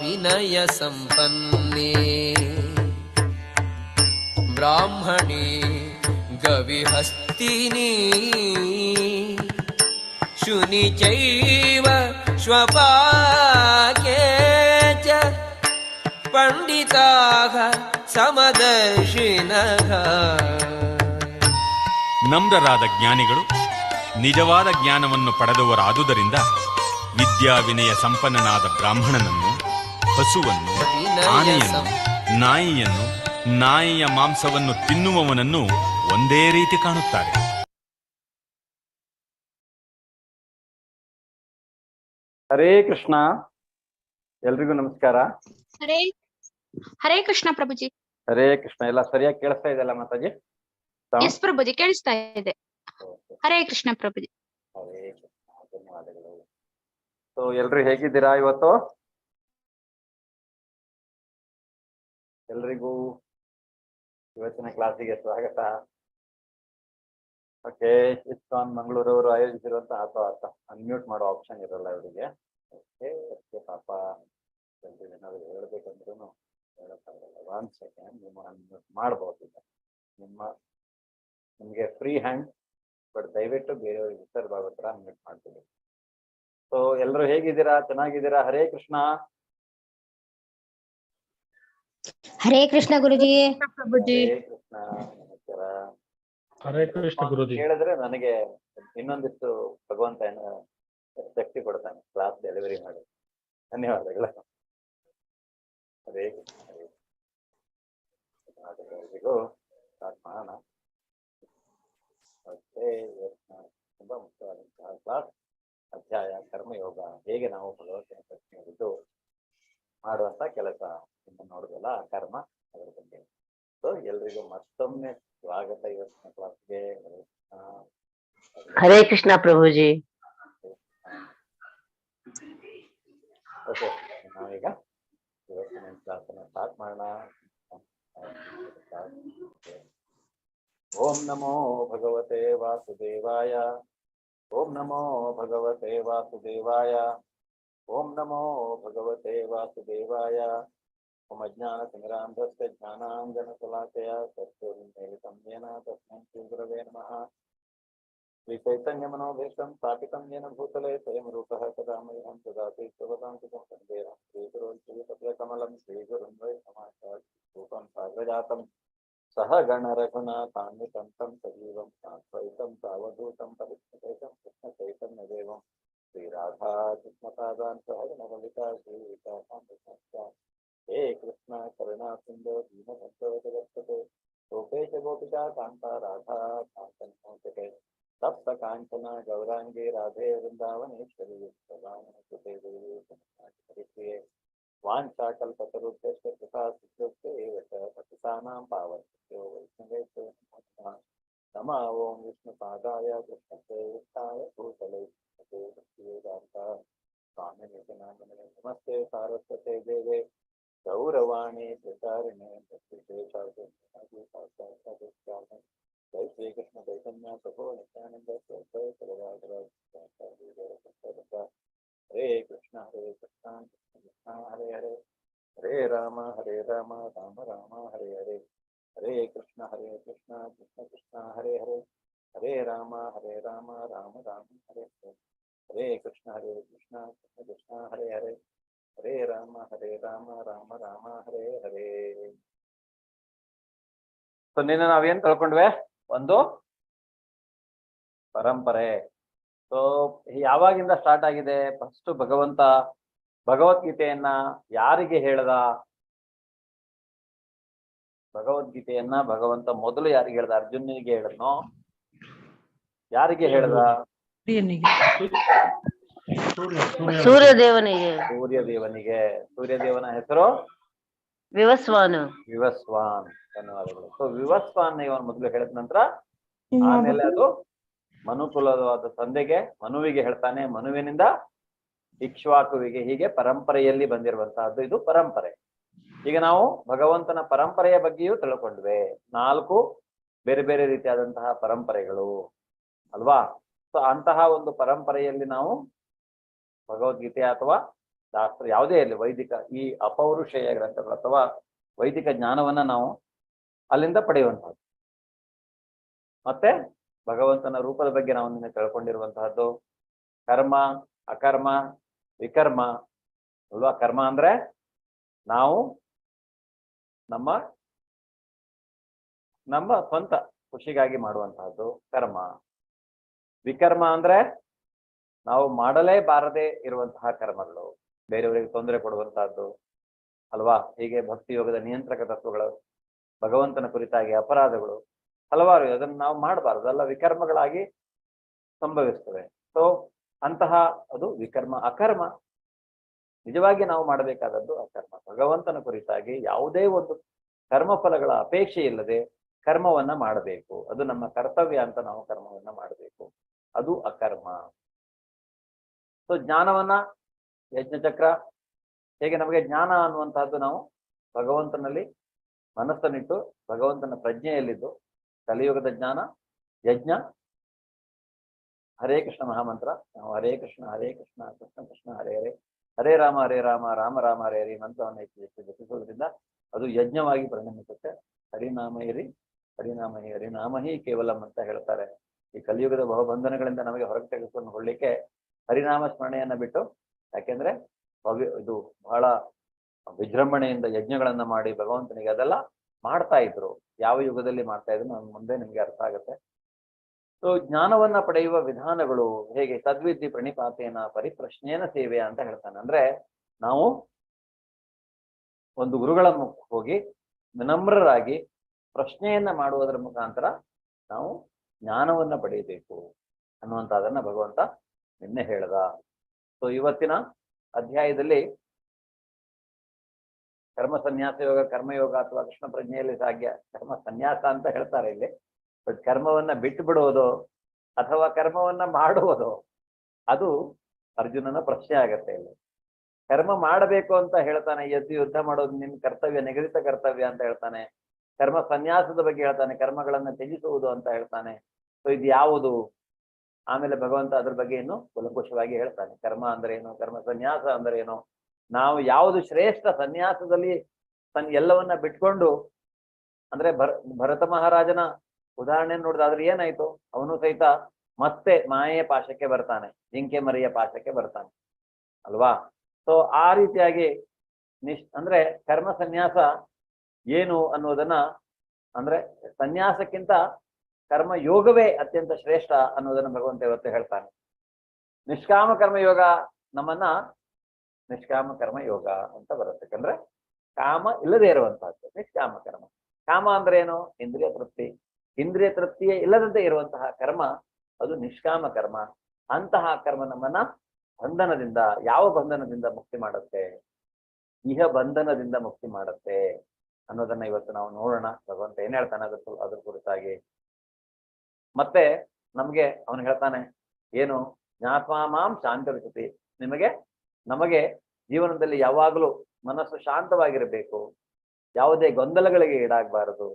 ವಿನಯ ಸಂಪನ್ನೇ ಬ್ರಾಹ್ಮಣೇ ಗವಿಹಸ್ತಿನಿ ಶುನಿ ಚೈವ ಶ್ವಪಾಕೆ ಚ ಪಂಡಿತಾಃ ಸಮದರ್ಶಿನಃ. ನಮ್ರರಾದ ಜ್ಞಾನಿಗಳು ನಿಜವಾದ ಜ್ಞಾನವನ್ನು ಪಡೆದವರಾದುದರಿಂದ ವಿದ್ಯಾ ವಿನಯ ಸಂಪನ್ನನಾದ ಬ್ರಾಹ್ಮಣನನ್ನು, ಹಸುವನ್ನು, ಆನೆಯನ್ನು, ನಾಯಿಯನ್ನು, ನಾಯಿಯ ಮಾಂಸವನ್ನು ತಿನ್ನುವವನನ್ನು ಒಂದೇ ರೀತಿ ಕಾಣುತ್ತಾರೆ. ಹರೇ ಕೃಷ್ಣ. ಎಲ್ರಿಗೂ ನಮಸ್ಕಾರ. ಹರೇ ಕೃಷ್ಣ ಪ್ರಭುಜಿ. ಹರೇ ಕೃಷ್ಣ. ಎಲ್ಲ ಸರಿಯಾಗಿ ಕೇಳಿಸ್ತಾ ಇದೆಯಲ್ಲ ಮಾತಾಜಿ? ಎಸ್ ಪ್ರಭುಜಿ, ಕೇಳಿಸ್ತಾ ಇದೆ. ಹರೇ ಕೃಷ್ಣ ಪ್ರಭುಜಿ. ಹರೇ ಕೃಷ್ಣ, ಧನ್ಯವಾದಗಳು. ಸೊ ಎಲ್ರು ಹೇಗಿದ್ದೀರಾ ಇವತ್ತು? ಎಲ್ರಿಗೂ ಇವತ್ತಿನ ಕ್ಲಾಸಿಗೆ ಸ್ವಾಗತ. ಓಕೆ, ಇಸ್ಕಾನ್ ಮಂಗಳೂರವರು ಆಯೋಜಿಸಿರುವಂತಹ ಅಥವಾ ಅನ್ಮ್ಯೂಟ್ ಮಾಡೋ ಆಪ್ಷನ್ ಇರಲ್ಲ ಇವರಿಗೆ. ಓಕೆ, ಪಾಪ ಏನಾದ್ರು ಹೇಳ್ಬೇಕಂದ್ರೂ ಹೇಳಕ್ಕಾಗಲ್ಲ. 1 ಸೆಕೆಂಡ್, ನಿಮ್ಮ ಅನ್ಮ್ಯೂಟ್ ಮಾಡಬಹುದಿಲ್ಲ. ನಿಮಗೆ ಫ್ರೀ ಹ್ಯಾಂಡ್, ಬಟ್ ದಯವಿಟ್ಟು ಬೇರೆಯವ್ರಿಗೆ ಡಿಸ್ಟರ್ಬ್ ಆಗೋ ಥರ ಅನ್ಮ್ಯೂಟ್ ಮಾಡ್ತೀವಿ. ಸೊ ಎಲ್ಲರೂ ಹೇಗಿದ್ದೀರಾ? ಚೆನ್ನಾಗಿದ್ದೀರಾ? ಹರೇ ಕೃಷ್ಣ. ಹರೇ ಕೃಷ್ಣ ಗುರುಜಿ. ಹರೇ ಕೃಷ್ಣ. ನಮಸ್ಕಾರ. ಹರೇ ಕೃಷ್ಣ ಗುರುಜಿ. ಹೇಳಿದ್ರೆ ನನಗೆ ಇನ್ನೊಂದಿಷ್ಟು ಭಗವಂತ ಶಕ್ತಿ ಕೊಡ್ತಾನೆ ಕ್ಲಾಸ್ ಡೆಲಿವರಿ ಮಾಡಿ. ಧನ್ಯವಾದಗಳು. ಹರೇ ಕೃಷ್ಣ. ಧನ್ಯವಾದಗಳಿಗೂ ಸ್ಟಾರ್ಟ್ ಮಾಡೋಣ. ಓಕೆ, ತುಂಬಾ ಮುಖ್ಯವಾದಂತಹ ಕ್ಲಾಸ್ ಅಧ್ಯಾಯ ಕರ್ಮಯೋಗ. ಹೇಗೆ ನಾವು ಭಗವಂತನ ಪ್ರಶ್ನೆ ಹಿಡಿದು ಮಾಡುವಂತ ಕೆಲಸ ಇನ್ನು ನೋಡುದಲ್ಲ, ಆ ಕರ್ಮ, ಅದರ ಬಗ್ಗೆ. ಸೊ ಎಲ್ರಿಗೂ ಮತ್ತೊಮ್ಮೆ ಸ್ವಾಗತ ಇವತ್ತಿನ ಕ್ಲಾಸ್ಗೆ. ಹರೇ ಕೃಷ್ಣ ಪ್ರಭುಜಿ. ಓಕೆ, ನಾವೀಗ ಇವತ್ತಿನ ಕ್ಲಾಸ್ ಅನ್ನ ಸ್ಟಾರ್ಟ್ ಮಾಡೋಣ. ಓಂ ನಮೋ ಭಗವತೆ ವಾಸುದೇವಾಯ. ಓಂ ನಮೋ ಭಗವತೆ ವಾಸುದೇವಾಯ. ಓಂ ನಮೋ ಭಗವತೆ ವಾಸುದೇವಾಯ. ಓಂ ಅಜ್ಞಾನ ಸಂಗ್ರಾಂಧಸ್ಯ ಜ್ಞಾನಾಂಜನ ಶಲಾಕಯ ಚಕ್ಷುರುನ್ಮಿಲಿತಂ ಯೇನ ತಸ್ಮೈ ಶ್ರೀ ಗುರವೇ ನಮಃ. ಶ್ರೀ ಚೈತನ್ಯ ಮನೋಭೀಷ್ಟಂ ಸ್ಥಾಪಿತಂ ಯೇನ ಭೂತಲೆ ಸ್ವಯಂ ರೂಪಃ ಸದಾ ಮಹ್ಯಂ ದದಾತಿ ಸ್ವಪದಾಂತಿಕಂ ಸಂದೇಹಂ ಶ್ರೀಗುರುಂ ಶ್ರೀಪತ್ರಕಮಲಂ ಶ್ರೀಗುರುಂ ವೈ ನಮಾಮಿ ರೂಪಂ ಸಾಗ್ರಜಾತಂ ಸಹ ಗಣ ರಘುನಾಥಾನ್ವಿತಂ तं ಸಜೀವಂ ಸಾದ್ವೈತಂ ಸಾವಧೂತಂ ಪರಿಷ್ಕೃತಂ ಕೃಷ್ಣ ಚೈತನ್ಯ ದೇವಂ ಶ್ರೀ ರಾಧಾ ಕೃಷ್ಣ ಪಾದಾನ್ ಸಹ ನವಲಿತಾ ಶ್ರೀ ವಿಕಾಸಾಂತ. ಹೇ ಕೃಷ್ಣ ಕರುಣಾ ಸಿಂಧು ದೀನಬಂಧೋ ಜಗತ್ಪತೆ ಗೋಪೇಶ ಗೋಪಿಕಾ ಕಾಂತ ರಾಧಾ ಕಾಂಚನ ಮೋಚಕೆ ತಪ್ತ ಕಾಂಚನ ಗೌರಾಂಗಿ ರಾಧೆ ವೃಂದಾವನೇಶ್ವರಿ ಸದಾನಂದತೆ ದೇವಿ ಪ್ರಿಯೆ ವಾಂಛಾ ಕಲ್ಪತರುಭ್ಯಶ್ಚ ಕೃಪಾ ಸಿದ್ಧಸ್ಯ ಏವ ಚ ಪತಿತಾನಾಂ ಪಾವನಸ್ಯ ವೈಷ್ಣವೇಭ್ಯೋ ನಮಃ. ನಮಃ ಓಂ ವಿಷ್ಣುಪಾದಾಯ ಕೃಷ್ಣಪ್ರೇಷ್ಠಾಯ ಭೂತಲೆ ಭಕ್ತಿವೇದಾಂತ ಸ್ವಾಮಿನೇ ನಾಮಿನೇ ನಮಸ್ತೆ ಸಾರಸ್ವತೆ ದೇವೆ ಗೌರವಾಣಿ ಪ್ರಚಾರಿಣೆ ಭಕ್ತಿಶೇಷಾಯ. ಜೈ ಶ್ರೀ ಕೃಷ್ಣ ಚೈತನ್ಯ ಪ್ರಭು ನಿತ್ಯಾನಂದ. ಹರೇ ಕೃಷ್ಣ ಹರೇ ಕೃಷ್ಣ ಕೃಷ್ಣ ಹರೇ ಹರೇ, ಹರೇ ರಾಮ ರಾಮ ರಾಮ ಹರೇ ಹರೇ. ಹರೇ ಕೃಷ್ಣ ಕೃಷ್ಣ ಕೃಷ್ಣ ಹರೇ ಹರೇ, ಹರೇ ರಾಮ ರಾಮ ರಾಮ ಹರೇ ಹರೇ. ಹರೇ ಕೃಷ್ಣ ಕೃಷ್ಣ ಕೃಷ್ಣ ಹರೇ ಹರೇ, ಹರೇ ರಾಮ ರಾಮ ರಾಮ ಹರೇ ಹರೇ. ಸೊ ನಿನ್ನೆ ನಾವೇನ್ ತಿಳ್ಕೊಂಡ್ವೆ? ಒಂದು ಪರಂಪರೆ. ಸೊ ಯಾವಾಗಿಂದ ಸ್ಟಾರ್ಟ್ ಆಗಿದೆ? ಫಸ್ಟ್ ಭಗವಂತ ಭಗವದ್ಗೀತೆಯನ್ನ ಯಾರಿಗೆ ಹೇಳ್ದ? ಭಗವದ್ಗೀತೆಯನ್ನ ಭಗವಂತ ಮೊದಲು ಯಾರಿಗೆ ಹೇಳ್ದ? ಅರ್ಜುನನಿಗೆ ಹೇಳಿದ್ನೋ? ಯಾರಿಗೆ ಹೇಳ್ದ? ಸೂರ್ಯದೇವನಿಗೆ. ಸೂರ್ಯದೇವನಿಗೆ. ಸೂರ್ಯದೇವನ ಹೆಸರು ವಿವಸ್ವಾನ್. ವಿವಸ್ವಾನ್. ಧನ್ಯವಾದಗಳು. ಸೊ ವಿವಸ್ವಾನ್ ಇವನು ಮೊದಲು ಹೇಳಿದ ನಂತರ ಆಮೇಲೆ ಅದು ಮನುಕುಲವಾದ ತಂದೆಗೆ, ಮನುವಿಗೆ ಹೇಳ್ತಾನೆ, ಮನುವಿನಿಂದ ಇಕ್ಷ್ವಾಕುವಿಗೆ. ಹೀಗೆ ಪರಂಪರೆಯಲ್ಲಿ ಬಂದಿರುವಂತಹದ್ದು ಇದು ಪರಂಪರೆ. ಈಗ ನಾವು ಭಗವಂತನ ಪರಂಪರೆಯ ಬಗ್ಗೆಯೂ ತಿಳ್ಕೊಂಡ್ವಿ. 4 ಬೇರೆ ಬೇರೆ ರೀತಿಯಾದಂತಹ ಪರಂಪರೆಗಳು ಅಲ್ವಾ? ಸೊ ಅಂತಹ ಒಂದು ಪರಂಪರೆಯಲ್ಲಿ ನಾವು ಭಗವದ್ಗೀತೆ ಅಥವಾ ಶಾಸ್ತ್ರ ಯಾವುದೇ ಇರಲಿ, ವೈದಿಕ ಈ ಅಪೌರುಷೇಯ ಗ್ರಂಥಗಳು ಅಥವಾ ವೈದಿಕ ಜ್ಞಾನವನ್ನ ನಾವು ಅಲ್ಲಿಂದ ಪಡೆಯುವಂತಹದ್ದು. ಮತ್ತೆ ಭಗವಂತನ ರೂಪದ ಬಗ್ಗೆ ನಾವು ನಿನ್ನೆ ತಿಳ್ಕೊಂಡಿರುವಂತಹದ್ದು ಕರ್ಮ, ಅಕರ್ಮ, ವಿಕರ್ಮ ಅಲ್ವಾ. ಕರ್ಮ ಅಂದ್ರೆ ನಾವು ನಮ್ಮ ನಮ್ಮ ಸ್ವಂತ ಖುಷಿಗಾಗಿ ಮಾಡುವಂತಹದ್ದು ಕರ್ಮ. ವಿಕರ್ಮ ಅಂದ್ರೆ ನಾವು ಮಾಡಲೇಬಾರದೆ ಇರುವಂತಹ ಕರ್ಮಗಳು, ಬೇರೆಯವರಿಗೆ ತೊಂದರೆ ಕೊಡುವಂತಹದ್ದು ಅಲ್ವಾ. ಹೀಗೆ ಭಕ್ತಿ ಯೋಗದ ನಿಯಂತ್ರಕ ತತ್ವಗಳು, ಭಗವಂತನ ಕುರಿತಾಗಿ ಅಪರಾಧಗಳು ಹಲವಾರು, ಅದನ್ನು ನಾವು ಮಾಡಬಾರದು, ಎಲ್ಲ ವಿಕರ್ಮಗಳಾಗಿ ಸಂಭವಿಸ್ತವೆ. ಸೊ ಅಂತಹ ಅದು ವಿಕರ್ಮ. ಅಕರ್ಮ ನಿಜವಾಗಿ ನಾವು ಮಾಡಬೇಕಾದದ್ದು ಅಕರ್ಮ. ಭಗವಂತನ ಕುರಿತಾಗಿ ಯಾವುದೇ ಒಂದು ಕರ್ಮಫಲಗಳ ಅಪೇಕ್ಷೆ ಇಲ್ಲದೆ ಕರ್ಮವನ್ನ ಮಾಡಬೇಕು, ಅದು ನಮ್ಮ ಕರ್ತವ್ಯ ಅಂತ ನಾವು ಕರ್ಮವನ್ನ ಮಾಡಬೇಕು, ಅದು ಅಕರ್ಮ. ಸೊ ಜ್ಞಾನವನ್ನ, ಯಜ್ಞಚಕ್ರ ಹೇಗೆ ನಮಗೆ ಜ್ಞಾನ ಅನ್ನುವಂತಹದ್ದು ನಾವು ಭಗವಂತನಲ್ಲಿ ಮನಸ್ಸನ್ನಿಟ್ಟು ಭಗವಂತನ ಪ್ರಜ್ಞೆಯಲ್ಲಿದ್ದು, ಕಲಿಯುಗದ ಜ್ಞಾನ ಯಜ್ಞ, ಹರೇ ಕೃಷ್ಣ ಮಹಾಮಂತ್ರ, ನಾವು ಹರೇ ಕೃಷ್ಣ ಕೃಷ್ಣ ಕೃಷ್ಣ ಹರೇ ಹರೇ, ಹರೇ ರಾಮ ರಾಮ ರಾಮ ಹರೇ ಹರಿ ಮಂತ್ರವನ್ನು ಹೆಚ್ಚು ಜಪಿಸುವುದರಿಂದ ಅದು ಯಜ್ಞವಾಗಿ ಪರಿಣಮಿಸುತ್ತೆ. ಹರಿನಾಮ ಇರಿ ಹರಿನಾಮ ಹಿ ಹರಿನಾಮ ಹಿ ಕೇವಲಂ ಅಂತ ಹೇಳ್ತಾರೆ. ಈ ಕಲಿಯುಗದ ಬಹುಬಂಧನಗಳಿಂದ ನಮಗೆ ಹೊರಗೆ ತೆಗೆದುಕೊಂಡು ಕೊಳ್ಳಿಕ್ಕೆ ಹರಿನಾಮ ಸ್ಮರಣೆಯನ್ನ ಬಿಟ್ಟು, ಯಾಕೆಂದ್ರೆ ಇದು ಬಹಳ ವಿಜೃಂಭಣೆಯಿಂದ ಯಜ್ಞಗಳನ್ನ ಮಾಡಿ ಭಗವಂತನಿಗೆ ಅದೆಲ್ಲ ಮಾಡ್ತಾ ಇದ್ರು. ಯಾವ ಯುಗದಲ್ಲಿ ಮಾಡ್ತಾ ಇದ್ರು ನಾನು ಮುಂದೆ ನಿಮ್ಗೆ ಅರ್ಥ ಆಗುತ್ತೆ. ಸೊ ಜ್ಞಾನವನ್ನ ಪಡೆಯುವ ವಿಧಾನಗಳು ಹೇಗೆ, ತದ್ವಿದ್ಧಿ ಪ್ರಣಿಪಾತೇನ ಪರಿಪ್ರಶ್ನೇನ ಸೇವೆ ಅಂತ ಹೇಳ್ತಾನೆ. ಅಂದ್ರೆ ನಾವು ಒಂದು ಗುರುಗಳ ಹೋಗಿ ವಿನಮ್ರರಾಗಿ ಪ್ರಶ್ನೆಯನ್ನ ಮಾಡುವುದರ ಮುಖಾಂತರ ನಾವು ಜ್ಞಾನವನ್ನ ಪಡೆಯಬೇಕು ಅನ್ನುವಂಥದ್ದನ್ನ ಭಗವಂತ ನಿನ್ನೆ ಹೇಳ್ದ. ಸೊ ಇವತ್ತಿನ ಅಧ್ಯಾಯದಲ್ಲಿ ಕರ್ಮ ಸನ್ಯಾಸ ಯೋಗ, ಕರ್ಮಯೋಗ ಅಥವಾ ಕೃಷ್ಣ ಪ್ರಜ್ಞೆಯಲ್ಲಿ ಸಾಧ್ಯ ಕರ್ಮ ಸನ್ಯಾಸ ಅಂತ ಹೇಳ್ತಾರೆ ಇಲ್ಲಿ. ಬಟ್ ಕರ್ಮವನ್ನ ಬಿಟ್ಟು ಬಿಡುವುದು ಅಥವಾ ಕರ್ಮವನ್ನ ಮಾಡುವುದು ಅದು ಅರ್ಜುನನ ಪ್ರಶ್ನೆ ಆಗತ್ತೆ ಇಲ್ಲಿ. ಕರ್ಮ ಮಾಡಬೇಕು ಅಂತ ಹೇಳ್ತಾನೆ, ಎದ್ದು ಯುದ್ಧ ಮಾಡೋದು ನಿಮ್ ಕರ್ತವ್ಯ, ನಿಗದಿತ ಕರ್ತವ್ಯ ಅಂತ ಹೇಳ್ತಾನೆ. ಕರ್ಮ ಸನ್ಯಾಸದ ಬಗ್ಗೆ ಹೇಳ್ತಾನೆ, ಕರ್ಮಗಳನ್ನ ತ್ಯಜಿಸುವುದು ಅಂತ ಹೇಳ್ತಾನೆ. ಸೊ ಇದು ಯಾವುದು? ಆಮೇಲೆ ಭಗವಂತ ಅದ್ರ ಬಗ್ಗೆ ಇನ್ನು ಕುಲಂಕುಷವಾಗಿ ಹೇಳ್ತಾನೆ. ಕರ್ಮ ಅಂದ್ರೆ ಏನು, ಕರ್ಮ ಸನ್ಯಾಸ ಅಂದ್ರೆ ಏನು, ನಾವು ಯಾವುದು ಶ್ರೇಷ್ಠ ಸನ್ಯಾಸದಲ್ಲಿ ಎಲ್ಲವನ್ನ ಬಿಟ್ಕೊಂಡು, ಅಂದ್ರೆ ಭರತ ಮಹಾರಾಜನ ಉದಾಹರಣೆ ನೋಡಿದಾದ್ರೆ ಏನಾಯ್ತು, ಅವನು ಸಹಿತ ಮತ್ತೆ ಮಾಯೆಯ ಪಾಶಕ್ಕೆ ಬರ್ತಾನೆ, ಜಿಂಕೆ ಮರಿಯ ಪಾಶಕ್ಕೆ ಬರ್ತಾನೆ ಅಲ್ವಾ. ಸೊ ಆ ರೀತಿಯಾಗಿ ಅಂದ್ರೆ ಕರ್ಮ ಸನ್ಯಾಸ ಏನು ಅನ್ನೋದನ್ನ, ಅಂದ್ರೆ ಸನ್ಯಾಸಕ್ಕಿಂತ ಕರ್ಮ ಯೋಗವೇ ಅತ್ಯಂತ ಶ್ರೇಷ್ಠ ಅನ್ನೋದನ್ನ ಭಗವಂತ ಇವತ್ತು ಹೇಳ್ತಾನೆ. ನಿಷ್ಕಾಮ ಕರ್ಮಯೋಗ ನಮ್ಮನ್ನ ನಿಷ್ಕಾಮ ಕರ್ಮ ಯೋಗ ಅಂತ ಬರುತ್ತೆ. ಯಾಕಂದ್ರೆ ಕಾಮ ಇಲ್ಲದೆ ಇರುವಂತಹದ್ದು ನಿಷ್ಕಾಮ ಕರ್ಮ. ಕಾಮ ಅಂದ್ರೆ ಏನು? ಇಂದ್ರಿಯ ತೃಪ್ತಿ. ಇಂದ್ರಿಯ ತೃಪ್ತಿಯೇ ಇಲ್ಲದಂತೆ ಇರುವಂತಹ ಕರ್ಮ ಅದು ನಿಷ್ಕಾಮ ಕರ್ಮ. ಅಂತಹ ಕರ್ಮ ನಮ್ಮನ್ನ ಬಂಧನದಿಂದ, ಯಾವ ಬಂಧನದಿಂದ ಮುಕ್ತಿ ಮಾಡುತ್ತೆ? ಇಹ ಬಂಧನದಿಂದ ಮುಕ್ತಿ ಮಾಡುತ್ತೆ ಅನ್ನೋದನ್ನ ಇವತ್ತು ನಾವು ನೋಡೋಣ. ಭಗವಂತ ಏನ್ ಹೇಳ್ತಾನೆ ಅದ್ರ ಕುರಿತಾಗಿ. ಮತ್ತೆ ನಮ್ಗೆ ಅವನು ಹೇಳ್ತಾನೆ ಏನು, ಜ್ಞಾತ್ವಾ ಮಾಂ ಶಾಂತಿರುಚತಿ, ನಮಗೆ ಜೀವನದಲ್ಲಿ ಯಾವಾಗಲೂ ಮನಸ್ಸು ಶಾಂತವಾಗಿರಬೇಕು, ಯಾವುದೇ ಗೊಂದಲಗಳಿಗೆ ಈಡಾಗಬಾರದು.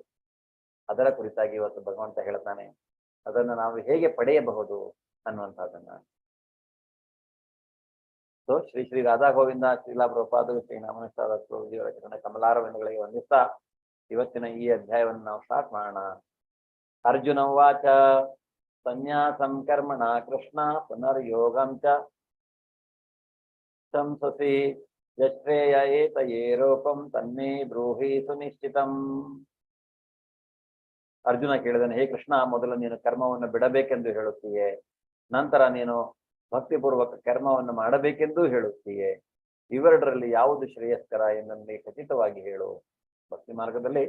ಅದರ ಕುರಿತಾಗಿ ಇವತ್ತು ಭಗವಂತ ಹೇಳ್ತಾನೆ. ಅದನ್ನು ನಾವು ಹೇಗೆ ಪಡೆಯಬಹುದು ಅನ್ನುವಂಥದ್ದನ್ನ. ಸೊ ಶ್ರೀ ಶ್ರೀ ರಾಧಾ ಗೋವಿಂದ ಶ್ರೀಲಾ ಪ್ರಭುಪಾದರು ಶ್ರೀ ನಮನಸ್ತಾದತ್ತು ಜೀವರ ಚರಣ ಕಮಲಾರವಿಂದಗಳಿಗೆ ವಂದಿಸ್ತಾ ಇವತ್ತಿನ ಈ ಅಧ್ಯಾಯವನ್ನು ನಾವು ಸ್ಟಾರ್ಟ್ ಮಾಡೋಣ. ಅರ್ಜುನ ಉವಾಚ ಸನ್ಯಾಸಂ ಕರ್ಮಣ ಕೃಷ್ಣ ಪುನರ್ಯೋಗಂ ಚ ಸಂಸಸಿ ಯಶ್ರೇಯ ಏತಯೇ ರೂಪಂ ತನ್ಮೇ ಬ್ರೂಹಿ ಸುನಿಶ್ಚಿತಂ. ಅರ್ಜುನ ಕೇಳಿದನು, ಹೇ ಕೃಷ್ಣ, ಮೊದಲು ನೀನು ಕರ್ಮವನ್ನು ಬಿಡಬೇಕೆಂದು ಹೇಳುತ್ತೀಯೇ, ನಂತರ ನೀನು ಭಕ್ತಿಪೂರ್ವಕ ಕರ್ಮವನ್ನು ಮಾಡಬೇಕೆಂದೂ ಹೇಳುತ್ತೀಯೇ. ಇವೆರಡರಲ್ಲಿ ಯಾವುದು ಶ್ರೇಯಸ್ಕರ ಎಂದು ನನಗೆ ಖಚಿತವಾಗಿ ಹೇಳು. ಭಕ್ತಿ ಮಾರ್ಗದಲ್ಲಿ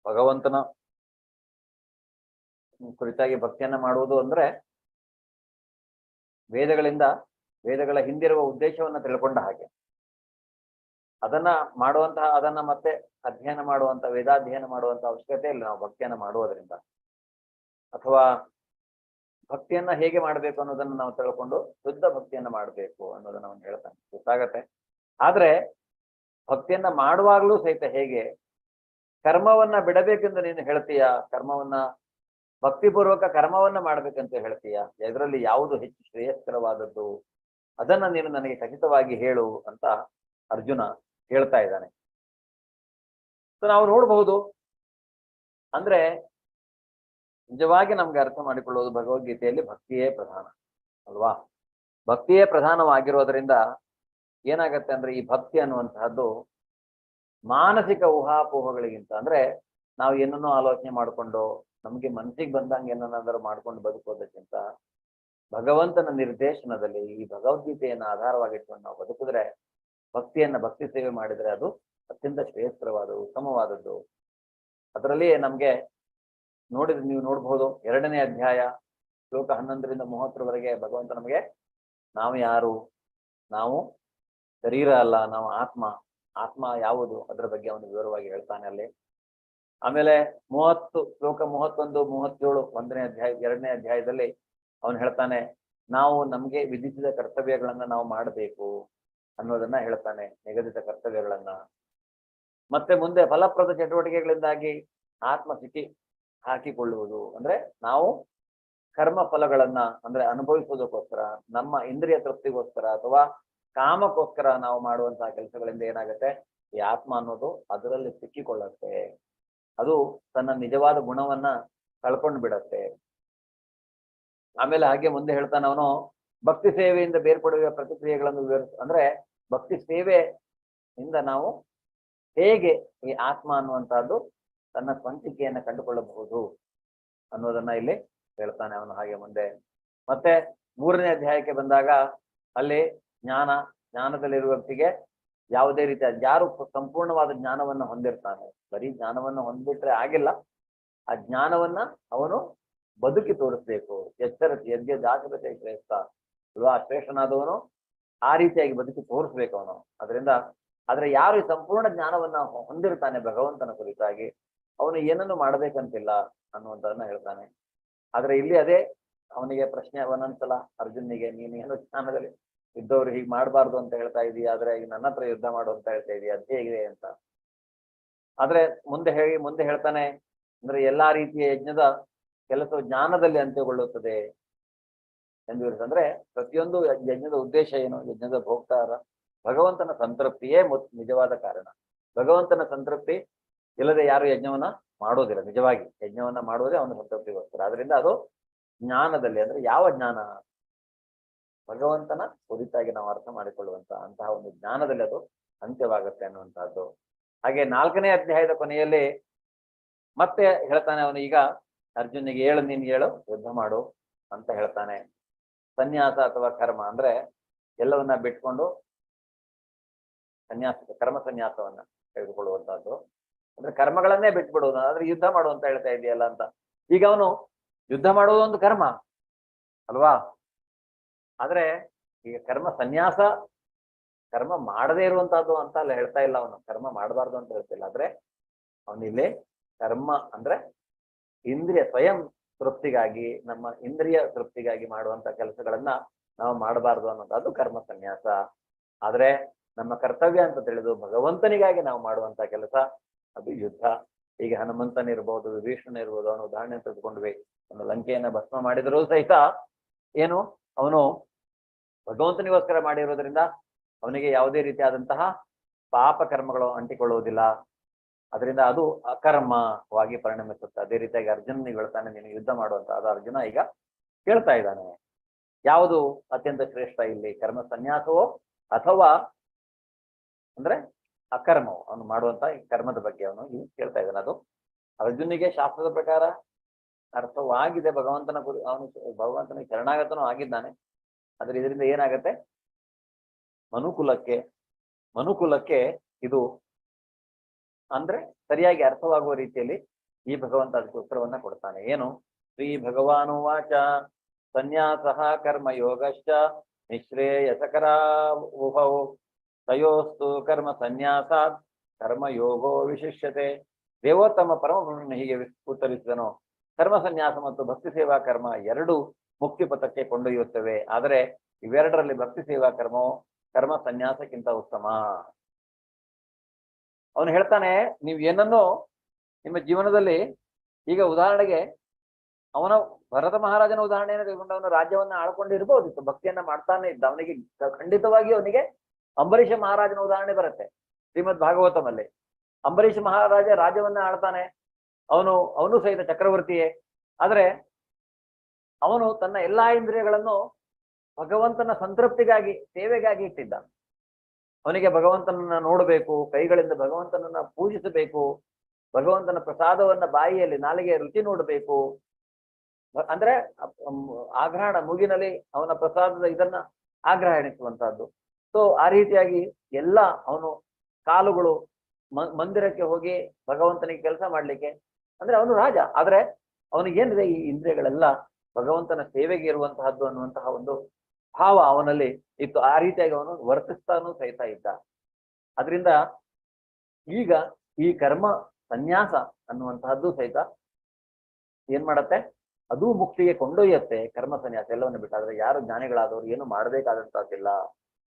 ಭಗವಂತನ ಕುರಿತಾಗಿ ಭಕ್ತಿಯನ್ನ ಮಾಡುವುದು ಅಂದ್ರೆ ವೇದಗಳ ಹಿಂದಿರುವ ಉದ್ದೇಶವನ್ನ ತಿಳ್ಕೊಂಡ ಹಾಗೆ. ಅದನ್ನ ಮತ್ತೆ ಅಧ್ಯಯನ ಮಾಡುವಂತ, ವೇದಾಧ್ಯಯನ ಮಾಡುವಂತ ಅವಶ್ಯಕತೆ ಇಲ್ಲ ನಾವು ಭಕ್ತಿಯನ್ನ ಮಾಡುವುದರಿಂದ. ಅಥವಾ ಭಕ್ತಿಯನ್ನ ಹೇಗೆ ಮಾಡಬೇಕು ಅನ್ನೋದನ್ನ ನಾವು ತಿಳ್ಕೊಂಡು ಶುದ್ಧ ಭಕ್ತಿಯನ್ನ ಮಾಡಬೇಕು ಅನ್ನೋದನ್ನ ಅವನು ಹೇಳ್ತಾನೆ, ಗೊತ್ತಾಗತ್ತೆ. ಆದ್ರೆ ಭಕ್ತಿಯನ್ನ ಮಾಡುವಾಗ್ಲೂ ಸಹಿತ ಹೇಗೆ ಕರ್ಮವನ್ನ ಬಿಡಬೇಕೆಂದು ನೀನು ಹೇಳ್ತೀಯ, ಭಕ್ತಿಪೂರ್ವಕ ಕರ್ಮವನ್ನ ಮಾಡ್ಬೇಕಂತ ಹೇಳ್ತೀಯ, ಇದರಲ್ಲಿ ಯಾವುದು ಹೆಚ್ಚು ಶ್ರೇಯಸ್ಕರವಾದದ್ದು ಅದನ್ನ ನೀನು ನನಗೆ ಖಚಿತವಾಗಿ ಹೇಳು ಅಂತ ಅರ್ಜುನ ಹೇಳ್ತಾ ಇದ್ದಾನೆ. ಸೊ ನಾವು ನೋಡಬಹುದು ಅಂದ್ರೆ ನಿಜವಾಗಿ ನಮ್ಗೆ ಅರ್ಥ ಮಾಡಿಕೊಳ್ಳುವುದು ಭಗವದ್ಗೀತೆಯಲ್ಲಿ ಭಕ್ತಿಯೇ ಪ್ರಧಾನ ಅಲ್ವಾ. ಭಕ್ತಿಯೇ ಪ್ರಧಾನವಾಗಿರೋದ್ರಿಂದ ಏನಾಗತ್ತೆ ಅಂದ್ರೆ ಈ ಭಕ್ತಿ ಅನ್ನುವಂತಹದ್ದು ಮಾನಸಿಕ ಊಹಾಪೋಹಗಳಿಗಿಂತ ಅಂದ್ರೆ ನಾವು ಏನನ್ನೋ ಆಲೋಚನೆ ಮಾಡಿಕೊಂಡು ನಮ್ಗೆ ಮನಸ್ಸಿಗೆ ಬಂದಂಗೆ ಏನನ್ನಾದರೂ ಮಾಡ್ಕೊಂಡು ಬದುಕೋದಕ್ಕಿಂತ ಭಗವಂತನ ನಿರ್ದೇಶನದಲ್ಲಿ ಈ ಭಗವದ್ಗೀತೆಯನ್ನು ಆಧಾರವಾಗಿಟ್ಕೊಂಡು ನಾವು ಬದುಕಿದ್ರೆ ಭಕ್ತಿ ಸೇವೆ ಮಾಡಿದ್ರೆ ಅದು ಅತ್ಯಂತ ಶ್ರೇಯಸ್ಕರವಾದದ್ದು, ಉತ್ತಮವಾದದ್ದು. ಅದರಲ್ಲಿ ನಮ್ಗೆ ನೀವು ನೋಡಬಹುದು 2ನೇ ಅಧ್ಯಾಯ ಶ್ಲೋಕ 11ರಿಂದ 30ರವರೆಗೆ ಭಗವಂತ ನಮಗೆ ನಾವು ಯಾರು, ನಾವು ಶರೀರ ಅಲ್ಲ, ನಾವು ಆತ್ಮ ಯಾವುದು ಅದರ ಬಗ್ಗೆ ಅವನು ವಿವರವಾಗಿ ಹೇಳ್ತಾನೆ ಅಲ್ಲಿ. ಆಮೇಲೆ ಶ್ಲೋಕ 31, 37 2ನೇ ಅಧ್ಯಾಯದಲ್ಲಿ ಅವನು ಹೇಳ್ತಾನೆ ನಾವು ನಮ್ಗೆ ವಿಧಿಸಿದ ಕರ್ತವ್ಯಗಳನ್ನ ನಾವು ಮಾಡಬೇಕು ಅನ್ನೋದನ್ನ ಹೇಳ್ತಾನೆ, ನಿಗದಿತ ಕರ್ತವ್ಯಗಳನ್ನ. ಮತ್ತೆ ಮುಂದೆ ಫಲಪ್ರದ ಚಟುವಟಿಕೆಗಳಿಂದಾಗಿ ಆತ್ಮ ಹಾಕಿಕೊಳ್ಳುವುದು ಅಂದ್ರೆ ನಾವು ಕರ್ಮ ಫಲಗಳನ್ನ ಅಂದ್ರೆ ಅನುಭವಿಸೋದಕ್ಕೋಸ್ಕರ, ನಮ್ಮ ಇಂದ್ರಿಯ ತೃಪ್ತಿಗೋಸ್ಕರ ಅಥವಾ ಕಾಮಕ್ಕೋಸ್ಕರ ನಾವು ಮಾಡುವಂತಹ ಕೆಲಸಗಳಿಂದ ಏನಾಗುತ್ತೆ, ಈ ಆತ್ಮ ಅನ್ನೋದು ಅದರಲ್ಲಿ ಸಿಕ್ಕಿಕೊಳ್ಳುತ್ತೆ, ಅದು ತನ್ನ ನಿಜವಾದ ಗುಣವನ್ನ ಕಳ್ಕೊಂಡು ಬಿಡತ್ತೆ. ಆಮೇಲೆ ಹಾಗೆ ಮುಂದೆ ಹೇಳ್ತಾನೆ ಅವನು ಭಕ್ತಿ ಸೇವೆಯಿಂದ ಬೇರ್ಪಡುವ ಪ್ರತಿಕ್ರಿಯೆಗಳನ್ನು ಅಂದ್ರೆ ಭಕ್ತಿ ಸೇವೆಯಿಂದ ನಾವು ಹೇಗೆ ಈ ಆತ್ಮ ಅನ್ನುವಂತಹದ್ದು ತನ್ನ ಸ್ವಂತಿಕೆಯನ್ನು ಕಂಡುಕೊಳ್ಳಬಹುದು ಅನ್ನೋದನ್ನ ಇಲ್ಲಿ ಹೇಳ್ತಾನೆ ಅವನು. ಹಾಗೆ ಮುಂದೆ ಮತ್ತೆ 3ನೇ ಅಧ್ಯಾಯಕ್ಕೆ ಬಂದಾಗ ಅಲ್ಲಿ ಜ್ಞಾನದಲ್ಲಿರುವ ವ್ಯಕ್ತಿಗೆ ಯಾವುದೇ ರೀತಿಯ ಯಾರು ಸಂಪೂರ್ಣವಾದ ಜ್ಞಾನವನ್ನು ಹೊಂದಿರ್ತಾನೆ, ಬರೀ ಜ್ಞಾನವನ್ನು ಹೊಂದ್ಬಿಟ್ರೆ ಆಗಿಲ್ಲ, ಆ ಜ್ಞಾನವನ್ನ ಅವನು ಬದುಕಿ ತೋರಿಸ್ಬೇಕು. ಯಜ್ಞ ಜಾಗೃತೆ ಶ್ರೇಷ್ಠ ಅಲ್ವಾ, ಶ್ರೇಷ್ಠನಾದವನು ಆ ರೀತಿಯಾಗಿ ಬದುಕಿ ತೋರಿಸ್ಬೇಕು ಅವನು. ಆದ್ರೆ ಯಾರು ಈ ಸಂಪೂರ್ಣ ಜ್ಞಾನವನ್ನ ಹೊಂದಿರ್ತಾನೆ ಭಗವಂತನ ಕುರಿತಾಗಿ, ಅವನು ಏನನ್ನು ಮಾಡ್ಬೇಕಂತಿಲ್ಲ ಅನ್ನುವಂಥದನ್ನ ಹೇಳ್ತಾನೆ. ಆದ್ರೆ ಇಲ್ಲಿ ಅದೇ ಅವನಿಗೆ ಪ್ರಶ್ನೆ ಒಂದೊಂದ್ಸಲ ಅರ್ಜುನಿಗೆ, ನೀನು ಏನೋ ಜ್ಞಾನದಲ್ಲಿ ಇದ್ದವ್ರು ಹೀಗೆ ಮಾಡಬಾರ್ದು ಅಂತ ಹೇಳ್ತಾ ಇದೀಯ, ಆದ್ರೆ ಈಗ ನನ್ನ ಹತ್ರ ಯುದ್ಧ ಮಾಡು ಅಂತ ಹೇಳ್ತಾ ಇದೀಯ, ಅದು ಹೇಗಿದೆ ಅಂತ. ಆದ್ರೆ ಮುಂದೆ ಹೇಳ್ತಾನೆ ಅಂದ್ರೆ ಎಲ್ಲಾ ರೀತಿಯ ಯಜ್ಞದ ಕೆಲಸವು ಜ್ಞಾನದಲ್ಲಿ ಅಂತ್ಯಗೊಳ್ಳುತ್ತದೆ ಎಂದು ಅಂದ್ರೆ ಪ್ರತಿಯೊಂದು ಯಜ್ಞದ ಉದ್ದೇಶ ಏನು, ಯಜ್ಞದ ಭೋಕ್ತಾರ ಭಗವಂತನ ಸಂತೃಪ್ತಿಯೇ ನಿಜವಾದ ಕಾರಣ. ಭಗವಂತನ ಸಂತೃಪ್ತಿ ಇಲ್ಲದೆ ಯಾರು ಯಜ್ಞವನ್ನ ಮಾಡೋದಿಲ್ಲ. ನಿಜವಾಗಿ ಯಜ್ಞವನ್ನ ಮಾಡುವುದೇ ಅವನ ಸಂತೃಪ್ತಿಗೋಸ್ಕರ. ಆದ್ರಿಂದ ಅದು ಜ್ಞಾನದಲ್ಲಿ ಅಂದ್ರೆ ಯಾವ ಜ್ಞಾನ, ಭಗವಂತನ ಕುರಿತಾಗಿ ನಾವು ಅರ್ಥ ಮಾಡಿಕೊಳ್ಳುವಂತಹ ಒಂದು ಜ್ಞಾನದಲ್ಲಿ ಅದು ಅಂತ್ಯವಾಗುತ್ತೆ ಅನ್ನುವಂತಹದ್ದು. ಹಾಗೆ 4ನೇ ಅಧ್ಯಾಯದ ಕೊನೆಯಲ್ಲಿ ಮತ್ತೆ ಹೇಳ್ತಾನೆ ಅವನು, ಈಗ ಅರ್ಜುನಿಗೆ ನೀನು ಹೇಳು ಯುದ್ಧ ಮಾಡು ಅಂತ ಹೇಳ್ತಾನೆ. ಸನ್ಯಾಸ ಅಥವಾ ಕರ್ಮ ಅಂದ್ರೆ ಎಲ್ಲವನ್ನ ಬಿಟ್ಕೊಂಡು ಕರ್ಮ ಸನ್ಯಾಸವನ್ನ ತೆಗೆದುಕೊಳ್ಳುವಂತಹದ್ದು ಅಂದ್ರೆ ಕರ್ಮಗಳನ್ನೇ ಬಿಟ್ಬಿಡುವುದು, ಆದ್ರೆ ಯುದ್ಧ ಮಾಡು ಅಂತ ಹೇಳ್ತಾ ಇದೆಯಲ್ಲ ಅಂತ. ಈಗ ಅವನು ಯುದ್ಧ ಮಾಡುವುದು ಒಂದು ಕರ್ಮ ಅಲ್ವಾ, ಆದ್ರೆ ಈಗ ಕರ್ಮ ಸನ್ಯಾಸ ಕರ್ಮ ಮಾಡದೇ ಇರುವಂತಹದ್ದು ಅಂತ ಅಲ್ಲ ಹೇಳ್ತಾ ಇಲ್ಲ ಅವನು, ಕರ್ಮ ಮಾಡಬಾರ್ದು ಅಂತ ಹೇಳ್ತಿಲ್ಲ. ಆದ್ರೆ ಅವನಿಲ್ಲಿ ಕರ್ಮ ಅಂದ್ರೆ ಇಂದ್ರಿಯ ಸ್ವಯಂ ತೃಪ್ತಿಗಾಗಿ, ನಮ್ಮ ಇಂದ್ರಿಯ ತೃಪ್ತಿಗಾಗಿ ಮಾಡುವಂತ ಕೆಲಸಗಳನ್ನ ನಾವು ಮಾಡಬಾರ್ದು ಅನ್ನೋದು ಕರ್ಮ ಸನ್ಯಾಸ. ಆದ್ರೆ ನಮ್ಮ ಕರ್ತವ್ಯ ಅಂತ ತಿಳಿದು ಭಗವಂತನಿಗಾಗಿ ನಾವು ಮಾಡುವಂತ ಕೆಲಸ ಅದು ಯುದ್ಧ. ಈಗ ಹನುಮಂತನಿರ್ಬೋದು, ವಿಭೀಷಣ ಇರ್ಬೋದು, ಅವನು ಉದಾಹರಣೆ ತೆಗೆದುಕೊಂಡ್ವಿ. ಅವನು ಲಂಕೆಯನ್ನ ಭಸ್ಮ ಮಾಡಿದರೂ ಸಹಿತ ಏನು ಅವನು ಭಗವಂತನಿಗೋಸ್ಕರ ಮಾಡಿರೋದ್ರಿಂದ ಅವನಿಗೆ ಯಾವುದೇ ರೀತಿಯಾದಂತಹ ಪಾಪ ಕರ್ಮಗಳು ಅಂಟಿಕೊಳ್ಳುವುದಿಲ್ಲ. ಅದರಿಂದ ಅದು ಅಕರ್ಮವಾಗಿ ಪರಿಣಮಿಸುತ್ತೆ. ಅದೇ ರೀತಿಯಾಗಿ ಅರ್ಜುನನಿಗೆ ಹೇಳ್ತಾನೆ, ನೀನು ಯುದ್ಧ ಮಾಡುವಂತ. ಅದು ಅರ್ಜುನ ಈಗ ಕೇಳ್ತಾ ಇದ್ದಾನೆ, ಯಾವುದು ಅತ್ಯಂತ ಶ್ರೇಷ್ಠ ಇಲ್ಲಿ, ಕರ್ಮ ಸನ್ಯಾಸವೋ ಅಥವಾ ಅಂದ್ರೆ ಅಕರ್ಮವು, ಅವನು ಮಾಡುವಂತ ಈ ಕರ್ಮದ ಬಗ್ಗೆ ಅವನು ಇಲ್ಲಿ ಕೇಳ್ತಾ ಇದ್ದಾನೆ. ಅದು ಅರ್ಜುನಿಗೆ ಶಾಸ್ತ್ರದ ಪ್ರಕಾರ ಅರ್ಥವಾಗಿದೆ, ಭಗವಂತನ ಶರಣಾಗತನೂ ಆಗಿದ್ದಾನೆ. ಆದ್ರೆ ಇದರಿಂದ ಏನಾಗತ್ತೆ, ಮನುಕುಲಕ್ಕೆ ಇದು ಅಂದ್ರೆ ಸರಿಯಾಗಿ ಅರ್ಥವಾಗುವ ರೀತಿಯಲ್ಲಿ ಈ ಭಗವಂತ ಅದಕ್ಕೆ ಉತ್ತರವನ್ನ ಕೊಡ್ತಾನೆ. ಏನು, ಶ್ರೀ ಭಗವಾನು ವಾಚ ಸನ್ಯಾಸ ಕರ್ಮ ಯೋಗಶ್ಚ ನಿಶ್ರೇಯಸಕರಾವುಭೌ ತಯೋಸ್ತು ಕರ್ಮ ಸನ್ಯಾಸಾತ್ ಕರ್ಮಯೋಗೋ ವಿಶಿಷ್ಯತೆ. ದೇವೋತ್ತಮ ಪರಮಪುರುಷನು ಹೀಗೆ ಉತ್ತರಿಸಿದನು, ಕರ್ಮ ಸನ್ಯಾಸ ಮತ್ತು ಭಕ್ತಿ ಸೇವಾ ಕರ್ಮ ಎರಡು ಮುಕ್ತಿ ಪಥಕ್ಕೆ ಕೊಂಡೊಯ್ಯುತ್ತವೆ. ಆದರೆ ಇವೆರಡರಲ್ಲಿ ಭಕ್ತಿ ಸೇವಾ ಕರ್ಮವು ಕರ್ಮ ಸನ್ಯಾಸಕ್ಕಿಂತ ಉತ್ತಮ. ಅವನು ಹೇಳ್ತಾನೆ, ನೀವು ಏನನ್ನೋ ನಿಮ್ಮ ಜೀವನದಲ್ಲಿ, ಈಗ ಉದಾಹರಣೆಗೆ ಅವನ ಭರತ ಮಹಾರಾಜನ ಉದಾಹರಣೆಯನ್ನು ತೆಗೆದುಕೊಂಡು ಅವನು ರಾಜ್ಯವನ್ನ ಆಳ್ಕೊಂಡಿರ್ಬೋದಿತ್ತು, ಭಕ್ತಿಯನ್ನ ಮಾಡ್ತಾನೆ ಇದ್ದ. ಅವನಿಗೆ ಖಂಡಿತವಾಗಿ ಅವನಿಗೆ ಅಂಬರೀಷ ಮಹಾರಾಜನ ಉದಾಹರಣೆ ಬರುತ್ತೆ ಶ್ರೀಮದ್ ಭಾಗವತಮಲ್ಲಿ. ಅಂಬರೀಷ ಮಹಾರಾಜ ರಾಜ್ಯವನ್ನ ಆಳ್ತಾನೆ, ಅವನು ಸಹಿತ ಚಕ್ರವರ್ತಿಯೇ. ಆದ್ರೆ ಅವನು ತನ್ನ ಎಲ್ಲಾ ಇಂದ್ರಿಯಗಳನ್ನು ಭಗವಂತನ ಸಂತೃಪ್ತಿಗಾಗಿ, ಸೇವೆಗಾಗಿ ಇಟ್ಟಿದ್ದ. ಅವನಿಗೆ ಭಗವಂತನನ್ನ ನೋಡಬೇಕು, ಕೈಗಳಿಂದ ಭಗವಂತನನ್ನ ಪೂಜಿಸಬೇಕು, ಭಗವಂತನ ಪ್ರಸಾದವನ್ನ ಬಾಯಿಯಲ್ಲಿ ನಾಲಿಗೆ ರುಚಿ ನೋಡಬೇಕು. ಅಂದ್ರೆ ಆಗ್ರಹಣ ಮೂಗಿನಲ್ಲಿ ಅವನ ಪ್ರಸಾದದ ಇದನ್ನ ಆಗ್ರಹಣಿಸುವಂತಹದ್ದು. ಸೊ ಆ ರೀತಿಯಾಗಿ ಎಲ್ಲ ಅವನು ಕಾಲುಗಳು ಮಂದಿರಕ್ಕೆ ಹೋಗಿ ಭಗವಂತನಿಗೆ ಕೆಲಸ ಮಾಡ್ಲಿಕ್ಕೆ, ಅಂದ್ರೆ ಅವನು ರಾಜ. ಆದ್ರೆ ಅವನಿಗೇನಿದೆ, ಈ ಇಂದ್ರಿಯಗಳೆಲ್ಲ ಭಗವಂತನ ಸೇವೆಗೆ ಇರುವಂತಹದ್ದು ಅನ್ನುವಂತಹ ಒಂದು ಭಾವ ಅವನಲ್ಲಿ ಇತ್ತು. ಆ ರೀತಿಯಾಗಿ ಅವನು ವರ್ತಿಸ್ತಾನು ಸಹಿತ ಇದ್ದ. ಅದರಿಂದ ಈಗ ಈ ಕರ್ಮ ಸನ್ಯಾಸ ಅನ್ನುವಂತಹದ್ದು ಸಹಿತ ಏನ್ ಮಾಡತ್ತೆ, ಅದು ಮುಕ್ತಿಗೆ ಕೊಂಡೊಯ್ಯತ್ತೆ. ಕರ್ಮ ಸನ್ಯಾಸ ಎಲ್ಲವನ್ನು ಬಿಟ್ಟಾದ್ರೆ ಯಾರು ಜ್ಞಾನಿಗಳಾದವರು ಏನು ಮಾಡಬೇಕಾದಂತಹದ್ದಿಲ್ಲ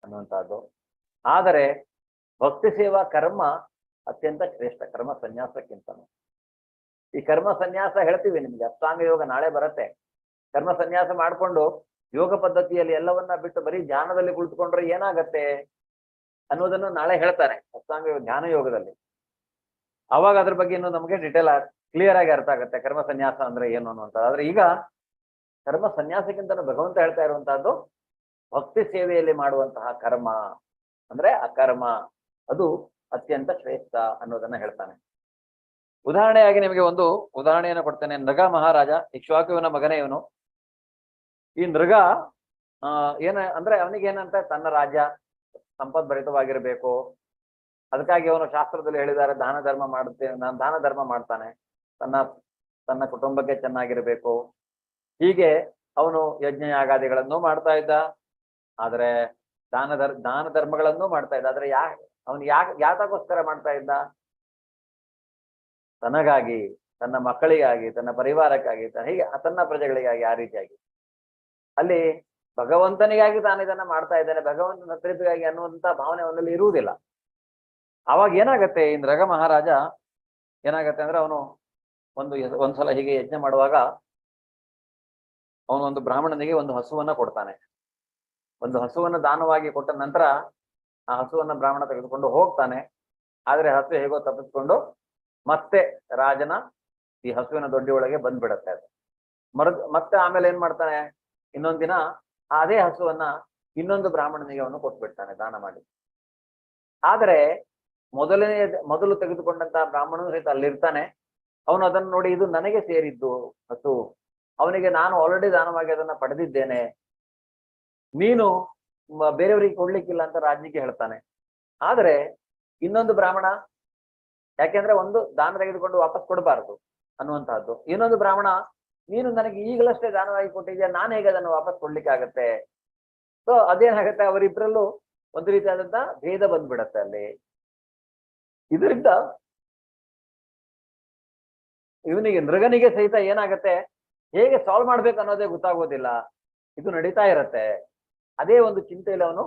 ಅನ್ನುವಂತಹದ್ದು. ಆದರೆ ಭಕ್ತಿ ಸೇವಾ ಕರ್ಮ ಅತ್ಯಂತ ಶ್ರೇಷ್ಠ ಕರ್ಮ ಸನ್ಯಾಸಕ್ಕಿಂತ. ಈ ಕರ್ಮ ಸನ್ಯಾಸ ಹೇಳ್ತೀವಿ ನಿಮ್ಗೆ, ಅಷ್ಟಾಂಗ ಯೋಗ ನಾಳೆ ಬರುತ್ತೆ. ಕರ್ಮ ಸನ್ಯಾಸ ಮಾಡ್ಕೊಂಡು ಯೋಗ ಪದ್ಧತಿಯಲ್ಲಿ ಎಲ್ಲವನ್ನ ಬಿಟ್ಟು ಬರೀ ಧ್ಯಾನದಲ್ಲಿ ಕುಳಿತುಕೊಂಡ್ರೆ ಏನಾಗತ್ತೆ ಅನ್ನೋದನ್ನು ನಾಳೆ ಹೇಳ್ತಾನೆ ಅಷ್ಟಾಂಗ ಯೋಗ, ಧ್ಯಾನ ಯೋಗದಲ್ಲಿ. ಅವಾಗ ಅದ್ರ ಬಗ್ಗೆ ಇನ್ನು ನಮಗೆ ಡಿಟೇಲ್ ಕ್ಲಿಯರ್ ಆಗಿ ಅರ್ಥ ಆಗುತ್ತೆ ಕರ್ಮ ಸನ್ಯಾಸ ಅಂದ್ರೆ ಏನು ಅನ್ನುವಂಥ. ಆದ್ರೆ ಈಗ ಕರ್ಮ ಸನ್ಯಾಸಕ್ಕಿಂತ ಭಗವಂತ ಹೇಳ್ತಾ ಇರುವಂತಹದ್ದು ಭಕ್ತಿ ಸೇವೆಯಲ್ಲಿ ಮಾಡುವಂತಹ ಕರ್ಮ ಅಂದ್ರೆ ಅಕರ್ಮ, ಅದು ಅತ್ಯಂತ ಶ್ರೇಷ್ಠ ಅನ್ನೋದನ್ನ ಹೇಳ್ತಾನೆ. ಉದಾಹರಣೆಯಾಗಿ ನಿಮಗೆ ಒಂದು ಉದಾಹರಣೆಯನ್ನು ಕೊಡ್ತೇನೆ. ನೃಗ ಮಹಾರಾಜ, ಇಕ್ಷ್ವಾಕುವಿನ ಮಗನೇ ಇವನು. ಈ ನೃಗ ಅಂದ್ರೆ ಅವನಿಗೇನಂತ, ತನ್ನ ರಾಜ್ಯ ಸಂಪದ್ಭರಿತವಾಗಿರ್ಬೇಕು. ಅದಕ್ಕಾಗಿ ಅವನು ಶಾಸ್ತ್ರದಲ್ಲಿ ಹೇಳಿದ್ದಾರೆ ದಾನ ಧರ್ಮ ಮಾಡುತ್ತೇನೆ, ನಾನು ದಾನ ಧರ್ಮ ಮಾಡ್ತಾನೆ, ತನ್ನ ಕುಟುಂಬಕ್ಕೆ ಚೆನ್ನಾಗಿರ್ಬೇಕು. ಹೀಗೆ ಅವನು ಯಜ್ಞ ಯಾಗಾದಿಗಳನ್ನು ಮಾಡ್ತಾ ಇದ್ದ. ಆದ್ರೆ ದಾನ ಧರ್ಮಗಳನ್ನು ಮಾಡ್ತಾ ಇದ್ದ. ಆದ್ರೆ ಅವನು ಯಾತಕ್ಕೋಸ್ಕರ ಮಾಡ್ತಾ ಇದ್ದ? ತನಗಾಗಿ, ತನ್ನ ಮಕ್ಕಳಿಗಾಗಿ, ತನ್ನ ಪರಿವಾರಕ್ಕಾಗಿ, ಹೀಗೆ ತನ್ನ ಪ್ರಜೆಗಳಿಗಾಗಿ. ಆ ರೀತಿಯಾಗಿ ಅಲ್ಲಿ ಭಗವಂತನಿಗಾಗಿ ತಾನು ಇದನ್ನ ಮಾಡ್ತಾ ಇದ್ದಾನೆ, ಭಗವಂತನ ತೃಪ್ತಿಗಾಗಿ ಅನ್ನುವಂತ ಭಾವನೆ ಅವನಲ್ಲಿ ಇರುವುದಿಲ್ಲ. ಅವಾಗ ಏನಾಗತ್ತೆ, ಈ ನೃಗ ಮಹಾರಾಜ ಏನಾಗತ್ತೆ ಅಂದ್ರೆ ಅವನು ಒಂದ್ಸಲ ಹೀಗೆ ಯಜ್ಞ ಮಾಡುವಾಗ ಅವನು ಒಂದು ಬ್ರಾಹ್ಮಣನಿಗೆ ಒಂದು ಹಸುವನ್ನ ಕೊಡ್ತಾನೆ. ಒಂದು ಹಸುವನ್ನ ದಾನವಾಗಿ ಕೊಟ್ಟ ನಂತರ ಆ ಹಸುವನ್ನ ಬ್ರಾಹ್ಮಣ ತೆಗೆದುಕೊಂಡು ಹೋಗ್ತಾನೆ. ಆದ್ರೆ ಹಸು ಹೇಗೋ ತಪ್ಪಿಸ್ಕೊಂಡು ಮತ್ತೆ ರಾಜನ ಈ ಹಸುವಿನ ದೊಡ್ಡಿಯೊಳಗೆ ಬಂದ್ಬಿಡತ್ತೆ ಅದು. ಮತ್ತೆ ಆಮೇಲೆ ಏನ್ ಮಾಡ್ತಾನೆ, ಇನ್ನೊಂದ್ ದಿನ ಅದೇ ಹಸುವನ್ನ ಇನ್ನೊಂದು ಬ್ರಾಹ್ಮಣನಿಗೆ ಅವನು ಕೊಟ್ಬಿಡ್ತಾನೆ ದಾನ ಮಾಡಿ. ಆದರೆ ಮೊದಲು ತೆಗೆದುಕೊಂಡಂತಹ ಬ್ರಾಹ್ಮಣನು ಸಹಿತ ಅಲ್ಲಿರ್ತಾನೆ. ಅವನು ಅದನ್ನು ನೋಡಿ, ಇದು ನನಗೆ ಸೇರಿದ್ದು ಹಸು, ಅವನಿಗೆ ನಾನು ಆಲ್ರೆಡಿ ದಾನವಾಗಿ ಅದನ್ನ ಪಡೆದಿದ್ದೇನೆ, ನೀನು ಬೇರೆಯವರಿಗೆ ಕೊಡ್ಲಿಕ್ಕಿಲ್ಲ ಅಂತ ರಾಜ್ನಿಗೆ ಹೇಳ್ತಾನೆ. ಆದ್ರೆ ಇನ್ನೊಂದು ಬ್ರಾಹ್ಮಣ, ಯಾಕೆಂದ್ರೆ ಒಂದು ದಾನ ತೆಗೆದುಕೊಂಡು ವಾಪಸ್ ಕೊಡಬಾರದು ಅನ್ನುವಂತಹದ್ದು. ಇನ್ನೊಂದು ಬ್ರಾಹ್ಮಣ, ನೀನು ನನಗೆ ಈಗಲಷ್ಟೇ ದಾನವಾಗಿ ಕೊಟ್ಟಿದ್ಯಾ, ನಾನು ಹೇಗೆ ಅದನ್ನು ವಾಪಸ್ ಕೊಡ್ಲಿಕ್ಕೆ ಆಗತ್ತೆ? ಸೊ ಅದೇನಾಗತ್ತೆ, ಅವರಿಬ್ಬರಲ್ಲೂ ಒಂದು ರೀತಿಯಾದಂತಹ ಭೇದ ಬಂದ್ಬಿಡತ್ತೆ ಅಲ್ಲಿ. ಇದರಿಂದ ಇವನಿಗೆ ನೃಗನಿಗೆ ಸಹಿತ ಏನಾಗತ್ತೆ, ಹೇಗೆ ಸಾಲ್ವ್ ಮಾಡ್ಬೇಕು ಅನ್ನೋದೇ ಗೊತ್ತಾಗೋದಿಲ್ಲ. ಇದು ನಡೀತಾ ಇರತ್ತೆ. ಅದೇ ಒಂದು ಚಿಂತೆಯಲ್ಲಿ ಅವನು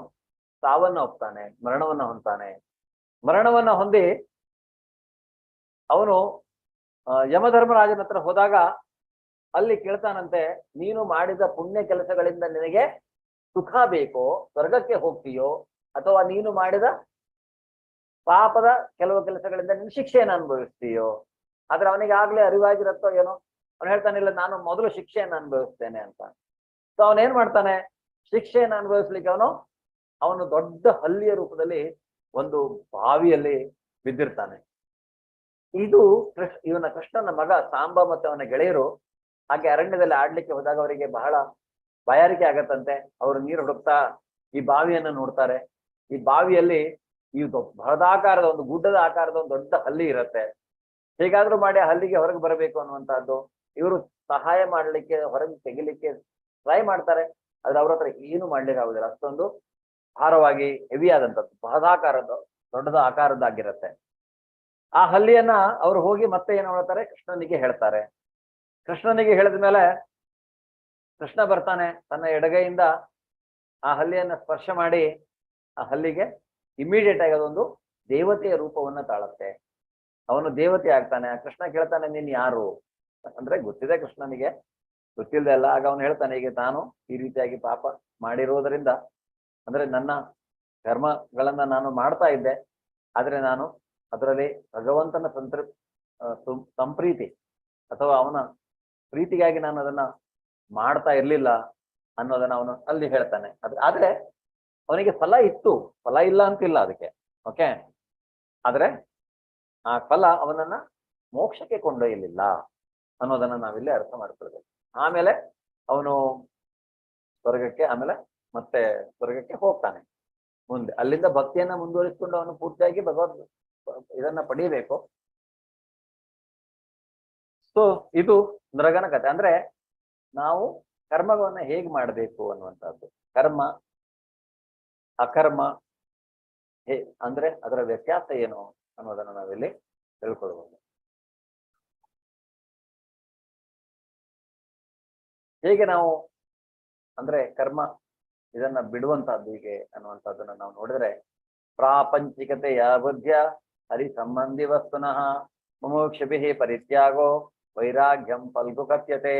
ಸಾವನ್ನ ಒಪ್ತಾನೆ, ಮರಣವನ್ನ ಹೊಂದ್ತಾನೆ. ಮರಣವನ್ನ ಹೊಂದಿ ಅವನು ಯಮಧರ್ಮರಾಜನ ಹತ್ರ ಹೋದಾಗ ಅಲ್ಲಿ ಕೇಳ್ತಾನಂತೆ, ನೀನು ಮಾಡಿದ ಪುಣ್ಯ ಕೆಲಸಗಳಿಂದ ನಿನಗೆ ಸುಖ ಬೇಕೋ, ಸ್ವರ್ಗಕ್ಕೆ ಹೋಗ್ತೀಯೋ, ಅಥವಾ ನೀನು ಮಾಡಿದ ಪಾಪದ ಕೆಲವು ಕೆಲಸಗಳಿಂದ ನಿನ್ನ ಶಿಕ್ಷೆಯನ್ನು ಅನುಭವಿಸ್ತೀಯೋ? ಆದ್ರೆ ಅವನಿಗೆ ಆಗ್ಲೇ ಅರಿವಾಗಿರತ್ತೋ ಏನೋ, ಅವನು ಹೇಳ್ತಾನಿಲ್ಲ, ನಾನು ಮೊದಲು ಶಿಕ್ಷೆಯನ್ನು ಅನುಭವಿಸ್ತೇನೆ ಅಂತ. ಸೊ ಅವನೇನ್ ಮಾಡ್ತಾನೆ, ಶಿಕ್ಷೆಯನ್ನು ಅನುಭವಿಸ್ಲಿಕ್ಕೆ ಅವನು ದೊಡ್ಡ ಹಲ್ಲಿಯ ರೂಪದಲ್ಲಿ ಒಂದು ಬಾವಿಯಲ್ಲಿ ಬಿದ್ದಿರ್ತಾನೆ. ಇದು ಇವನ ಕೃಷ್ಣನ ಮಗ ಸಾಂಬ ಮತ್ತು ಅವನ ಗೆಳೆಯರು ಹಾಗೆ ಅರಣ್ಯದಲ್ಲಿ ಆಡ್ಲಿಕ್ಕೆ ಹೋದಾಗ ಅವರಿಗೆ ಬಹಳ ಬಾಯಾರಿಕೆ ಆಗತ್ತಂತೆ. ಅವರು ನೀರು ಹುಡುಕ್ತಾ ಈ ಬಾವಿಯನ್ನು ನೋಡ್ತಾರೆ. ಈ ಬಾವಿಯಲ್ಲಿ ಈ ಬೃಹದಾಕಾರದ ಒಂದು ಗುಡ್ಡದ ಆಕಾರದ ಒಂದು ದೊಡ್ಡ ಹಲ್ಲಿ ಇರುತ್ತೆ. ಹೇಗಾದ್ರೂ ಮಾಡಿ ಆ ಹಲ್ಲಿಗೆ ಹೊರಗೆ ಬರಬೇಕು ಅನ್ನುವಂತಹದ್ದು. ಇವರು ಸಹಾಯ ಮಾಡ್ಲಿಕ್ಕೆ, ಹೊರಗೆ ತೆಗಿಲಿಕ್ಕೆ ಟ್ರೈ ಮಾಡ್ತಾರೆ. ಆದ್ರೆ ಅವ್ರ ಹತ್ರ ಏನು ಮಾಡ್ಲಿಕ್ಕೆ ಆಗುದಿಲ್ಲ. ಅಷ್ಟೊಂದು ಭಾರವಾಗಿ ಹೆವಿ ಆದಂಥದ್ದು, ಬೃಹದಾಕಾರದ ದೊಡ್ಡದ ಆಕಾರದ್ದಾಗಿರುತ್ತೆ. ಆ ಹಲ್ಲಿಯನ್ನ ಅವರು ಹೋಗಿ ಮತ್ತೆ ಏನ್ ಮಾಡ್ತಾರೆ, ಕೃಷ್ಣನಿಗೆ ಹೇಳ್ತಾರೆ. ಕೃಷ್ಣನಿಗೆ ಹೇಳಿದ ಮೇಲೆ ಕೃಷ್ಣ ಬರ್ತಾನೆ, ತನ್ನ ಎಡಗೈಯಿಂದ ಆ ಹಲ್ಲಿಯನ್ನ ಸ್ಪರ್ಶ ಮಾಡಿ ಆ ಹಲ್ಲಿಗೆ ಇಮಿಡಿಯೇಟ್ ಆಗಿ ಅದೊಂದು ದೇವತೆಯ ರೂಪವನ್ನ ತಾಳುತ್ತೆ. ಅವನು ದೇವತೆ ಆಗ್ತಾನೆ. ಆ ಕೃಷ್ಣ ಕೇಳ್ತಾನೆ, ನೀನ್ ಯಾರು ಅಂದ್ರೆ ಗೊತ್ತಿದೆ ಕೃಷ್ಣನಿಗೆ, ಗೊತ್ತಿಲ್ಲದೆ ಅಲ್ಲ. ಆಗ ಅವನು ಹೇಳ್ತಾನೆ, ಈಗ ನಾನು ಈ ರೀತಿಯಾಗಿ ಪಾಪ ಮಾಡಿರುವುದರಿಂದ, ಅಂದ್ರೆ ನನ್ನ ಕರ್ಮಗಳನ್ನ ನಾನು ಮಾಡ್ತಾ ಇದ್ದೆ, ಆದ್ರೆ ನಾನು ಅದರಲ್ಲಿ ಭಗವಂತನ ಸಂಪ್ರೀತಿ ಅಥವಾ ಅವನ ಪ್ರೀತಿಗಾಗಿ ನಾನು ಅದನ್ನ ಮಾಡ್ತಾ ಇರ್ಲಿಲ್ಲ ಅನ್ನೋದನ್ನ ಅವನು ಅಲ್ಲಿ ಹೇಳ್ತಾನೆ. ಆದ್ರೆ ಅವನಿಗೆ ಫಲ ಇತ್ತು, ಫಲ ಇಲ್ಲ ಅಂತಿಲ್ಲ ಅದಕ್ಕೆ. ಓಕೆ, ಆದ್ರೆ ಆ ಫಲ ಅವನನ್ನ ಮೋಕ್ಷಕ್ಕೆ ಕೊಂಡೊಯ್ಯಲಿಲ್ಲ ಅನ್ನೋದನ್ನ ನಾವಿಲ್ಲಿ ಅರ್ಥ ಮಾಡ್ಕೊಳ್ಬೇಕು. ಆಮೇಲೆ ಅವನು ಸ್ವರ್ಗಕ್ಕೆ, ಆಮೇಲೆ ಮತ್ತೆ ಸ್ವರ್ಗಕ್ಕೆ ಹೋಗ್ತಾನೆ. ಮುಂದೆ ಅಲ್ಲಿಂದ ಭಕ್ತಿಯನ್ನ ಮುಂದುವರಿಸಿಕೊಂಡು ಅವನು ಪೂರ್ತಿಯಾಗಿ ಭಗವದ್ ಇದನ್ನ ಪಡೀಬೇಕು. ಸೊ ಇದು ನೃಗನ ಕಥೆ. ಅಂದ್ರೆ ನಾವು ಕರ್ಮಗಳನ್ನ ಹೇಗ್ ಮಾಡಬೇಕು ಅನ್ನುವಂಥದ್ದು, ಕರ್ಮ ಅಕರ್ಮ ಅಂದ್ರೆ ಅದರ ವ್ಯತ್ಯಾಸ ಏನು ಅನ್ನೋದನ್ನ ನಾವಿಲ್ಲಿ ತಿಳ್ಕೊಳ್ಬಹುದು. ಹೇಗೆ ನಾವು ಅಂದ್ರೆ ಕರ್ಮ ಇದನ್ನ ಬಿಡುವಂತಹದ್ದು ಹೀಗೆ ಅನ್ನುವಂಥದ್ದನ್ನ ನಾವು ನೋಡಿದ್ರೆ, ಪ್ರಾಪಂಚಿಕತೆಯ ಬುದ್ಧ ಹರಿ ಸಂಬಂಧಿ ವಸ್ತುನಃ ಮುಮೋಕ್ಷಭಿ ಪರಿತ್ಯಾಗೋ ವೈರಾಗ್ಯಂ ಫಲ್ಗು ಕಥ್ಯತೆ.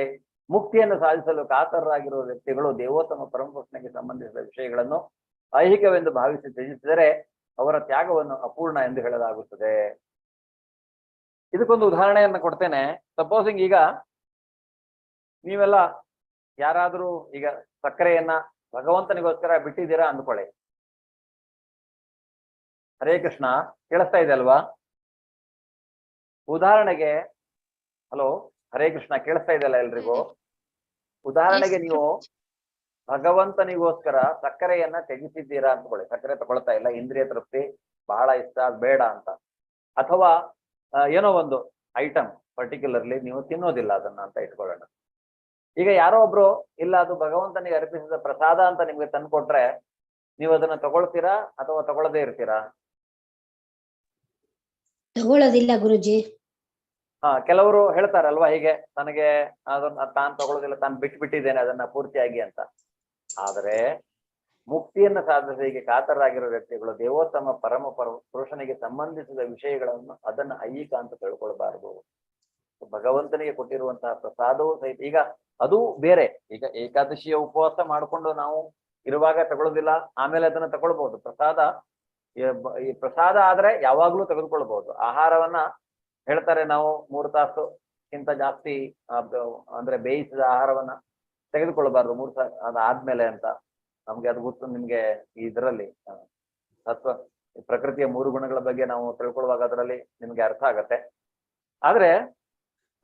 ಮುಕ್ತಿಯನ್ನು ಸಾಧಿಸಲು ಕಾತರರಾಗಿರುವ ವ್ಯಕ್ತಿಗಳು ದೇವೋತ್ತಮ ಪರಮಪುರುಷನಿಗೆ ಸಂಬಂಧಿಸಿದ ವಿಷಯಗಳನ್ನು ಐಹಿಕವೆಂದು ಭಾವಿಸಿ ತ್ಯಜಿಸಿದರೆ ಅವರ ತ್ಯಾಗವನ್ನು ಅಪೂರ್ಣ ಎಂದು ಹೇಳಲಾಗುತ್ತದೆ. ಇದಕ್ಕೊಂದು ಉದಾಹರಣೆಯನ್ನು ಕೊಡ್ತೇನೆ. ಸಪೋಸಿಂಗ್ ಈಗ ನೀವೆಲ್ಲ ಯಾರಾದ್ರೂ ಈಗ ಸಕ್ಕರೆಯನ್ನ ಭಗವಂತನಿಗೋಸ್ಕರ ಬಿಟ್ಟಿದ್ದೀರಾ ಅಂದ್ಕೊಳ್ಳಿ. ಹರೇ ಕೃಷ್ಣ, ಕೇಳಿಸ್ತಾ ಇದೆ ಅಲ್ವಾ? ಉದಾಹರಣೆಗೆ, ಹಲೋ, ಹರೇ ಕೃಷ್ಣ, ಕೇಳಿಸ್ತಾ ಇದೆಯಲ್ಲ ಎಲ್ರಿಗೂ? ಉದಾಹರಣೆಗೆ ನೀವು ಭಗವಂತನಿಗೋಸ್ಕರ ಸಕ್ಕರೆಯನ್ನ ತ್ಯಜಿಸಿದ್ದೀರಾ ಅಂದ್ಕೊಳ್ಳಿ. ಸಕ್ಕರೆ ತಗೊಳ್ತಾ ಇಲ್ಲ, ಇಂದ್ರಿಯ ತೃಪ್ತಿ ಬಹಳ ಇಷ್ಟ, ಬೇಡ ಅಂತ. ಅಥವಾ ಏನೋ ಒಂದು ಐಟಮ್ ಪರ್ಟಿಕ್ಯುಲರ್ಲಿ ನೀವು ತಿನ್ನೋದಿಲ್ಲ ಅದನ್ನ ಅಂತ ಇಟ್ಕೊಳ್ಳೋಣ. ಈಗ ಯಾರೋ ಒಬ್ರು ಇಲ್ಲ ಅದು ಭಗವಂತನಿಗೆ ಅರ್ಪಿಸಿದ ಪ್ರಸಾದ ಅಂತ ನಿಮ್ಗೆ ತಂದ್ಕೊಟ್ರೆ ನೀವು ಅದನ್ನ ತಗೊಳ್ತೀರಾ ಅಥವಾ ತಗೊಳ್ಳದೇ ಇರ್ತೀರಾ? ತಗೊಳ್ಳೋದಿಲ್ಲ ಗುರುಜಿ. ಕೆಲವರು ಹೇಳ್ತಾರಲ್ವಾ ಹೀಗೆ, ನನಗೆ ಅದನ್ನ ತಾನು ತಗೊಳ್ಳೋದಿಲ್ಲ, ತಾನು ಬಿಟ್ಟಿದ್ದೇನೆ ಅದನ್ನ ಪೂರ್ತಿಯಾಗಿ ಅಂತ. ಆದರೆ ಮುಕ್ತಿಯನ್ನು ಸಾಧಿಸಿ ಹೀಗೆ ಕಾತರರಾಗಿರೋ ವ್ಯಕ್ತಿಗಳು ದೇವೋತ್ತಮ ಪುರುಷನಿಗೆ ಸಂಬಂಧಿಸಿದ ವಿಷಯಗಳನ್ನು ಅದನ್ನ ಐಹಿಕ ಅಂತ ತಿಳ್ಕೊಳ್ಬಾರ್ದು. ಭಗವಂತನಿಗೆ ಕೊಟ್ಟಿರುವಂತಹ ಪ್ರಸಾದವೂ ಸಹಿತ, ಈಗ ಅದು ಬೇರೆ. ಈಗ ಏಕಾದಶಿಯ ಉಪವಾಸ ಮಾಡಿಕೊಂಡು ನಾವು ಇರುವಾಗ ತಗೊಳ್ಳೋದಿಲ್ಲ, ಆಮೇಲೆ ಅದನ್ನ ತಗೊಳ್ಬಹುದು. ಈ ಪ್ರಸಾದ ಆದ್ರೆ ಯಾವಾಗ್ಲೂ ತೆಗೆದುಕೊಳ್ಬಹುದು. ಆಹಾರವನ್ನ ಹೇಳ್ತಾರೆ ನಾವು 3 ತಾಸುಕ್ಕಿಂತ ಜಾಸ್ತಿ ಅಂದ್ರೆ ಬೇಯಿಸಿದ ಆಹಾರವನ್ನ ತೆಗೆದುಕೊಳ್ಬಾರ್ದು 3 ತಾಸು ಅದಾದ್ಮೇಲೆ ಅಂತ. ನಮ್ಗೆ ಅದು ಗೊತ್ತು. ನಿಮ್ಗೆ ಇದರಲ್ಲಿ ಪ್ರಕೃತಿಯ 3 ಗುಣಗಳ ಬಗ್ಗೆ ನಾವು ತಿಳ್ಕೊಳ್ಳುವಾಗ ಅದರಲ್ಲಿ ನಿಮ್ಗೆ ಅರ್ಥ ಆಗತ್ತೆ. ಆದ್ರೆ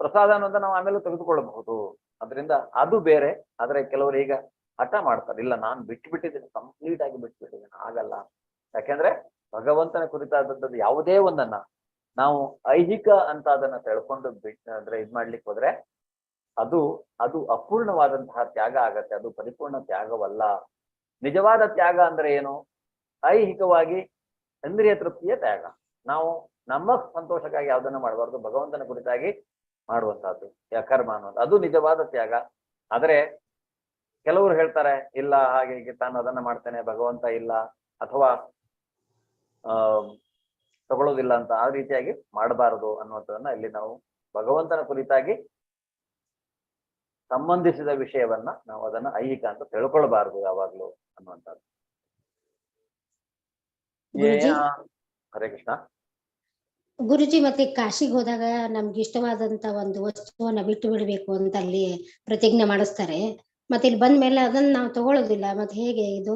ಪ್ರಸಾದ ಅನ್ನೋದನ್ನ ನಾವು ಆಮೇಲೆ ತೆಗೆದುಕೊಳ್ಳಬಹುದು. ಅದರಿಂದ ಅದು ಬೇರೆ. ಆದ್ರೆ ಕೆಲವರು ಈಗ ಹಠ ಮಾಡ್ತಾರೆ, ಇಲ್ಲ ನಾನು ಬಿಟ್ಟಿದ್ದೇನೆ, ಕಂಪ್ಲೀಟ್ ಆಗಿ ಬಿಟ್ಬಿಟ್ಟಿದ್ದೇನೆ. ಆಗಲ್ಲ. ಯಾಕೆಂದ್ರೆ ಭಗವಂತನ ಕುರಿತಾದದ್ದು ಯಾವುದೇ ಒಂದನ್ನ ನಾವು ಐಹಿಕ ಅಂತ ಅದನ್ನ ತಿಳ್ಕೊಂಡು ಅಂದ್ರೆ ಮಾಡ್ಲಿಕ್ಕೆ ಹೋದ್ರೆ ಅದು ಅಪೂರ್ಣವಾದಂತಹ ತ್ಯಾಗ ಆಗತ್ತೆ. ಅದು ಪರಿಪೂರ್ಣ ತ್ಯಾಗವಲ್ಲ. ನಿಜವಾದ ತ್ಯಾಗ ಅಂದ್ರೆ ಏನು? ಐಹಿಕವಾಗಿ ಇಂದ್ರಿಯ ತೃಪ್ತಿಯ ತ್ಯಾಗ. ನಾವು ನಮ್ಮ ಸಂತೋಷಕ್ಕಾಗಿ ಯಾವ್ದನ್ನ ಮಾಡಬಾರ್ದು, ಭಗವಂತನ ಕುರಿತಾಗಿ ಮಾಡುವಂತಹದ್ದು ಕರ್ಮ ಅನ್ನೋದು, ಅದು ನಿಜವಾದ ತ್ಯಾಗ. ಆದ್ರೆ ಕೆಲವರು ಹೇಳ್ತಾರೆ, ಇಲ್ಲ ಹಾಗೆ ತಾನು ಅದನ್ನ ಮಾಡ್ತೇನೆ, ಭಗವಂತ ಇಲ್ಲ ಅಥವಾ ತಗೊಳ್ಳೋದಿಲ್ಲ ಅಂತ. ಆ ರೀತಿಯಾಗಿ ಮಾಡಬಾರದು ಅನ್ನುವಂಥದ್ದನ್ನ ಇಲ್ಲಿ ನಾವು ಭಗವಂತನ ಕುರಿತಾಗಿ ಸಂಬಂಧಿಸಿದ ವಿಷಯವನ್ನ ನಾವು ಅದನ್ನ ಐಹಿಕ ಅಂತ ತಿಳ್ಕೊಳ್ಬಾರ್ದು ಯಾವಾಗ್ಲೂ ಅನ್ನುವಂಥದ್ದು. ಹರೇ ಕೃಷ್ಣ. ಗುರುಜಿ, ಮತ್ತೆ ಕಾಶಿಗೆ ಹೋದಾಗ ನಮ್ಗೆ ಇಷ್ಟವಾದಂತ ಒಂದು ವಸ್ತುವನ್ನ ಬಿಟ್ಟು ಬಿಡ್ಬೇಕು ಅಂತ ಅಲ್ಲಿ ಪ್ರತಿಜ್ಞೆ ಮಾಡಿಸ್ತಾರೆ. ಮತ್ತೆ ಇಲ್ಲಿ ಬಂದ್ಮೇಲೆ ಅದನ್ನ ನಾವು ತಗೊಳ್ಳೋದಿಲ್ಲ. ಮತ್ತೆ ಹೇಗೆ ಇದು?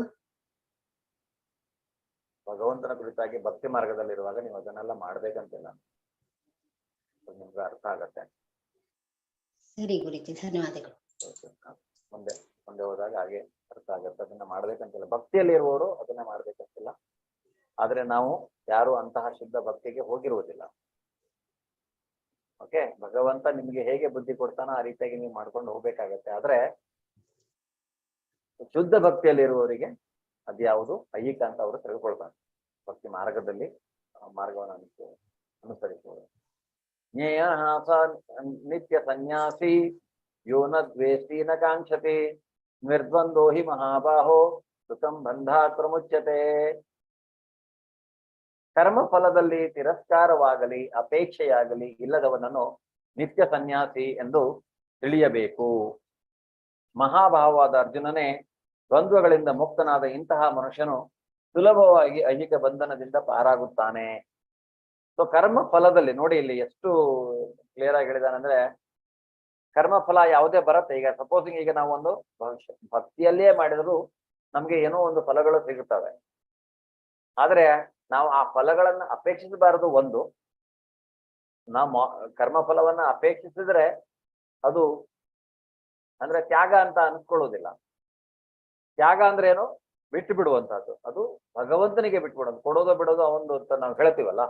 ಭಗವಂತನ ಕುರಿತಾಗಿ ಭಕ್ತಿ ಮಾರ್ಗದಲ್ಲಿರುವಾಗ ನೀವು ಅದನ್ನೆಲ್ಲ ಮಾಡ್ಬೇಕಂತಿಲ್ಲ, ನಿಮ್ಗೆ ಅರ್ಥ ಆಗತ್ತೆ. ಸರಿ ಗುರುಜಿ, ಧನ್ಯವಾದಗಳು. ಮುಂದೆ ಹೋದಾಗ ಹಾಗೆ ಅರ್ಥ ಆಗತ್ತೆ. ಅದನ್ನ ಮಾಡ್ಬೇಕಂತಿಲ್ಲ, ಭಕ್ತಿಯಲ್ಲಿ ಇರುವವರು ಅದನ್ನ ಮಾಡ್ಬೇಕಂತಿಲ್ಲ. ಆದ್ರೆ ನಾವು ಯಾರು ಅಂತಹ ಶುದ್ಧ ಭಕ್ತಿಗೆ ಹೋಗಿರುವುದಿಲ್ಲ. ಓಕೆ, ಭಗವಂತ ನಿಮ್ಗೆ ಹೇಗೆ ಬುದ್ಧಿ ಕೊಡ್ತಾನೋ ಆ ರೀತಿಯಾಗಿ ನೀವು ಮಾಡ್ಕೊಂಡು ಹೋಗ್ಬೇಕಾಗತ್ತೆ. ಆದ್ರೆ ಶುದ್ಧ ಭಕ್ತಿಯಲ್ಲಿ ಇರುವವರಿಗೆ ಅದ್ಯಾವುದು ಐಹಿಕ ಅಂತ ಅವರು ತಿಳ್ಕೊಳ್ಬಾರ್ದು. ಭಕ್ತಿ ಮಾರ್ಗದಲ್ಲಿ ಮಾರ್ಗವನ್ನು ಅನುಸರಿಸುವುದು. ಜ್ಞೇಯ ನಿತ್ಯ ಸನ್ಯಾಸಿ ಯೋ ನ ದ್ವೇಷಿ ನ ಕಾಂಕ್ಷತೆ ನಿರ್ದ್ವಂದ್ವೋ ಹಿ ಮಹಾಬಾಹೋ ಸುಖಂ ಬಂಧಾತ್ ಪ್ರಮುಚ್ಯತೆ. ಕರ್ಮ ಫಲದಲ್ಲಿ ತಿರಸ್ಕಾರವಾಗಲಿ ಅಪೇಕ್ಷೆಯಾಗಲಿ ಇಲ್ಲದವನನ್ನು ನಿತ್ಯ ಸನ್ಯಾಸಿ ಎಂದು ತಿಳಿಯಬೇಕು. ಮಹಾಭಾವವಾದ ಅರ್ಜುನನೇ, ದ್ವಂದ್ವಗಳಿಂದ ಮುಕ್ತನಾದ ಇಂತಹ ಮನುಷ್ಯನು ಸುಲಭವಾಗಿ ಐಹಿಕ ಬಂಧನದಿಂದ ಪಾರಾಗುತ್ತಾನೆ. ಸೊ ಕರ್ಮ ಫಲದಲ್ಲಿ ನೋಡಿ ಇಲ್ಲಿ ಎಷ್ಟು ಕ್ಲಿಯರ್ ಆಗಿ ಹೇಳಿದಾನಂದ್ರೆ, ಕರ್ಮ ಫಲ ಯಾವುದೇ ಬರುತ್ತೆ. ಈಗ ಸಪೋಸಿಂಗ್ ಈಗ ನಾವು ಒಂದು ಭಕ್ತಿಯಲ್ಲೇ ಮಾಡಿದ್ರು ನಮ್ಗೆ ಏನೋ ಒಂದು ಫಲಗಳು ಸಿಗುತ್ತವೆ. ಆದ್ರೆ ನಾವು ಆ ಫಲಗಳನ್ನ ಅಪೇಕ್ಷಿಸಬಾರದು. ಒಂದು, ನಾವು ಕರ್ಮ ಫಲವನ್ನ ಅಪೇಕ್ಷಿಸಿದ್ರೆ ಅದು ಅಂದ್ರೆ ತ್ಯಾಗ ಅಂತ ಅನ್ಸ್ಕೊಳ್ಳೋದಿಲ್ಲ. ತ್ಯಾಗ ಅಂದ್ರೆ ಏನು? ಬಿಟ್ಟು ಬಿಡುವಂತಹದ್ದು. ಅದು ಭಗವಂತನಿಗೆ ಬಿಟ್ಬಿಡೋದು, ಕೊಡೋದು ಬಿಡೋದು ಅವನು ಅಂತ ನಾವು ಹೇಳ್ತೀವಲ್ಲ,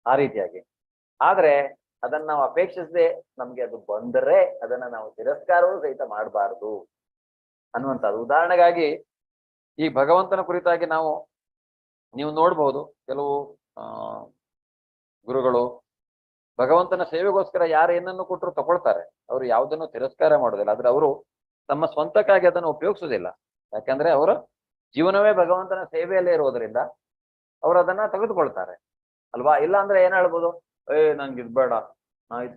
ಆ ರೀತಿಯಾಗಿ. ಆದ್ರೆ ಅದನ್ನ ನಾವು ಅಪೇಕ್ಷಿಸದೆ ನಮ್ಗೆ ಅದು ಬಂದರೆ ಅದನ್ನ ನಾವು ತಿರಸ್ಕಾರವೂ ಸಹಿತ ಮಾಡಬಾರದು ಅನ್ನುವಂಥದ್ದು. ಉದಾಹರಣೆಗಾಗಿ ಈ ಭಗವಂತನ ಕುರಿತಾಗಿ ನೀವು ನೋಡ್ಬಹುದು, ಕೆಲವು ಗುರುಗಳು ಭಗವಂತನ ಸೇವೆಗೋಸ್ಕರ ಯಾರು ಏನನ್ನು ಕೊಟ್ಟರು ತಗೊಳ್ತಾರೆ. ಅವರು ಯಾವುದನ್ನು ತಿರಸ್ಕಾರ ಮಾಡೋದಿಲ್ಲ. ಆದ್ರೆ ಅವರು ತಮ್ಮ ಸ್ವಂತಕ್ಕಾಗಿ ಅದನ್ನು ಉಪಯೋಗಿಸೋದಿಲ್ಲ. ಯಾಕಂದ್ರೆ ಅವರ ಜೀವನವೇ ಭಗವಂತನ ಸೇವೆಯಲ್ಲೇ ಇರೋದ್ರಿಂದ ಅವರು ಅದನ್ನ ತೆಗೆದುಕೊಳ್ತಾರೆ ಅಲ್ವಾ. ಇಲ್ಲ ಅಂದ್ರೆ ಏನ್ ಹೇಳ್ಬೋದು, ನನ್ಗೆ ಇದ್ ಬೇಡ,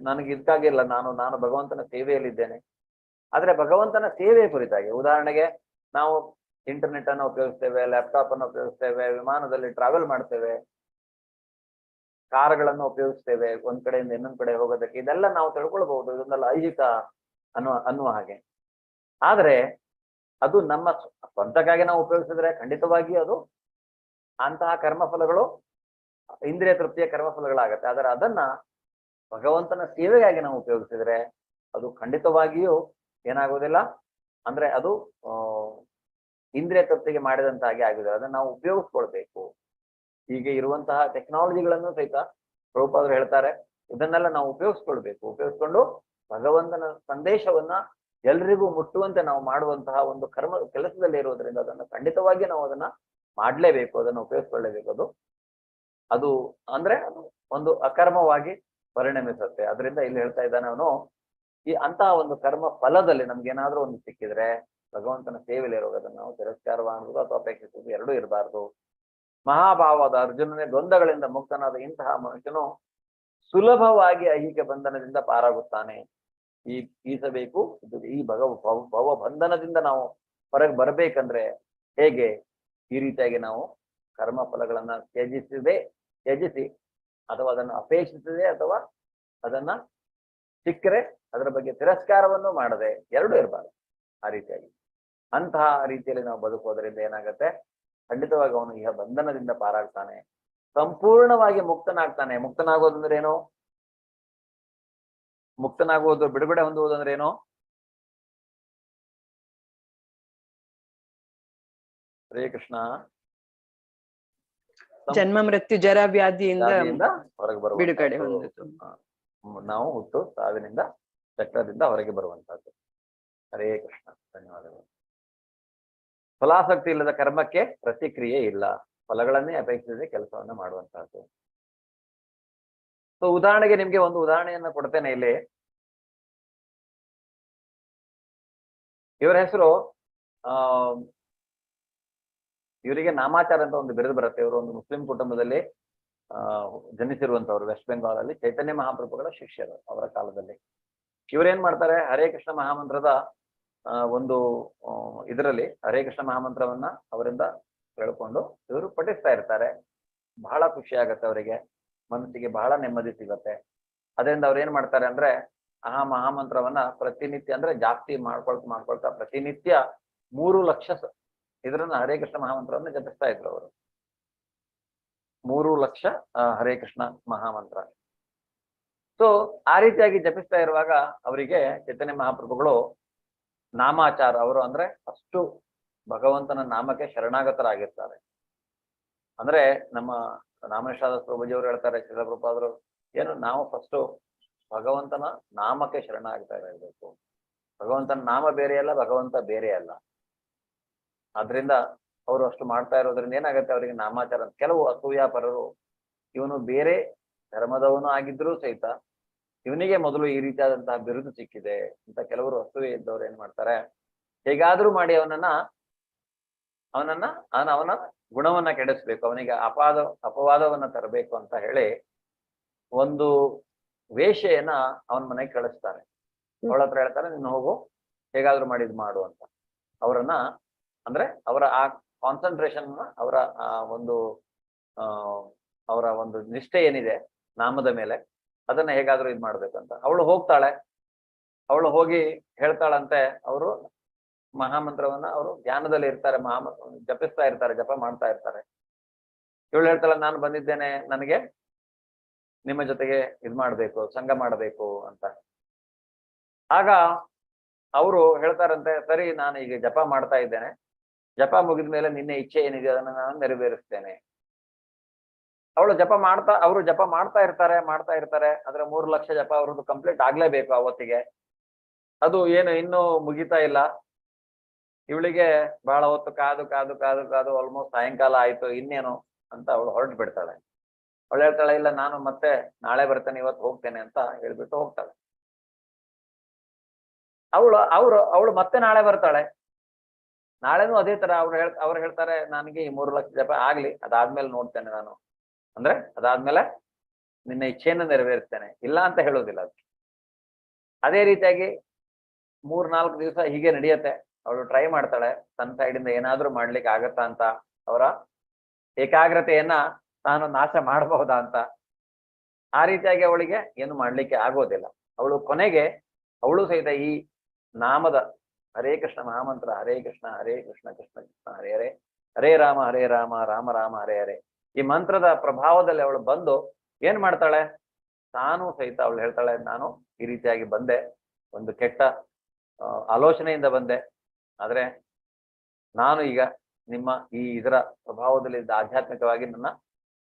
ನನಗೆ ಇದಕ್ಕಾಗಿಲ್ಲ, ನಾನು ಭಗವಂತನ ಸೇವೆಯಲ್ಲಿದ್ದೇನೆ. ಆದ್ರೆ ಭಗವಂತನ ಸೇವೆಯ ಕುರಿತಾಗಿ, ಉದಾಹರಣೆಗೆ ನಾವು ಇಂಟರ್ನೆಟ್ ಅನ್ನು ಉಪಯೋಗಿಸ್ತೇವೆ, ಲ್ಯಾಪ್ಟಾಪ್ ಅನ್ನು ಉಪಯೋಗಿಸ್ತೇವೆ, ವಿಮಾನದಲ್ಲಿ ಟ್ರಾವೆಲ್ ಮಾಡ್ತೇವೆ, ಕಾರುಗಳನ್ನು ಉಪಯೋಗಿಸ್ತೇವೆ ಒಂದ್ ಕಡೆಯಿಂದ ಇನ್ನೊಂದ್ ಕಡೆ ಹೋಗೋದಕ್ಕೆ. ಇದೆಲ್ಲ ನಾವು ತಿಳ್ಕೊಳ್ಬಹುದು, ಇದೊಂದೆಲ್ಲ ಐಹಿಕ ಅನ್ನುವ ಹಾಗೆ. ಆದ್ರೆ ಅದು ನಮ್ಮ ಸ್ವಂತಕ್ಕಾಗಿ ನಾವು ಉಪಯೋಗಿಸಿದ್ರೆ ಖಂಡಿತವಾಗಿ ಅದು ಅಂತಹ ಕರ್ಮಫಲಗಳು ಇಂದ್ರಿಯ ತೃಪ್ತಿಯ ಕರ್ಮಫಲಗಳಾಗತ್ತೆ. ಆದರೆ ಅದನ್ನ ಭಗವಂತನ ಸೇವೆಗಾಗಿ ನಾವು ಉಪಯೋಗಿಸಿದ್ರೆ ಅದು ಖಂಡಿತವಾಗಿಯೂ ಏನಾಗೋದಿಲ್ಲ ಅಂದ್ರೆ ಅದು ಇಂದ್ರಿಯ ತೃಪ್ತಿಗೆ ಮಾಡಿದಂತ ಹಾಗೆ ಆಗುದಿಲ್ಲ. ಅದನ್ನ ನಾವು ಉಪಯೋಗಿಸ್ಕೊಳ್ಬೇಕು. ಹೀಗೆ ಇರುವಂತಹ ಟೆಕ್ನಾಲಜಿಗಳನ್ನು ಸಹಿತ ಪ್ರಭುಪಾದರು ಹೇಳ್ತಾರೆ, ಇದನ್ನೆಲ್ಲ ನಾವು ಉಪಯೋಗಿಸ್ಕೊಳ್ಬೇಕು. ಉಪಯೋಗಿಸ್ಕೊಂಡು ಭಗವಂತನ ಸಂದೇಶವನ್ನ ಎಲ್ರಿಗೂ ಮುಟ್ಟುವಂತೆ ನಾವು ಮಾಡುವಂತಹ ಒಂದು ಕೆಲಸದಲ್ಲಿ ಇರುವುದರಿಂದ ಅದನ್ನು ಖಂಡಿತವಾಗಿ ನಾವು ಅದನ್ನ ಮಾಡ್ಲೇಬೇಕು, ಅದನ್ನು ಉಪಯೋಗಿಸ್ಕೊಳ್ಳೇಬೇಕು. ಅದು ಅಂದ್ರೆ ಒಂದು ಅಕರ್ಮವಾಗಿ ಪರಿಣಮಿಸುತ್ತೆ. ಅದರಿಂದ ಇಲ್ಲಿ ಹೇಳ್ತಾ ಇದ್ದಾನೆ ಅವನು, ಈ ಅಂತಹ ಒಂದು ಕರ್ಮ ಫಲದಲ್ಲಿ ನಮ್ಗೇನಾದ್ರೂ ಒಂದು ಸಿಕ್ಕಿದ್ರೆ ಭಗವಂತನ ಸೇವೆಯಲ್ಲಿ ಇರೋದನ್ನು ನಾವು ತಿರಸ್ಕಾರ ಮಾಡುವುದು ಅಥವಾ ಅಪೇಕ್ಷಿಸುವುದು ಎರಡೂ ಇರಬಾರ್ದು. ಮಹಾಭಾವದ ಅರ್ಜುನನೇ, ದ್ವಂದ್ವಗಳಿಂದ ಮುಕ್ತನಾದ ಇಂತಹ ಮನುಷ್ಯನು ಸುಲಭವಾಗಿ ಐಹಿಕ ಬಂಧನದಿಂದ ಪಾರಾಗುತ್ತಾನೆ. ಈಸಬೇಕು. ಈ ಭವ ಬಂಧನದಿಂದ ನಾವು ಹೊರಗೆ ಬರಬೇಕಂದ್ರೆ ಹೇಗೆ? ಈ ರೀತಿಯಾಗಿ ನಾವು ಕರ್ಮ ಫಲಗಳನ್ನ ತ್ಯಜಿಸಿ ಅಥವಾ ಅದನ್ನು ಅಪೇಕ್ಷಿಸದೆ ಅಥವಾ ಅದನ್ನ ಸಿಕ್ಕರೆ ಅದರ ಬಗ್ಗೆ ತಿರಸ್ಕಾರವನ್ನು ಮಾಡದೆ ಎರಡೂ ಇರಬಾರ್ದು. ಆ ರೀತಿಯಾಗಿ ಅಂತಹ ರೀತಿಯಲ್ಲಿ ನಾವು ಬದುಕೋದ್ರಿಂದ ಏನಾಗತ್ತೆ? ಖಂಡಿತವಾಗಿ ಅವನು ಈ ಬಂಧನದಿಂದ ಪಾರಾಗ್ತಾನೆ, ಸಂಪೂರ್ಣವಾಗಿ ಮುಕ್ತನಾಗ್ತಾನೆ. ಮುಕ್ತನಾಗೋದಂದ್ರೆ ಏನು? ಮುಕ್ತನಾಗುವುದು, ಬಿಡುಗಡೆ ಹೊಂದುವುದು ಅಂದ್ರೆ ಏನು? ಹರೇ ಕೃಷ್ಣ. ಜನ್ಮ ಮೃತ್ಯು ಜರ ವ್ಯಾಧಿಯಿಂದ ಹೊರಗೆ ಬರುವ ಬಿಡುಗಡೆ ಹೊಂದಿತು. ನಾವು ಹುಟ್ಟು ಸಾವಿನಿಂದ ಚಕ್ರದಿಂದ ಹೊರಗೆ ಬರುವಂತಹದ್ದು. ಹರೇ ಕೃಷ್ಣ. ಧನ್ಯವಾದಗಳು. ಫಲಾಸಕ್ತಿ ಇಲ್ಲದ ಕರ್ಮಕ್ಕೆ ಪ್ರತಿಕ್ರಿಯೆ ಇಲ್ಲ, ಫಲಗಳನ್ನೇ ಅಪೇಕ್ಷಿಸದೆ ಕೆಲಸವನ್ನ ಮಾಡುವಂತಹದ್ದು. ಸೊ ಉದಾಹರಣೆಗೆ ನಿಮ್ಗೆ ಒಂದು ಉದಾಹರಣೆಯನ್ನ ಕೊಡ್ತೇನೆ ಇಲ್ಲಿ. ಇವರ ಹೆಸರು ಇವರಿಗೆ ನಾಮಾಚಾರ ಅಂತ ಒಂದು ಬಿರುದು ಬರುತ್ತೆ. ಇವರು ಒಂದು ಮುಸ್ಲಿಂ ಕುಟುಂಬದಲ್ಲಿ ಜನಿಸಿರುವಂತವ್ರು. ವೆಸ್ಟ್ ಬೆಂಗಾಲ್ ಅಲ್ಲಿ ಚೈತನ್ಯ ಮಹಾಪ್ರಭುಗಳ ಶಿಷ್ಯರು ಅವರ ಕಾಲದಲ್ಲಿ. ಇವ್ರೇನ್ ಮಾಡ್ತಾರೆ? ಹರೇ ಕೃಷ್ಣ ಮಹಾಮಂತ್ರದ ಒಂದು ಇದರಲ್ಲಿ ಹರೇ ಕೃಷ್ಣ ಮಹಾಮಂತ್ರವನ್ನ ಅವರಿಂದ ಕೇಳ್ಕೊಂಡು ಇವರು ಪಠಿಸ್ತಾ ಇರ್ತಾರೆ. ಬಹಳ ಖುಷಿ ಆಗತ್ತೆ ಅವರಿಗೆ, ಮನಸ್ಸಿಗೆ ಬಹಳ ನೆಮ್ಮದಿ ಸಿಗತ್ತೆ. ಅದರಿಂದ ಅವ್ರು ಏನ್ ಮಾಡ್ತಾರೆ ಅಂದ್ರೆ ಆ ಮಹಾಮಂತ್ರವನ್ನ ಪ್ರತಿನಿತ್ಯ ಅಂದ್ರೆ ಜಾಸ್ತಿ ಮಾಡ್ಕೊಳ್ತಾ ಪ್ರತಿನಿತ್ಯ 3 ಲಕ್ಷ ಇದರನ್ನ ಹರೇ ಕೃಷ್ಣ ಮಹಾಮಂತ್ರವನ್ನ ಜಪಿಸ್ತಾ ಇದ್ರು ಅವರು. 3 ಲಕ್ಷ ಹರೇ ಕೃಷ್ಣ ಮಹಾಮಂತ್ರ. ಸೊ ಆ ರೀತಿಯಾಗಿ ಜಪಿಸ್ತಾ ಇರುವಾಗ ಅವರಿಗೆ ಚೈತನ್ಯ ಮಹಾಪ್ರಭುಗಳು ನಾಮಾಚಾರ, ಅವರು ಅಂದ್ರೆ ಅಷ್ಟು ಭಗವಂತನ ನಾಮಕ್ಕೆ ಶರಣಾಗತರಾಗಿರ್ತಾರೆ. ಅಂದ್ರೆ ನಮ್ಮ ನಾಮನಿಷ್ಠಾದ ಪ್ರಭುಜಿಯವರು ಹೇಳ್ತಾರೆ, ಶಿಲಪ್ರಭುಪಾದರು ಏನು, ನಾವು ಫಸ್ಟ್ ಭಗವಂತನ ನಾಮಕ್ಕೆ ಶರಣಾಗ್ತಾ ಇರಬೇಕು. ಭಗವಂತನ ನಾಮ ಬೇರೆ ಅಲ್ಲ, ಭಗವಂತ ಬೇರೆ ಅಲ್ಲ. ಆದ್ರಿಂದ ಅವರು ಅಷ್ಟು ಮಾಡ್ತಾ ಇರೋದ್ರಿಂದ ಏನಾಗುತ್ತೆ, ಅವರಿಗೆ ನಾಮಾಚಾರ. ಕೆಲವು ಅಸೂಯಾಪರರು ಇವನು ಬೇರೆ ಧರ್ಮದವನು ಆಗಿದ್ರೂ ಸಹಿತ ಇವನಿಗೆ ಮೊದಲು ಈ ರೀತಿಯಾದಂತಹ ಬಿರುದು ಸಿಕ್ಕಿದೆ ಅಂತ ಕೆಲವರು ಅಸೂಯೆ ಇದ್ದವ್ರು ಏನ್ ಮಾಡ್ತಾರೆ, ಹೇಗಾದ್ರೂ ಮಾಡಿ ಅವನ ಗುಣವನ್ನ ಕೆಡಿಸ್ಬೇಕು, ಅವನಿಗೆ ಅಪವಾದವನ್ನ ತರಬೇಕು ಅಂತ ಹೇಳಿ ಒಂದು ವೇಷೆಯನ್ನ ಅವನ ಮನೆಗೆ ಕಳಿಸ್ತಾರೆ. ಅವಳ ಹತ್ರ ಹೇಳ್ತಾರೆ, ನೀನು ಹೋಗು, ಹೇಗಾದ್ರೂ ಮಾಡಿ ಇದು ಮಾಡು ಅಂತ ಅವರನ್ನ, ಅಂದ್ರೆ ಅವರ ಆ ಕಾನ್ಸಂಟ್ರೇಷನ್, ಅವರ ಒಂದು ಆ ಅವರ ಒಂದು ನಿಷ್ಠೆ ಏನಿದೆ ನಾಮದ ಮೇಲೆ, ಅದನ್ನ ಹೇಗಾದ್ರೂ ಇದು ಮಾಡ್ಬೇಕಂತ ಅವಳು ಹೋಗ್ತಾಳೆ. ಅವಳು ಹೋಗಿ ಹೇಳ್ತಾಳಂತೆ, ಅವರು ಮಹಾಮಂತ್ರವನ್ನ ಅವರು ಧ್ಯಾನದಲ್ಲಿ ಇರ್ತಾರೆ, ಜಪಿಸ್ತಾ ಇರ್ತಾರೆ, ಜಪ ಮಾಡ್ತಾ ಇರ್ತಾರೆ. ಇವಳು ಹೇಳ್ತಾಳೆ, ನಾನು ಬಂದಿದ್ದೇನೆ, ನನಗೆ ನಿಮ್ಮ ಜೊತೆಗೆ ಇದ್ ಮಾಡ್ಬೇಕು, ಸಂಘ ಮಾಡಬೇಕು ಅಂತ. ಆಗ ಅವರು ಹೇಳ್ತಾರಂತೆ, ಸರಿ ನಾನು ಈಗ ಜಪ ಮಾಡ್ತಾ ಇದ್ದೇನೆ, ಜಪ ಮುಗಿದ ಮೇಲೆ ನಿನ್ನೆ ಇಚ್ಛೆ ಏನಿದೆ ಅದನ್ನ ನಾನು ನೆರವೇರಿಸ್ತೇನೆ. ಅವರು ಜಪ ಮಾಡ್ತಾ ಇರ್ತಾರೆ. ಆದ್ರೆ 3 ಲಕ್ಷ ಜಪ ಅವ್ರದ್ದು ಕಂಪ್ಲೀಟ್ ಆಗ್ಲೇಬೇಕು ಅವತ್ತಿಗೆ. ಅದು ಏನು ಇನ್ನೂ ಮುಗಿತಾ ಇಲ್ಲ. ಇವಳಿಗೆ ಬಹಳ ಹೊತ್ತು ಕಾದು ಆಲ್ಮೋಸ್ಟ್ ಸಾಯಂಕಾಲ ಆಯ್ತು, ಇನ್ನೇನು ಅಂತ ಅವಳು ಹೊರಟು ಬಿಡ್ತಾಳೆ. ಅವಳು ಹೇಳ್ತಾಳೆ, ಇಲ್ಲ ನಾನು ಮತ್ತೆ ನಾಳೆ ಬರ್ತೇನೆ, ಇವತ್ತು ಹೋಗ್ತೇನೆ ಅಂತ ಹೇಳ್ಬಿಟ್ಟು ಹೋಗ್ತಾಳೆ. ಅವಳು ಮತ್ತೆ ನಾಳೆ ಬರ್ತಾಳೆ. ನಾಳೆನೂ ಅದೇ ತರ ಅವ್ರು ಹೇಳ್ತಾರೆ, ನನಗೆ ಈ 3 ಲಕ್ಷ ಜಪ ಆಗ್ಲಿ, ಅದಾದ್ಮೇಲೆ ನೋಡ್ತೇನೆ ನಾನು, ಅಂದ್ರೆ ಅದಾದ್ಮೇಲೆ ನಿನ್ನ ಇಚ್ಛೆಯನ್ನು ನೆರವೇರಿಸ್ತೇನೆ, ಇಲ್ಲ ಅಂತ ಹೇಳೋದಿಲ್ಲ ಅದಕ್ಕೆ. ಅದೇ ರೀತಿಯಾಗಿ 3-4 ದಿವಸ ಹೀಗೆ ನಡೆಯುತ್ತೆ. ಅವಳು ಟ್ರೈ ಮಾಡ್ತಾಳೆ ತನ್ನ ಸೈಡಿಂದ ಏನಾದ್ರೂ ಮಾಡ್ಲಿಕ್ಕೆ ಆಗತ್ತಾ ಅಂತ, ಅವರ ಏಕಾಗ್ರತೆಯನ್ನ ತಾನು ನಾಶ ಮಾಡಬಹುದಾ ಅಂತ. ಆ ರೀತಿಯಾಗಿ ಅವಳಿಗೆ ಏನು ಮಾಡ್ಲಿಕ್ಕೆ ಆಗೋದಿಲ್ಲ. ಅವಳು ಕೊನೆಗೆ ಅವಳು ಸಹಿತ ಈ ನಾಮದ ಹರೇ ಕೃಷ್ಣ ಮಹಾಮಂತ್ರ, ಹರೇ ಕೃಷ್ಣ ಕೃಷ್ಣ ಕೃಷ್ಣ ಹರೇ ಹರೇ, ಹರೇ ರಾಮ ರಾಮ ರಾಮ ಹರೇ ಹರೇ, ಈ ಮಂತ್ರದ ಪ್ರಭಾವದಲ್ಲಿ ಅವಳು ಬಂದು ಏನ್ ಮಾಡ್ತಾಳೆ, ತಾನು ಸಹಿತ ಅವಳು ಹೇಳ್ತಾಳೆ, ನಾನು ಈ ರೀತಿಯಾಗಿ ಬಂದೆ, ಒಂದು ಕೆಟ್ಟ ಆಲೋಚನೆಯಿಂದ ಬಂದೆ, ಆದ್ರೆ ನಾನು ಈಗ ನಿಮ್ಮ ಇದರ ಪ್ರಭಾವದಲ್ಲಿ ಆಧ್ಯಾತ್ಮಿಕವಾಗಿ ನನ್ನ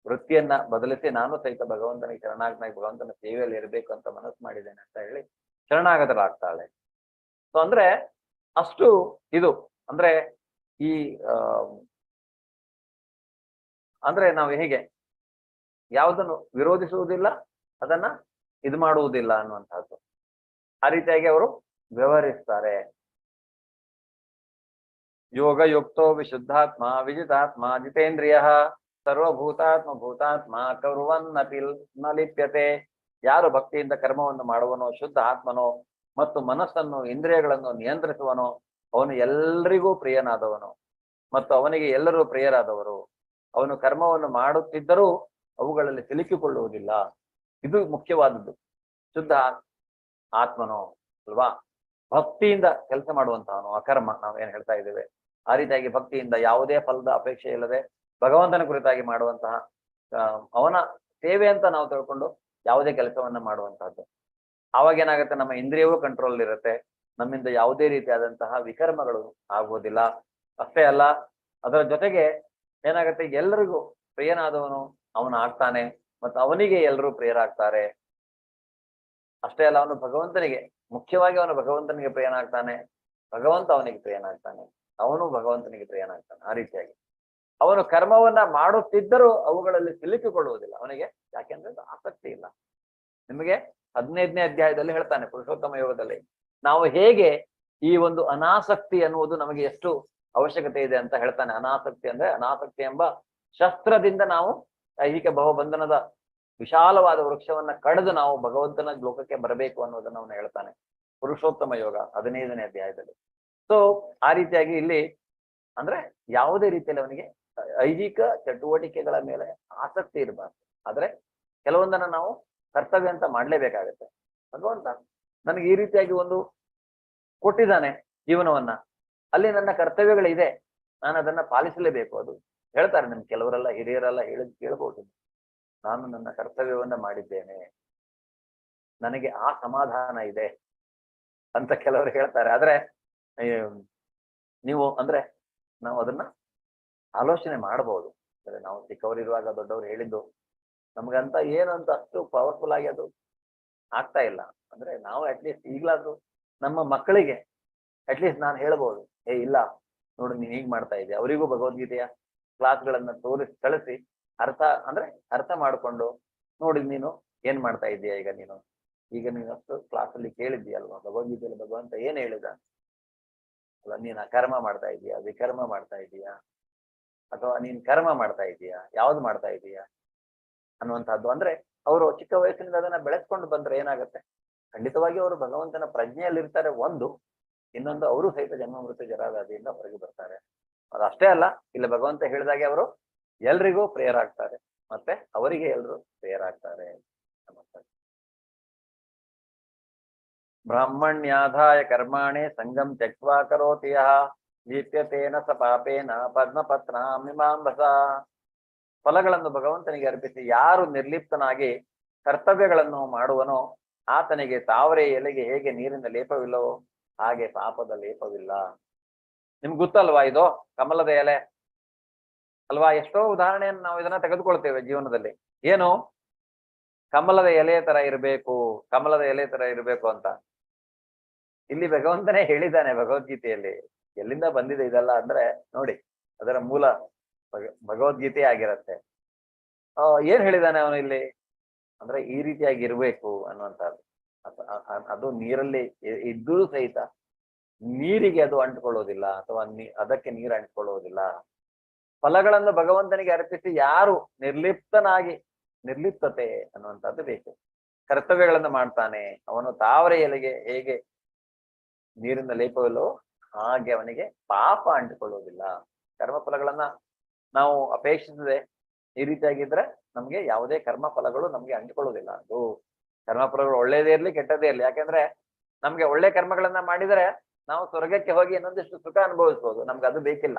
ವೃತ್ತಿಯನ್ನ ಬದಲಿಸಿ ನಾನು ಸಹಿತ ಭಗವಂತನಿಗೆ ಶರಣಾಗತನಾಗಿ ಭಗವಂತನ ಸೇವೆಯಲ್ಲಿ ಇರಬೇಕು ಅಂತ ಮನಸ್ಸು ಮಾಡಿದ್ದೇನೆ ಅಂತ ಹೇಳಿ ಶರಣಾಗತರಾಗ್ತಾಳೆ. ಸೊ ಅಂದ್ರೆ ಅಷ್ಟು ಇದು ಅಂದ್ರೆ ಈ ಅಂದ್ರೆ ನಾವು ಹೇಗೆ ಯಾವುದನ್ನು ವಿರೋಧಿಸುವುದಿಲ್ಲ, ಅದನ್ನ ಇದು ಮಾಡುವುದಿಲ್ಲ ಅನ್ನುವಂಥದ್ದು, ಆ ರೀತಿಯಾಗಿ ಅವರು ವ್ಯವಹರಿಸ್ತಾರೆ. ಯೋಗಯುಕ್ತೋ ವಿಶುದ್ಧಾತ್ಮ ವಿಜಿತಾತ್ಮ ಜಿತೇಂದ್ರಿಯ ಭೂತಾತ್ಮ ಕರ್ವನ್ನಪಿ ನ ಲಿಪ್ಯತೆ. ಯಾರು ಭಕ್ತಿಯಿಂದ ಕರ್ಮವನ್ನು ಮಾಡುವನೋ, ಶುದ್ಧ ಆತ್ಮನೋ ಮತ್ತು ಮನಸ್ಸನ್ನು ಇಂದ್ರಿಯಗಳನ್ನು ನಿಯಂತ್ರಿಸುವನೋ, ಅವನು ಎಲ್ರಿಗೂ ಪ್ರಿಯನಾದವನು ಮತ್ತು ಅವನಿಗೆ ಎಲ್ಲರೂ ಪ್ರಿಯರಾದವರು. ಅವನು ಕರ್ಮವನ್ನು ಮಾಡುತ್ತಿದ್ದರೂ ಅವುಗಳಲ್ಲಿ ಸಿಲುಕಿಕೊಳ್ಳುವುದಿಲ್ಲ. ಇದು ಮುಖ್ಯವಾದದ್ದು. ಶುದ್ಧ ಆತ್ಮನೋ ಅಲ್ವಾ, ಭಕ್ತಿಯಿಂದ ಕೆಲಸ ಮಾಡುವಂತಹವನು, ಅಕರ್ಮ ನಾವೇನ್ ಹೇಳ್ತಾ ಇದ್ದೇವೆ, ಆ ರೀತಿಯಾಗಿ ಭಕ್ತಿಯಿಂದ ಯಾವುದೇ ಫಲದ ಅಪೇಕ್ಷೆ ಇಲ್ಲದೆ ಭಗವಂತನ ಕುರಿತಾಗಿ ಮಾಡುವಂತಹ ಅವನ ಸೇವೆ ಅಂತ ನಾವು ತಿಳ್ಕೊಂಡು ಯಾವುದೇ ಕೆಲಸವನ್ನ ಮಾಡುವಂತಹದ್ದು. ಆವಾಗ ಏನಾಗುತ್ತೆ, ನಮ್ಮ ಇಂದ್ರಿಯವೂ ಕಂಟ್ರೋಲ್ ಇರುತ್ತೆ, ನಮ್ಮಿಂದ ಯಾವುದೇ ರೀತಿಯಾದಂತಹ ವಿಕರ್ಮಗಳು ಆಗುವುದಿಲ್ಲ. ಅಷ್ಟೇ ಅಲ್ಲ, ಅದರ ಜೊತೆಗೆ ಏನಾಗುತ್ತೆ, ಎಲ್ಲರಿಗೂ ಪ್ರಿಯನಾದವನು ಅವನು ಆಗ್ತಾನೆ ಮತ್ತು ಅವನಿಗೆ ಎಲ್ಲರೂ ಪ್ರಿಯರಾಗ್ತಾರೆ. ಅಷ್ಟೇ ಅಲ್ಲ, ಅವನು ಭಗವಂತನಿಗೆ, ಮುಖ್ಯವಾಗಿ ಅವನು ಭಗವಂತನಿಗೆ ಪ್ರಿಯನಾಗ್ತಾನೆ, ಭಗವಂತ ಅವನಿಗೆ ಪ್ರಿಯನಾಗ್ತಾನೆ, ಅವನು ಭಗವಂತನಿಗೆ ಪ್ರಿಯನಾಗ್ತಾನೆ. ಆ ರೀತಿಯಾಗಿ ಅವನು ಕರ್ಮವನ್ನ ಮಾಡುತ್ತಿದ್ದರೂ ಅವುಗಳಲ್ಲಿ ಸಿಲುಕಿಕೊಳ್ಳುವುದಿಲ್ಲ ಅವನಿಗೆ, ಯಾಕೆಂದ್ರೆ ಆಸಕ್ತಿ ಇಲ್ಲ. ನಿಮಗೆ 15ನೇ ಅಧ್ಯಾಯದಲ್ಲಿ ಹೇಳ್ತಾನೆ ಪುರುಷೋತ್ತಮ ಯೋಗದಲ್ಲಿ, ನಾವು ಹೇಗೆ ಈ ಒಂದು ಅನಾಸಕ್ತಿ ಅನ್ನುವುದು ನಮಗೆ ಎಷ್ಟು ಅವಶ್ಯಕತೆ ಇದೆ ಅಂತ ಹೇಳ್ತಾನೆ. ಅನಾಸಕ್ತಿ ಅಂದ್ರೆ, ಅನಾಸಕ್ತಿ ಎಂಬ ಶಸ್ತ್ರದಿಂದ ನಾವು ಐಹಿಕ ಬಹುಬಂಧನದ ವಿಶಾಲವಾದ ವೃಕ್ಷವನ್ನ ಕಡಿದು ನಾವು ಭಗವಂತನ ಲೋಕಕ್ಕೆ ಬರಬೇಕು ಅನ್ನೋದನ್ನ ಅವನು ಹೇಳ್ತಾನೆ ಪುರುಷೋತ್ತಮ ಯೋಗ 15ನೇ ಅಧ್ಯಾಯದಲ್ಲಿ. ಸೊ ಆ ರೀತಿಯಾಗಿ ಇಲ್ಲಿ ಅಂದ್ರೆ ಯಾವುದೇ ರೀತಿಯಲ್ಲಿ ಅವನಿಗೆ ಐಹಿಕ ಚಟುವಟಿಕೆಗಳ ಮೇಲೆ ಆಸಕ್ತಿ ಇರಬಾರ್ದು. ಆದ್ರೆ ಕೆಲವೊಂದನ್ನ ನಾವು ಕರ್ತವ್ಯ ಅಂತ ಮಾಡ್ಲೇಬೇಕಾಗತ್ತೆ. ಭಗವಂತ ನನಗೆ ಈ ರೀತಿಯಾಗಿ ಒಂದು ಕೊಟ್ಟಿದ್ದಾನೆ ಜೀವನವನ್ನ, ಅಲ್ಲಿ ನನ್ನ ಕರ್ತವ್ಯಗಳಿದೆ, ನಾನು ಅದನ್ನ ಪಾಲಿಸಲೇಬೇಕು. ಅದು ಹೇಳ್ತಾರೆ ನಿಮ್ ಕೆಲವರೆಲ್ಲ ಹಿರಿಯರೆಲ್ಲ ಕೇಳ್ಬೋದು, ನಾನು ನನ್ನ ಕರ್ತವ್ಯವನ್ನ ಮಾಡಿದ್ದೇನೆ, ನನಗೆ ಆ ಸಮಾಧಾನ ಇದೆ ಅಂತ ಕೆಲವರು ಹೇಳ್ತಾರೆ. ಆದ್ರೆ ನೀವು ಅಂದ್ರೆ ನಾವು ಅದನ್ನ ಆಲೋಚನೆ ಮಾಡಬಹುದು. ಅಂದ್ರೆ ನಾವು ಚಿಕ್ಕವರಿರುವಾಗ ದೊಡ್ಡವರು ಹೇಳಿದ್ದು ನಮ್ಗಂತ ಏನಂತ ಅಷ್ಟು ಪವರ್ಫುಲ್ ಆಗಿ ಅದು ಆಗ್ತಾ ಇಲ್ಲ. ಅಂದ್ರೆ ನಾವು ಅಟ್ಲೀಸ್ಟ್ ಈಗ್ಲಾದ್ರೂ ನಮ್ಮ ಮಕ್ಕಳಿಗೆ ಅಟ್ಲೀಸ್ಟ್ ನಾನು ಹೇಳ್ಬೋದು, ಇಲ್ಲ ನೋಡು ನೀನ್ ಹೀಗ್ ಮಾಡ್ತಾ ಇದೆಯಾ, ಅವರಿಗೂ ಭಗವದ್ಗೀತೆಯ ಕ್ಲಾಸ್ಗಳನ್ನ ಕಳಿಸಿ ಅರ್ಥ ಮಾಡ್ಕೊಂಡು, ನೋಡಿ ನೀನು ಏನ್ ಮಾಡ್ತಾ ಇದೀಯಾ, ಈಗ ನೀನು ಅಷ್ಟು ಕ್ಲಾಸಲ್ಲಿ ಕೇಳಿದ್ಯಲ್ವಾ ಭಗವದ್ಗೀತೆಯಲ್ಲಿ ಭಗವಂತ ಏನ್ ಹೇಳಿದ ಅಲ್ಲ, ನೀನ್ ಅಕರ್ಮ ಮಾಡ್ತಾ ಇದೀಯಾ, ವಿಕರ್ಮ ಮಾಡ್ತಾ ಇದೀಯಾ, ಅಥವಾ ನೀನ್ ಕರ್ಮ ಮಾಡ್ತಾ ಇದೀಯಾ, ಯಾವ್ದು ಮಾಡ್ತಾ ಇದೀಯಾ ಅನ್ನುವಂಥದ್ದು. ಅಂದ್ರೆ ಅವರು ಚಿಕ್ಕ ವಯಸ್ಸಿನಿಂದ ಅದನ್ನ ಬೆಳೆಸ್ಕೊಂಡು ಬಂದ್ರೆ ಏನಾಗುತ್ತೆ, ಖಂಡಿತವಾಗಿ ಅವರು ಭಗವಂತನ ಪ್ರಜ್ಞೆಯಲ್ಲಿರ್ತಾರೆ ಒಂದು, ಇನ್ನೊಂದು ಅವರು ಸಹಿತ ಜನ್ಮ ಮೃತ್ಯು ಜರಾವ್ಯಾಧಿಯಿಂದ ಹೊರಗೆ ಬರ್ತಾರೆ. ಅದಷ್ಟೇ ಅಲ್ಲ, ಇಲ್ಲಿ ಭಗವಂತ ಹೇಳಿದಾಗೆ ಅವರು ಎಲ್ರಿಗೂ ಪ್ರೇಯರ್ ಆಗ್ತಾರೆ, ಮತ್ತೆ ಅವರಿಗೆ ಎಲ್ರು ಪ್ರೇಯರ್ ಆಗ್ತಾರೆ. ಬ್ರಾಹ್ಮಣ್ಯಾಧಾಯ ಕರ್ಮಾಣಿ ಸಂಗಂ ತ್ಯಕ್ವಾ ಕರೋತಿ ಯಃ ಲಿಪ್ಯತೇನ ಸ ಪಾಪೇನ ಪದ್ಮಪತ್ರ ಮೀಮಾಂಬಸ. ಫಲಗಳನ್ನು ಭಗವಂತನಿಗೆ ಅರ್ಪಿಸಿ ಯಾರು ನಿರ್ಲಿಪ್ತನಾಗಿ ಕರ್ತವ್ಯಗಳನ್ನು ಮಾಡುವನೋ ಆತನಿಗೆ ತಾವರೆ ಎಲೆಗೆ ಹೇಗೆ ನೀರಿನ ಲೇಪವಿಲ್ಲವೋ ಹಾಗೆ ಪಾಪದ ಲೇಪವಿಲ್ಲ. ನಿಮ್ಗೆ ಗೊತ್ತಲ್ವಾ ಇದು ಕಮಲದ ಎಲೆ ಅಲ್ವಾ? ಎಷ್ಟೋ ಉದಾಹರಣೆಯನ್ನು ನಾವು ಇದನ್ನ ತೆಗೆದುಕೊಳ್ತೇವೆ ಜೀವನದಲ್ಲಿ. ಏನು ಕಮಲದ ಎಲೆ ತರ ಇರಬೇಕು, ಕಮಲದ ಎಲೆ ತರ ಇರಬೇಕು ಅಂತ ಇಲ್ಲಿ ಭಗವಂತನೇ ಹೇಳಿದ್ದಾನೆ ಭಗವದ್ಗೀತೆಯಲ್ಲಿ. ಎಲ್ಲಿಂದ ಬಂದಿದೆ ಇದೆಲ್ಲ ಅಂದ್ರೆ ನೋಡಿ, ಅದರ ಮೂಲ ಭಗವದ್ಗೀತೆ ಆಗಿರತ್ತೆ. ಏನ್ ಹೇಳಿದಾನೆ ಅವನು ಇಲ್ಲಿ ಅಂದ್ರೆ ಈ ರೀತಿಯಾಗಿ ಇರ್ಬೇಕು ಅನ್ನುವಂಥದ್ದು. ಅದು ನೀರಲ್ಲಿ ಇದ್ದರೂ ಸಹಿತ ನೀರಿಗೆ ಅದು ಅಂಟ್ಕೊಳ್ಳೋದಿಲ್ಲ, ಅಥವಾ ಅದಕ್ಕೆ ನೀರು ಅಂಟ್ಕೊಳ್ಳೋದಿಲ್ಲ. ಫಲಗಳನ್ನು ಭಗವಂತನಿಗೆ ಅರ್ಪಿಸಿ ಯಾರು ನಿರ್ಲಿಪ್ತತೆ ಅನ್ನುವಂಥದ್ದು ಬೇಕು. ಕರ್ತವ್ಯಗಳನ್ನು ಮಾಡ್ತಾನೆ, ಅವನು ತಾವರೆ ಎಲೆಗೆ ಹೇಗೆ ನೀರಿನ ಲೇಪವಿಲ್ಲೋ ಹಾಗೆ ಅವನಿಗೆ ಪಾಪ ಅಂಟಿಕೊಳ್ಳುವುದಿಲ್ಲ. ಕರ್ಮ ಫಲಗಳನ್ನ ನಾವು ಅಪೇಕ್ಷಿಸದೆ ಈ ರೀತಿಯಾಗಿದ್ರೆ ನಮ್ಗೆ ಯಾವುದೇ ಕರ್ಮ ಫಲಗಳು ನಮ್ಗೆ ಅಂಟಿಕೊಳ್ಳುವುದಿಲ್ಲ. ಅದು ಕರ್ಮ ಫಲಗಳು ಒಳ್ಳೇದೇ ಇರ್ಲಿ ಕೆಟ್ಟದೇ ಇರ್ಲಿ, ಯಾಕೆಂದ್ರೆ ನಮ್ಗೆ ಒಳ್ಳೆ ಕರ್ಮಗಳನ್ನ ಮಾಡಿದರೆ ನಾವು ಸ್ವರ್ಗಕ್ಕೆ ಹೋಗಿ ಇನ್ನೊಂದಿಷ್ಟು ಸುಖ ಅನುಭವಿಸ್ಬೋದು, ನಮ್ಗೆ ಅದು ಬೇಕಿಲ್ಲ.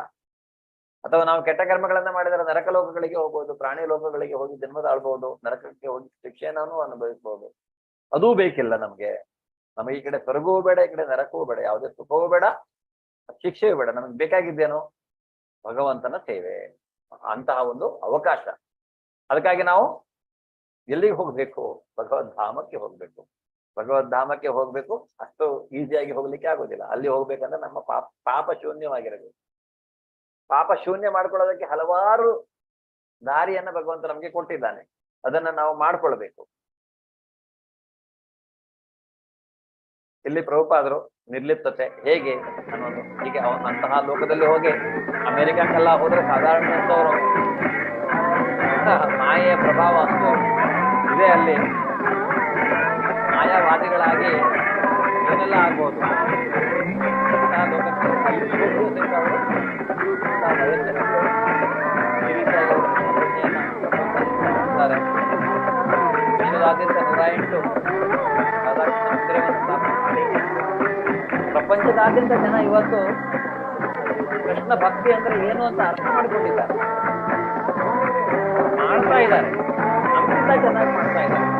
ಅಥವಾ ನಾವು ಕೆಟ್ಟ ಕರ್ಮಗಳನ್ನ ಮಾಡಿದರೆ ನರಕ ಲೋಕಗಳಿಗೆ ಹೋಗ್ಬೋದು, ಪ್ರಾಣಿ ಲೋಕಗಳಿಗೆ ಹೋಗಿ ಜನ್ಮದ ಆಳ್ಬಹುದು, ನರಕಕ್ಕೆ ಹೋಗಿ ಶಿಕ್ಷೆನೂ ಅನುಭವಿಸ್ಬೋದು. ಅದೂ ಬೇಕಿಲ್ಲ ನಮ್ಗೆ. ನಮಗೆ ಈ ಕಡೆ ಸ್ವರ್ಗವೂ ಬೇಡ, ಈ ಕಡೆ ನರಕವೂ ಬೇಡ, ಯಾವುದೇ ಸುಖವೂ ಬೇಡ, ಶಿಕ್ಷೆಯೂ ಬೇಡ. ನಮ್ಗೆ ಬೇಕಾಗಿದ್ದೇನು ಭಗವಂತನ ಸೇವೆ, ಅಂತಹ ಒಂದು ಅವಕಾಶ. ಅದಕ್ಕಾಗಿ ನಾವು ಎಲ್ಲಿಗೆ ಹೋಗ್ಬೇಕು? ಭಗವದ್ಧಾಮಕ್ಕೆ ಹೋಗ್ಬೇಕು. ಭಗವದ್ಧಾಮಕ್ಕೆ ಹೋಗ್ಬೇಕು, ಅಷ್ಟು ಈಸಿಯಾಗಿ ಹೋಗ್ಲಿಕ್ಕೆ ಆಗೋದಿಲ್ಲ. ಅಲ್ಲಿ ಹೋಗ್ಬೇಕಂದ್ರೆ ನಮ್ಮ ಪಾಪ ಶೂನ್ಯವಾಗಿರಬೇಕು. ಪಾಪ ಶೂನ್ಯ ಮಾಡ್ಕೊಳ್ಳೋದಕ್ಕೆ ಹಲವಾರು ದಾರಿಯನ್ನ ಭಗವಂತ ನಮ್ಗೆ ಕೊಟ್ಟಿದ್ದಾನೆ, ಅದನ್ನ ನಾವು ಮಾಡ್ಕೊಳ್ಬೇಕು. ಇಲ್ಲಿ ಪ್ರಭುಪಾದರು ನಿರ್ಲಿಪ್ತತೆ ಹೇಗೆ ಅನ್ನೋದು, ಹೀಗೆ ಅಂತಹ ಲೋಕದಲ್ಲಿ ಹೋಗಿ ಅಮೆರಿಕಕ್ಕೆಲ್ಲ ಹೋದ್ರೆ ಸಾಧಾರಣದವರು ಮಾಯೆಯ ಪ್ರಭಾವ ಅಷ್ಟು ಇದೆ, ಅಲ್ಲಿ ಮಾಯಾವಾದಿಗಳಾಗಿ ಏನೆಲ್ಲ ಆಗ್ಬೋದು. ಅಂತಹ ಲೋಕಕ್ಕೆ ಅಲ್ಲಿ ಹೋದ್ರು ಸಹಿತ ಅವರು ವಿಶ್ವದಾದ್ಯಂತ 108 ಮಂದಿರವನ್ನು ಸ್ಥಾಪನೆ ಮಾಡಿ ಪ್ರಪಂಚದಾದ್ಯಂತ ಜನ ಇವತ್ತು ಕೃಷ್ಣ ಭಕ್ತಿ ಅಂದ್ರೆ ಏನು ಅಂತ ಅರ್ಥ ಮಾಡಿಕೊಂಡಿದ್ದಾರೆ, ಮಾಡ್ತಾ ಇದ್ದಾರೆ, ನಮ್ಗಿಂತ ಚೆನ್ನಾಗಿ ಮಾಡ್ತಾ ಇದ್ದಾರೆ.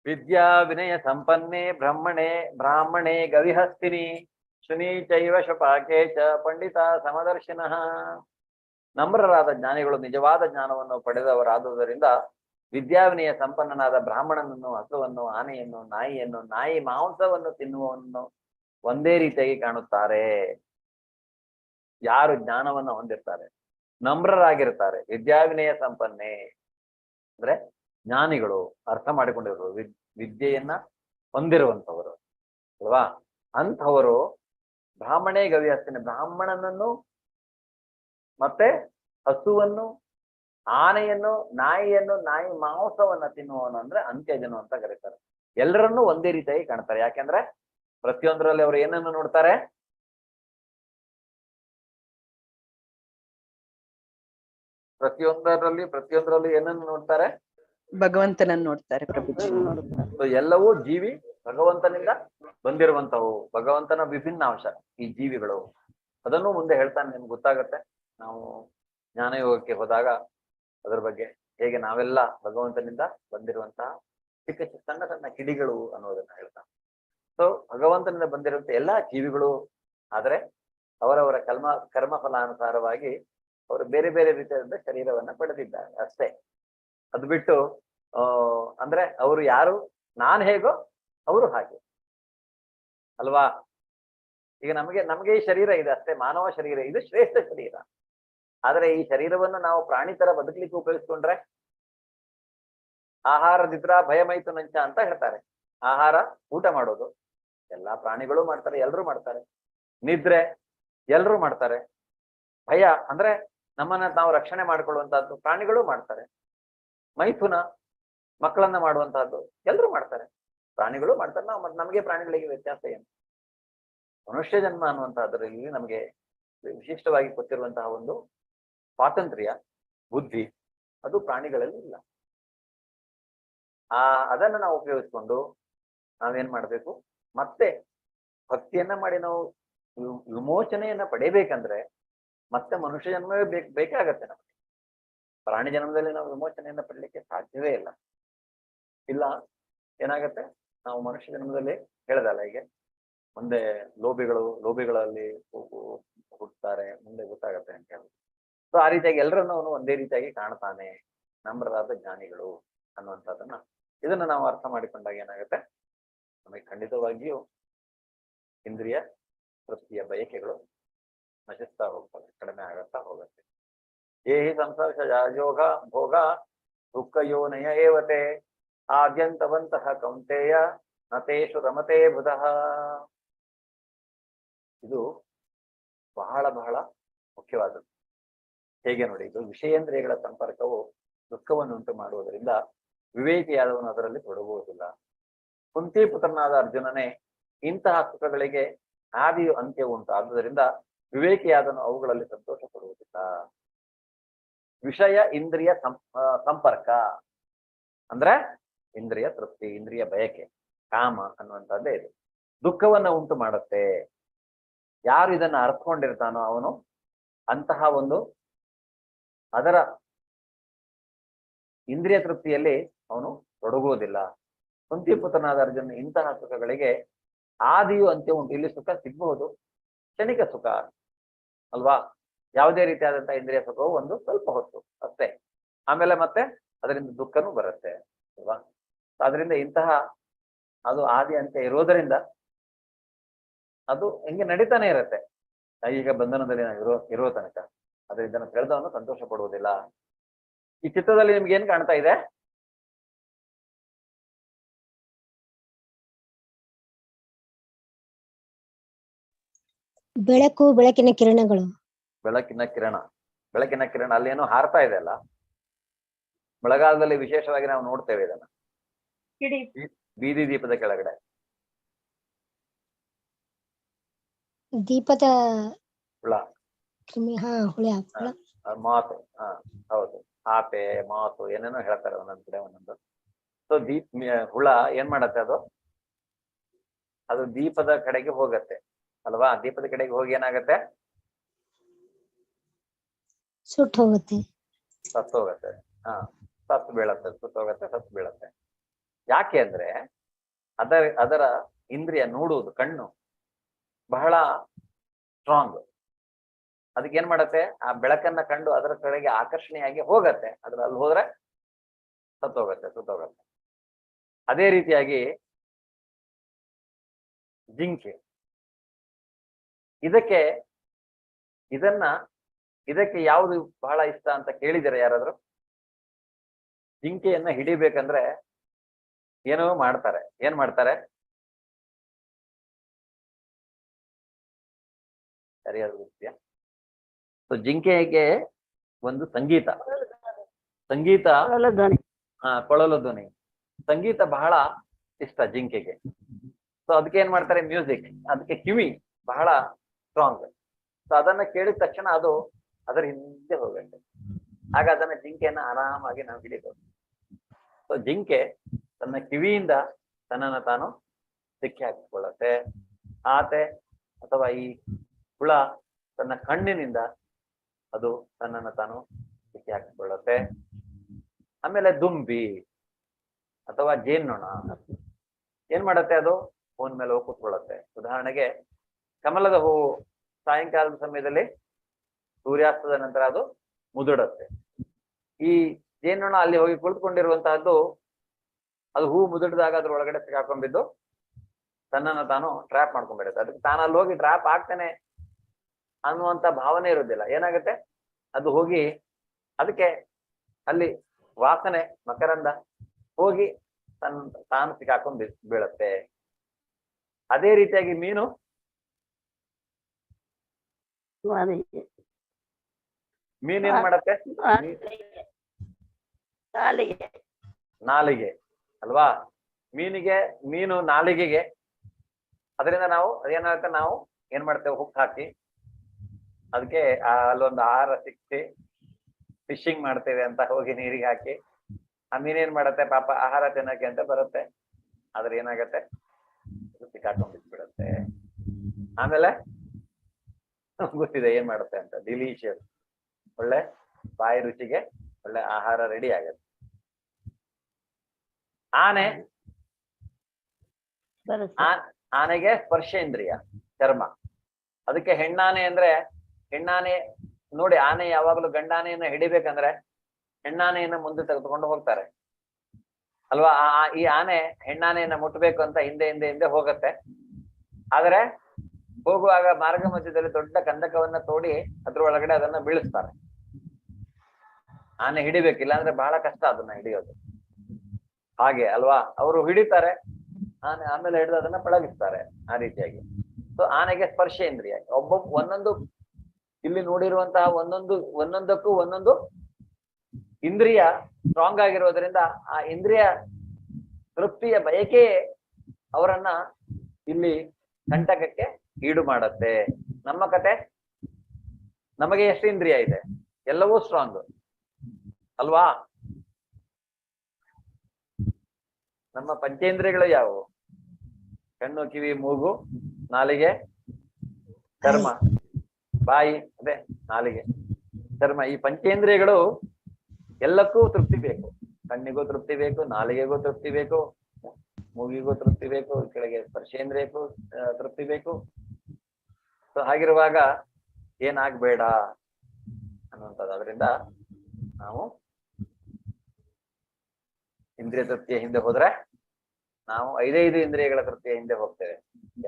ವಿದ್ಯಾ ವಿನಯ ಸಂಪನ್ನೆ ಬ್ರಾಹ್ಮಣೆ ಗವಿಹಸ್ತಿನಿ ಶುನಿ ಚೈವ ಶಪಾಕೆ ಚ ಪಂಡಿತ ಸಮದರ್ಶಿನಃ. ನಮ್ರರಾದ ಜ್ಞಾನಿಗಳು ನಿಜವಾದ ಜ್ಞಾನವನ್ನು ಪಡೆದವರಾದುದರಿಂದ ವಿದ್ಯಾವಿನಯ ಸಂಪನ್ನನಾದ ಬ್ರಾಹ್ಮಣನನ್ನು, ಹಸುವನ್ನು, ಆನೆಯನ್ನು, ನಾಯಿಯನ್ನು, ನಾಯಿ ಮಾಂಸವನ್ನು ತಿನ್ನುವವನ್ನು ಒಂದೇ ರೀತಿಯಾಗಿ ಕಾಣುತ್ತಾರೆ. ಯಾರು ಜ್ಞಾನವನ್ನು ಹೊಂದಿರ್ತಾರೆ, ನಮ್ರರಾಗಿರ್ತಾರೆ, ವಿದ್ಯಾವಿನಯ ಸಂಪನ್ನೆ ಅಂದ್ರೆ ಜ್ಞಾನಿಗಳು, ಅರ್ಥ ಮಾಡಿಕೊಂಡಿರೋರು, ವಿದ್ಯೆಯನ್ನ ಹೊಂದಿರುವಂಥವರು ಅಲ್ವಾ, ಅಂಥವರು ಬ್ರಾಹ್ಮಣೇ ಗವಿಹಸ್ತಿನಿ, ಬ್ರಾಹ್ಮಣನನ್ನು ಮತ್ತೆ ಹಸುವನ್ನು, ಆನೆಯನ್ನು, ನಾಯಿಯನ್ನು, ನಾಯಿ ಮಾಂಸವನ್ನ ತಿನ್ನುವವನು ಅಂದ್ರೆ ಅಂತ್ಯಜನು ಅಂತ ಕರೀತಾರೆ. ಎಲ್ಲರನ್ನೂ ಒಂದೇ ರೀತಿಯಾಗಿ ಕಾಣ್ತಾರೆ. ಯಾಕೆಂದ್ರೆ ಪ್ರತಿಯೊಂದರಲ್ಲಿ ಅವರು ಏನನ್ನು ನೋಡ್ತಾರೆ? ಪ್ರತಿಯೊಂದರಲ್ಲಿ ಏನನ್ನು ನೋಡ್ತಾರೆ? ಭಗವಂತನನ್ನು ನೋಡ್ತಾರೆ ಪ್ರಭುಜಿ. ಎಲ್ಲವೂ ಜೀವಿ ಭಗವಂತನಿಂದ ಬಂದಿರುವಂತವು, ಭಗವಂತನ ವಿಭಿನ್ನ ಅಂಶ ಈ ಜೀವಿಗಳು. ಅದನ್ನು ಮುಂದೆ ಹೇಳ್ತಾನೆ, ನಿಮ್ಗೆ ಗೊತ್ತಾಗತ್ತೆ. ನಾವು ಜ್ಞಾನಯೋಗಕ್ಕೆ ಹೋದಾಗ ಅದರ ಬಗ್ಗೆ ಹೇಗೆ ನಾವೆಲ್ಲ ಭಗವಂತನಿಂದ ಬಂದಿರುವಂತಹ ಚಿಕ್ಕ ಸಣ್ಣ ಸಣ್ಣ ಕಿಡಿಗಳು ಅನ್ನೋದನ್ನ ಹೇಳ್ತಾನೆ. ಸೊ ಭಗವಂತನಿಂದ ಬಂದಿರುವಂತ ಎಲ್ಲಾ ಜೀವಿಗಳು, ಆದ್ರೆ ಅವರವರ ಕರ್ಮ ಫಲಾನುಸಾರವಾಗಿ ಅವರು ಬೇರೆ ಬೇರೆ ರೀತಿಯಾದ ಶರೀರವನ್ನ ಪಡೆದಿದ್ದಾರೆ ಅಷ್ಟೇ. ಅದು ಬಿಟ್ಟು ಅಂದ್ರೆ ಅವರು ಯಾರು, ನಾನು ಹೇಗೋ ಅವರು ಹಾಗೆ ಅಲ್ವಾ. ಈಗ ನಮಗೆ ಈ ಶರೀರ ಇದೆ ಅಷ್ಟೇ, ಮಾನವ ಶರೀರ, ಇದು ಶ್ರೇಷ್ಠ ಶರೀರ. ಆದ್ರೆ ಈ ಶರೀರವನ್ನು ನಾವು ಪ್ರಾಣಿ ತರ ಬದುಕಲಿಕ್ಕೆ ಉಪಯೋಗಿಸ್ಕೊಂಡ್ರೆ ಆಹಾರದಿದ್ರ ಭಯಮೈತು ನಂಚ ಅಂತ ಹೇಳ್ತಾರೆ. ಆಹಾರ ಊಟ ಮಾಡೋದು ಎಲ್ಲಾ ಪ್ರಾಣಿಗಳು ಮಾಡ್ತಾರೆ, ಎಲ್ರೂ ಮಾಡ್ತಾರೆ. ನಿದ್ರೆ ಎಲ್ರೂ ಮಾಡ್ತಾರೆ. ಭಯ ಅಂದ್ರೆ ನಮ್ಮನ್ನ ನಾವು ರಕ್ಷಣೆ ಮಾಡ್ಕೊಳ್ಳುವಂತಹದ್ದು ಪ್ರಾಣಿಗಳು ಮಾಡ್ತಾರೆ. ಮೈಥುನ ಮಕ್ಕಳನ್ನ ಮಾಡುವಂತಹದ್ದು ಎಲ್ರೂ ಮಾಡ್ತಾರೆ, ಪ್ರಾಣಿಗಳು ಮಾಡ್ತಾರೆ. ನಾವು ನಮಗೆ ಪ್ರಾಣಿಗಳಿಗೆ ವ್ಯತ್ಯಾಸ ಏನು? ಮನುಷ್ಯ ಜನ್ಮ ಅನ್ನುವಂತಹದ್ರಲ್ಲಿ ನಮಗೆ ವಿಶಿಷ್ಟವಾಗಿ ಕೊಟ್ಟಿರುವಂತಹ ಒಂದು ಸ್ವಾತಂತ್ರ್ಯ, ಬುದ್ಧಿ ಅದು ಪ್ರಾಣಿಗಳಲ್ಲಿ ಇಲ್ಲ. ಅದನ್ನು ನಾವು ಉಪಯೋಗಿಸ್ಕೊಂಡು ನಾವೇನ್ ಮಾಡ್ಬೇಕು, ಮತ್ತೆ ಭಕ್ತಿಯನ್ನ ಮಾಡಿ ನಾವು ವಿಮೋಚನೆಯನ್ನ ಪಡೆಯಬೇಕಂದ್ರೆ ಮತ್ತೆ ಮನುಷ್ಯ ಜನ್ಮವೇ ಬೇಕಾಗತ್ತೆ ನಮಗೆ. ಪ್ರಾಣಿ ಜನ್ಮದಲ್ಲಿ ನಾವು ವಿಮೋಚನೆಯನ್ನ ಪಡಲಿಕ್ಕೆ ಸಾಧ್ಯವೇ ಇಲ್ಲ. ಇಲ್ಲ ಏನಾಗತ್ತೆ, ನಾವು ಮನುಷ್ಯ ಜನ್ಮದಲ್ಲಿ ಹೇಳ್ದಲ್ಲ ಹೀಗೆ ಮುಂದೆ ಲೋಭಿಗಳಲ್ಲಿ ಹುಟ್ಟುತ್ತಾರೆ, ಮುಂದೆ ಗೊತ್ತಾಗತ್ತೆ ಅಂತ ಹೇಳಿ. ಸೊ ಆ ರೀತಿಯಾಗಿ ಎಲ್ಲರನ್ನು ಅವನು ಒಂದೇ ರೀತಿಯಾಗಿ ಕಾಣ್ತಾನೆ, ನಮ್ರರಾದ ಜ್ಞಾನಿಗಳು ಅನ್ನುವಂಥದ್ದನ್ನ ಇದನ್ನ ನಾವು ಅರ್ಥ ಮಾಡಿಕೊಂಡಾಗ ಏನಾಗುತ್ತೆ, ನಮಗೆ ಖಂಡಿತವಾಗಿಯೂ ಇಂದ್ರಿಯ ತೃಪ್ತಿಯ ಬಯಕೆಗಳು ನಶಿಸ್ತಾ ಹೋಗ್ತವೆ, ಕಡಿಮೆ ಆಗತ್ತಾ ಹೋಗುತ್ತೆ. ಏಹಿ ಸಂಸರ್ಷ ಯೋಗ ಭೋಗ ದುಃಖಯೋನಯ ಏವತೆ ಆದ್ಯಂತವಂತಹ ಕೌಂತೆಯ ನತೇಶು ರಮತೆ ಬುಧಃ. ಇದು ಬಹಳ ಬಹಳ ಮುಖ್ಯವಾದದ್ದು. ಹೇಗೆ ನೋಡಿ, ಇದು ವಿಷಯೇಂದ್ರಿಯಗಳ ಸಂಪರ್ಕವು ದುಃಖವನ್ನುಂಟು ಮಾಡುವುದರಿಂದ ವಿವೇಕಿಯಾದವನು ಅದರಲ್ಲಿ ತೊಡಗುವುದಿಲ್ಲ. ಕುಂತಿ ಪುತ್ರನಾದ ಅರ್ಜುನನೇ ಇಂತಹ ಸುಖಗಳಿಗೆ ಆದಿಯು ಅಂತ್ಯ ಉಂಟು, ಆದುದರಿಂದ ವಿವೇಕಿಯಾದನು ಅವುಗಳಲ್ಲಿ ಸಂತೋಷ ಪಡುವುದಿಲ್ಲ. ವಿಷಯ ಇಂದ್ರಿಯ ಸಂಪರ್ಕ ಅಂದ್ರೆ ಇಂದ್ರಿಯ ತೃಪ್ತಿ, ಇಂದ್ರಿಯ ಬಯಕೆ, ಕಾಮ ಅನ್ನುವಂಥದ್ದೇ ಇದು. ದುಃಖವನ್ನ ಉಂಟು ಮಾಡುತ್ತೆ. ಯಾರು ಇದನ್ನ ಅರ್ಥಕೊಂಡಿರ್ತಾನೋ ಅವನು ಅಂತಹ ಒಂದು ಅದರ ಇಂದ್ರಿಯ ತೃಪ್ತಿಯಲ್ಲಿ ಅವನು ತೊಡಗುವುದಿಲ್ಲ. ಕುಂತಿಪುತ್ರನಾದ ಅರ್ಜುನ ಇಂತಹ ಸುಖಗಳಿಗೆ ಆದಿಯು ಅಂತ್ಯ ಉಂಟು. ಇಲ್ಲಿ ಸುಖ ಸಿಗ್ಬಹುದು, ಕ್ಷಣಿಕ ಸುಖ ಅಲ್ವಾ, ಯಾವುದೇ ರೀತಿಯಾದಂತಹ ಇಂದ್ರಿಯ ಸುಖವು ಒಂದು ಸ್ವಲ್ಪ ಹೊತ್ತು ಅಷ್ಟೇ, ಆಮೇಲೆ ಮತ್ತೆ ಅದರಿಂದ ದುಃಖನೂ ಬರುತ್ತೆ ಅಲ್ವಾ. ಅದರಿಂದ ಇಂತಹ ಅದು ಆದಿ ಅಂತ್ಯ ಇರೋದರಿಂದ ಅದು ಹಿಂಗೆ ನಡೀತಾನೆ ಇರುತ್ತೆ. ಈಗ ಬಂಧನದಲ್ಲಿ ನಾವು ಇರೋ ತನಕ ಅದರಿಂದ ತಿಳಿದವನು ಸಂತೋಷ ಪಡುವುದಿಲ್ಲ. ಈ ಚಿತ್ರದಲ್ಲಿ ನಿಮ್ಗೆ ಏನ್ ಕಾಣ್ತಾ ಇದೆ? ಬೆಳಕು, ಬೆಳಕಿನ ಕಿರಣಗಳು. ಬೆಳಕಿನ ಕಿರಣ ಅಲ್ಲೇನೋ ಹಾರ್ತಾ ಇದೆ ಅಲ್ಲ. ಮಳೆಗಾಲದಲ್ಲಿ ವಿಶೇಷವಾಗಿ ನಾವು ನೋಡ್ತೇವೆ ಇದನ್ನ ಬೀದಿ ದೀಪದ ಕೆಳಗಡೆ. ದೀಪದ ಹುಳ, ಹುಳ, ಮಾತು, ಹೌದು, ಆಪೆ, ಮಾತು ಏನೇನೋ ಹೇಳ್ತಾರೆ ಒಂದೊಂದ್ ಕಡೆ ಒಂದೊಂದು. ಸೊ ಹುಳ ಏನ್ ಮಾಡತ್ತೆ, ಅದು ದೀಪದ ಕಡೆಗೆ ಹೋಗತ್ತೆ ಅಲ್ವಾ. ದೀಪದ ಕಡೆಗೆ ಹೋಗಿ ಏನಾಗತ್ತೆ, ಸುಟ್ಟು ಹೋಗುತ್ತೆ, ಸತ್ತು ಹೋಗತ್ತೆ. ಸತ್ತು ಬೀಳತ್ತೆ, ಸುತ್ತೋಗತ್ತೆ, ಸತ್ತು ಬೀಳತ್ತೆ. ಯಾಕೆ ಅಂದ್ರೆ ಅದರ ಇಂದ್ರಿಯ ನೋಡುವುದು, ಕಣ್ಣು ಬಹಳ ಸ್ಟ್ರಾಂಗ್. ಅದಕ್ಕೆ ಏನ್ ಮಾಡತ್ತೆ, ಆ ಬೆಳಕನ್ನ ಕಂಡು ಅದರ ಕಡೆಗೆ ಆಕರ್ಷಣೆಯಾಗಿ ಹೋಗತ್ತೆ. ಅಲ್ಲಿ ಹೋದ್ರೆ ಸುತ್ತೋಗತ್ತೆ. ಅದೇ ರೀತಿಯಾಗಿ ಜಿಂಕೆ ಇದಕ್ಕೆ ಯಾವುದು ಬಹಳ ಇಷ್ಟ ಅಂತ ಕೇಳಿದರೆ ಯಾರಾದ್ರೂ? ಜಿಂಕೆಯನ್ನ ಹಿಡಿಬೇಕಂದ್ರೆ ಏನೋ ಮಾಡ್ತಾರೆ. ಏನ್ ಮಾಡ್ತಾರೆ? ಸರಿಯಾದ ರೀತಿಯ ಜಿಂಕೆಗೆ ಒಂದು ಸಂಗೀತ ಕೊಳಲು ಧ್ವನಿ, ಸಂಗೀತ ಬಹಳ ಇಷ್ಟ ಜಿಂಕೆಗೆ. ಸೊ ಅದಕ್ಕೆ ಏನ್ ಮಾಡ್ತಾರೆ, ಮ್ಯೂಸಿಕ್. ಅದಕ್ಕೆ ಕಿವಿ ಬಹಳ ಸ್ಟ್ರಾಂಗ್. ಸೊ ಅದನ್ನ ಕೇಳಿದ ತಕ್ಷಣ ಅದು ಅದರ ಹಿಂದೆ ಹೋಗುತ್ತೆ. ಆಗ ಅದನ್ನ ಜಿಂಕೆಯನ್ನ ಆರಾಮಾಗಿ ನಾವು ಹಿಡಿಬಹುದು. ಸೊ ಜಿಂಕೆ ತನ್ನ ಕಿವಿಯಿಂದ ತನ್ನನ್ನು ತಾನು ಸಿಕ್ಕಿ ಹಾಕಿಕೊಳ್ಳುತ್ತೆ. ಆತೆ ಅಥವಾ ಈ ಹುಳ ತನ್ನ ಕಣ್ಣಿನಿಂದ ಅದು ತನ್ನನ್ನು ತಾನು ಸಿಕ್ಕಿ ಹಾಕಿಕೊಳ್ಳುತ್ತೆ. ಆಮೇಲೆ ದುಂಬಿ ಅಥವಾ ಜೇನ್ನೊಣ ಏನ್ ಮಾಡತ್ತೆ, ಅದು ಹೂವಿನ ಮೇಲೆ ಹೋಗಿ ಕೂತ್ಕೊಳ್ಳುತ್ತೆ. ಉದಾಹರಣೆಗೆ ಕಮಲದ ಹೂವು ಸಾಯಂಕಾಲದ ಸಮಯದಲ್ಲಿ ಸೂರ್ಯಾಸ್ತದ ನಂತರ ಅದು ಮುದುಡುತ್ತೆ. ಈ ಜೇನ್ನೊಣ ಅಲ್ಲಿ ಹೋಗಿ ಕುಳಿತುಕೊಂಡಿರುವಂತಹದ್ದು, ಅದು ಹೂ ಮುದುಡಿದಾಗ ಅದ್ರ ಒಳಗಡೆ ಸಿಗಾಕೊಂಡ್ಬಿದ್ದು ತನ್ನನ್ನು ತಾನು ಟ್ರ್ಯಾಪ್ ಮಾಡ್ಕೊಂಡ್ಬಿಡುತ್ತೆ. ಅದಕ್ಕೆ ತಾನು ಅಲ್ಲಿ ಹೋಗಿ ಟ್ರ್ಯಾಪ್ ಆಗ್ತಾನೆ ಅನ್ನುವಂತ ಭಾವನೆ ಇರೋದಿಲ್ಲ. ಏನಾಗುತ್ತೆ, ಅದು ಹೋಗಿ ಅದಕ್ಕೆ ಅಲ್ಲಿ ವಾಸನೆ, ಮಕರಂದ ಹೋಗಿ ತಾನು ಸಿಕ್ಕಾಕೊಂಡ್ ಬೀಳತ್ತೆ. ಅದೇ ರೀತಿಯಾಗಿ ಮೀನು ಏನ್ ಮಾಡತ್ತೆ? ನಾಲಿಗೆ ಅಲ್ವಾ? ಮೀನು ನಾಲಿಗೆಗೆ, ಅದರಿಂದ ನಾವು ಅದೇನಾಗುತ್ತೆ, ನಾವು ಏನ್ ಮಾಡ್ತೇವೆ, ಹುಕ್ ಹಾಕಿ ಅದಕ್ಕೆ ಅಲ್ಲೊಂದು ಆಹಾರ ಸಿಕ್ಕಿ ಫಿಶಿಂಗ್ ಮಾಡ್ತೇವೆ ಅಂತ ಹೋಗಿ ನೀರಿಗೆ ಹಾಕಿ ಆ ಮೀನೇನ್ ಮಾಡತ್ತೆ, ಪಾಪ ಆಹಾರ ತಿನ್ನಕ್ಕೆ ಅಂತ ಬರುತ್ತೆ, ಆದ್ರೆ ಏನಾಗತ್ತೆ, ಸಿಕ್ಕಾಕೊಂಡ್ ಬಿಟ್ಬಿಡತ್ತೆ. ಆಮೇಲೆ ಗೊತ್ತಿದೆ ಏನ್ ಮಾಡುತ್ತೆ ಅಂತ, ಡಿಲಿಷಿಯಸ್, ಒಳ್ಳೆ ಬಾಯಿ ರುಚಿಗೆ ಒಳ್ಳೆ ಆಹಾರ ರೆಡಿ ಆಗತ್ತೆ. ಆನೆಗೆ ಸ್ಪರ್ಶೇಂದ್ರಿಯ, ಚರ್ಮ. ಅದಕ್ಕೆ ಹೆಣ್ಣಾನೆ ಅಂದ್ರೆ, ಹೆಣ್ಣಾನೆ ನೋಡಿ, ಆನೆ ಯಾವಾಗಲೂ ಗಂಡಾನೆಯನ್ನ ಹಿಡಿಬೇಕಂದ್ರೆ ಹೆಣ್ಣಾನೆಯನ್ನ ಮುಂದೆ ತೆಗೆದುಕೊಂಡು ಹೋಗ್ತಾರೆ ಅಲ್ವಾ? ಈ ಆನೆ ಹೆಣ್ಣಾನೆಯನ್ನ ಮುಟ್ಬೇಕು ಅಂತ ಹಿಂದೆ ಹಿಂದೆ ಹಿಂದೆ ಹೋಗತ್ತೆ. ಆದ್ರೆ ಹೋಗುವಾಗ ಮಾರ್ಗ ಮಧ್ಯದಲ್ಲಿ ದೊಡ್ಡ ಕಂದಕವನ್ನ ತೋಡಿ ಅದ್ರ ಒಳಗಡೆ ಅದನ್ನ ಬೀಳಿಸ್ತಾರೆ. ಆನೆ ಹಿಡಿಬೇಕಿಲ್ಲ ಅಂದ್ರೆ ಬಹಳ ಕಷ್ಟ ಅದನ್ನ ಹಿಡಿಯೋದು. ಹಾಗೆ ಅಲ್ವಾ, ಅವರು ಹಿಡಿತಾರೆ ಆನೆ, ಆಮೇಲೆ ಹಿಡಿದು ಅದನ್ನ ಪಳಗಿಸ್ತಾರೆ ಆ ರೀತಿಯಾಗಿ. ಸೊ ಆನೆಗೆ ಸ್ಪರ್ಶೇಂದ್ರಿಯ, ಒಂದೊಂದು ಇಲ್ಲಿ ನೋಡಿರುವಂತಹ ಒಂದೊಂದಕ್ಕೂ ಒಂದೊಂದು ಇಂದ್ರಿಯ ಸ್ಟ್ರಾಂಗ್ ಆಗಿರೋದ್ರಿಂದ ಆ ಇಂದ್ರಿಯ ತೃಪ್ತಿಯ ಬಯಕೆ ಅವರನ್ನ ಇಲ್ಲಿ ಕಂಟಕಕ್ಕೆ ಈಡು ಮಾಡತ್ತೆ. ನಮ್ಮ ಕತೆ, ನಮಗೆ ಎಷ್ಟು ಇಂದ್ರಿಯ ಇದೆ? ಎಲ್ಲವೂ ಸ್ಟ್ರಾಂಗ್ ಅಲ್ವಾ? ನಮ್ಮ ಪಂಚೇಂದ್ರಿಯಗಳು ಯಾವುವು? ಕಣ್ಣು, ಕಿವಿ, ಮೂಗು, ನಾಲಿಗೆ, ಚರ್ಮ, ಬಾಯಿ, ಅದೇ ನಾಲಿಗೆ, ಚರ್ಮ. ಈ ಪಂಚೇಂದ್ರಿಯಗಳು ಎಲ್ಲಕ್ಕೂ ತೃಪ್ತಿ ಬೇಕು. ಕಣ್ಣಿಗೂ ತೃಪ್ತಿ ಬೇಕು, ನಾಲಿಗೆಗೂ ತೃಪ್ತಿ ಬೇಕು, ಮೂಗಿಗೂ ತೃಪ್ತಿ ಬೇಕು, ಕೆಳಗೆ ಸ್ಪರ್ಶೇಂದ್ರಿಯಕ್ಕೂ ತೃಪ್ತಿ ಬೇಕು. ಸೊ ಹಾಗಿರುವಾಗ ಏನಾಗ್ಬೇಡ ಅನ್ನುವಂಥದ್ದು. ಅದರಿಂದ ನಾವು ಇಂದ್ರಿಯ ತೃಪ್ತಿಯ ಹಿಂದೆ ಹೋದ್ರೆ ನಾವು 5 ಇಂದ್ರಿಯಗಳ ತೃಪ್ತಿಯ ಹಿಂದೆ ಹೋಗ್ತೇವೆ,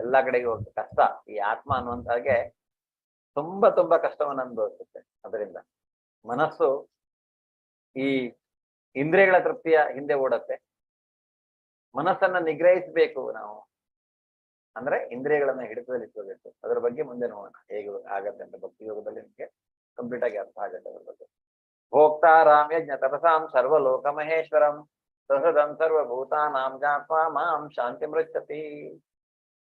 ಎಲ್ಲಾ ಕಡೆಗೆ ಹೋಗ್ತೇವೆ. ಕಷ್ಟ. ಈ ಆತ್ಮ ಅನ್ನುವಂತಾಗೆ ತುಂಬಾ ತುಂಬಾ ಕಷ್ಟವನ್ನು ಅನುಭವಿಸುತ್ತೆ. ಅದರಿಂದ ಮನಸ್ಸು ಈ ಇಂದ್ರಿಯಗಳ ತೃಪ್ತಿಯ ಹಿಂದೆ ಓಡತ್ತೆ. ಮನಸ್ಸನ್ನ ನಿಗ್ರಹಿಸಬೇಕು ನಾವು, ಅಂದ್ರೆ ಇಂದ್ರಿಯಗಳನ್ನ ಹಿಡಿತದಲ್ಲಿ ಇಟ್ಕೋಬೇಕು. ಅದ್ರ ಬಗ್ಗೆ ಮುಂದೆ ನೋಡೋಣ ಹೇಗೆ ಆಗತ್ತೆ ಅಂತ. ಭಕ್ತಿ ಯೋಗದಲ್ಲಿ ನಿಮ್ಗೆ ಕಂಪ್ಲೀಟ್ ಆಗಿ ಅರ್ಥ ಆಗತ್ತೆ ಅದ್ರ ಬಗ್ಗೆ. ಭೋಕ್ತಾರಾಮ್ ಯಜ್ಞ ತಪಸಾಂ ಸರ್ವಲೋಕ ಮಹೇಶ್ವರಂ ಸಹೃದಂ ಸರ್ವಭೂತಾನಾಂ ಜ್ಞಾತ್ವಾ ಮಾಂ ಶಾಂತಿ ಮೃಚ್ಛತಿ.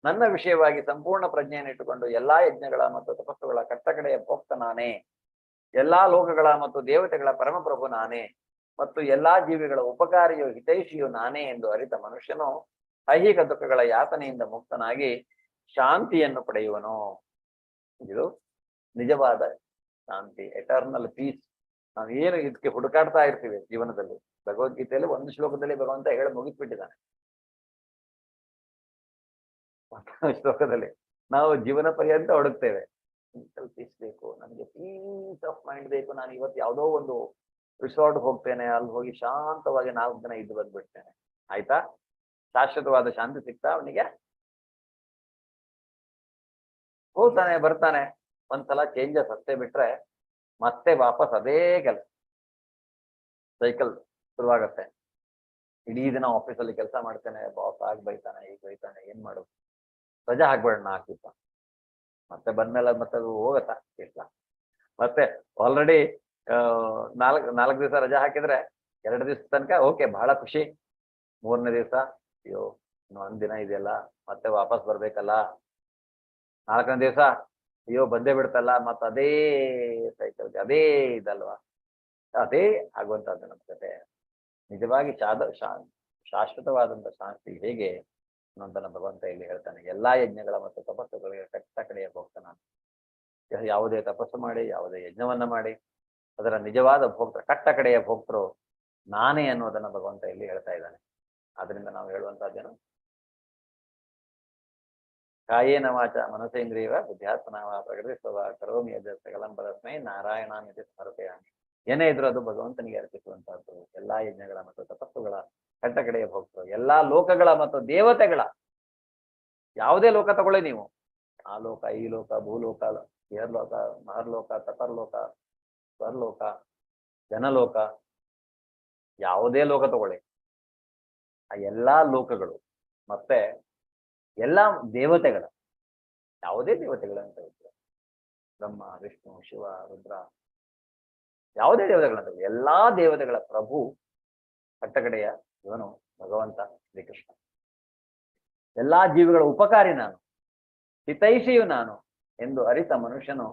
ನನ್ನ ವಿಷಯವಾಗಿ ಸಂಪೂರ್ಣ ಪ್ರಜ್ಞೆಯನ್ನು ಇಟ್ಟುಕೊಂಡು ಎಲ್ಲಾ ಯಜ್ಞಗಳ ಮತ್ತು ತಪಸ್ಸುಗಳ ಕಟ್ಟಕಡೆಯ ಭೋಕ್ತ ನಾನೇ, ಎಲ್ಲಾ ಲೋಕಗಳ ಮತ್ತು ದೇವತೆಗಳ ಪರಮಪ್ರಭು ನಾನೇ, ಮತ್ತು ಎಲ್ಲಾ ಜೀವಿಗಳ ಉಪಕಾರಿಯು ಹಿತೈಷಿಯು ನಾನೇ ಎಂದು ಅರಿತ ಮನುಷ್ಯನು ಐಹಿಕ ದುಃಖಗಳ ಯಾತನೆಯಿಂದ ಮುಕ್ತನಾಗಿ ಶಾಂತಿಯನ್ನು ಪಡೆಯುವನು. ಇದು ನಿಜವಾದ ಶಾಂತಿ, ಎಟರ್ನಲ್ ಪೀಸ್. ನಾವು ಏನು ಇದಕ್ಕೆ ಹುಡುಕಾಡ್ತಾ ಇರ್ತೀವಿ ಜೀವನದಲ್ಲಿ. ಭಗವದ್ಗೀತೆಯಲ್ಲಿ ಒಂದು ಶ್ಲೋಕದಲ್ಲಿ ಭಗವಂತ ಹೇಳಿ ಮುಗಿಸ್ಬಿಟ್ಟಿದ್ದಾನೆ. ಶ್ಲೋಕದಲ್ಲಿ ನಾವು ಜೀವನ ಪರ್ಯಂತ ಹುಡುಕ್ತೇವೆ, ಪೀಸ್ ಬೇಕು ನನಗೆ, ಪೀಸ್ ಆಫ್ ಮೈಂಡ್ ಬೇಕು, ನಾನು ಇವತ್ತು ಯಾವುದೋ ಒಂದು ರಿಸಾರ್ಟ್ ಹೋಗ್ತೇನೆ, ಅಲ್ಲಿ ಹೋಗಿ ಶಾಂತವಾಗಿ 4 ದಿನ ಇದ್ದು ಬಂದ್ಬಿಡ್ತೇನೆ. ಆಯ್ತಾ? ಶಾಶ್ವತವಾದ ಶಾಂತಿ ಸಿಗ್ತಾ ಅವನಿಗೆ? ಹೋಗ್ತಾನೆ, ಬರ್ತಾನೆ, ಒಂದ್ಸಲ ಚೇಂಜಸ್ ಅಷ್ಟೇ ಬಿಟ್ರೆ ಮತ್ತೆ ವಾಪಸ್ ಅದೇ ಕೆಲಸ, ಸೈಕಲ್ ಶುರುವಾಗತ್ತೆ. ಇಡೀ ದಿನ ಆಫೀಸಲ್ಲಿ ಕೆಲಸ ಮಾಡ್ತೇನೆ, ಬಾಸ್ ಆಗಿ ಬೈತಾನೆ, ಈಗ ಬೈತಾನೆ, ಏನ್ ಮಾಡೋದು, ರಜಾ ಹಾಕ್ಬೇಡ 4 ದಿವಸ. ಮತ್ತೆ ಬಂದ್ಮೇಲೆ ಮತ್ತೆ ಅದು ಹೋಗತ್ತಾ ಕೆಲಸ. ಮತ್ತೆ ಆಲ್ರೆಡಿ 4 ದಿವಸ ರಜಾ ಹಾಕಿದ್ರೆ 2 ದಿವಸ ತನಕ ಓಕೆ, ಬಹಳ ಖುಷಿ. 3ನೇ ದಿವಸ ಅಯ್ಯೋ ಇನ್ನು 1 ದಿನ ಇದೆಯಲ್ಲ, ಮತ್ತೆ ವಾಪಸ್ ಬರ್ಬೇಕಲ್ಲ. 4ನೇ ದಿವಸ ಅಯ್ಯೋ ಬಂದೇ ಬಿಡ್ತಲ್ಲ, ಮತ್ತೆ ಅದೇ ಸೈಕಲ್, ಅದೇ ಇದಲ್ವಾ, ಅದೇ ಆಗುವಂತಹದ್ದು ನಮ್ಮ ಕತೆ. ನಿಜವಾಗಿ ಶಾಶ್ವತವಾದಂತ ಶಾಂತಿ ಹೇಗೆ ಅನ್ನೋದನ್ನ ಭಗವಂತ ಇಲ್ಲಿ ಹೇಳ್ತಾನೆ. ಎಲ್ಲಾ ಯಜ್ಞಗಳ ಮತ್ತು ತಪಸ್ಸುಗಳಿಗೆ ಕಟ್ಟ ಕಡೆಯ ಭೋಕ್ತ ನಾನು. ಯಾವುದೇ ತಪಸ್ಸು ಮಾಡಿ, ಯಾವುದೇ ಯಜ್ಞವನ್ನ ಮಾಡಿ, ಅದರ ನಿಜವಾದ ಭೋಕ್ತೃ, ಕಟ್ಟ ಕಡೆಯ ಭೋಕ್ತೃ ನಾನೇ ಅನ್ನೋದನ್ನ ಭಗವಂತ ಇಲ್ಲಿ ಹೇಳ್ತಾ ಇದ್ದಾನೆ. ಆದ್ರಿಂದ ನಾವು ಹೇಳುವಂತಹದ್ದೇನು, ಕಾಯೇನ ವಾಚ ಮನಸೇಂದ್ರಿಯವ ಬುದ್ಧ್ಯಾತ್ಮನವ ಪ್ರಕೃತಿ ಸ್ವಭ ಕರೋಮಿ ಯಜ ಸಕಲಂ ಪರಸ್ಮೈ ನಾರಾಯಣಾನ್ಯತೆ ಸ್ಮರತೆಯಾಮಿ. ಏನೇ ಇದ್ರು ಅದು ಭಗವಂತನಿಗೆ ಅರ್ಪಿಸುವಂತಹದ್ದು. ಎಲ್ಲಾ ಯಜ್ಞಗಳ ಮತ್ತು ತಪಸ್ಸುಗಳ ಕಟ್ಟ ಕಡೆಯ ಭೋಕ್ತೃ, ಎಲ್ಲಾ ಲೋಕಗಳ ಮತ್ತು ದೇವತೆಗಳ, ಯಾವುದೇ ಲೋಕ ತಗೊಳ್ಳಿ ನೀವು, ಆ ಲೋಕ, ಈ ಲೋಕ, ಭೂಲೋಕ, ಇಹರ್ಲೋಕ, ಮಹರ್ಲೋಕ, ತಪರ್ಲೋಕ, ಸ್ವರ್ಲೋಕ, ಜನಲೋಕ, ಯಾವುದೇ ಲೋಕ ತಗೊಳ್ಳಿ, ಆ ಎಲ್ಲಾ ಲೋಕಗಳು ಮತ್ತೆ ಎಲ್ಲಾ ದೇವತೆಗಳ, ಯಾವುದೇ ದೇವತೆಗಳಂತ ಹೇಳ್ತಾರೆ, ಬ್ರಹ್ಮ ವಿಷ್ಣು ಶಿವ ರುದ್ರ, ಯಾವುದೇ ದೇವತೆಗಳಂತ ಎಲ್ಲಾ ದೇವತೆಗಳ ಪ್ರಭು ಕಟ್ಟಕಡೆಯ ಇವನು ಭಗವಂತ ಶ್ರೀಕೃಷ್ಣ. ಎಲ್ಲಾ ಜೀವಿಗಳ ಉಪಕಾರಿ ನಾನು, ಹಿತೈಷಿಯು ನಾನು ಎಂದು ಅರಿತ ಮನುಷ್ಯನು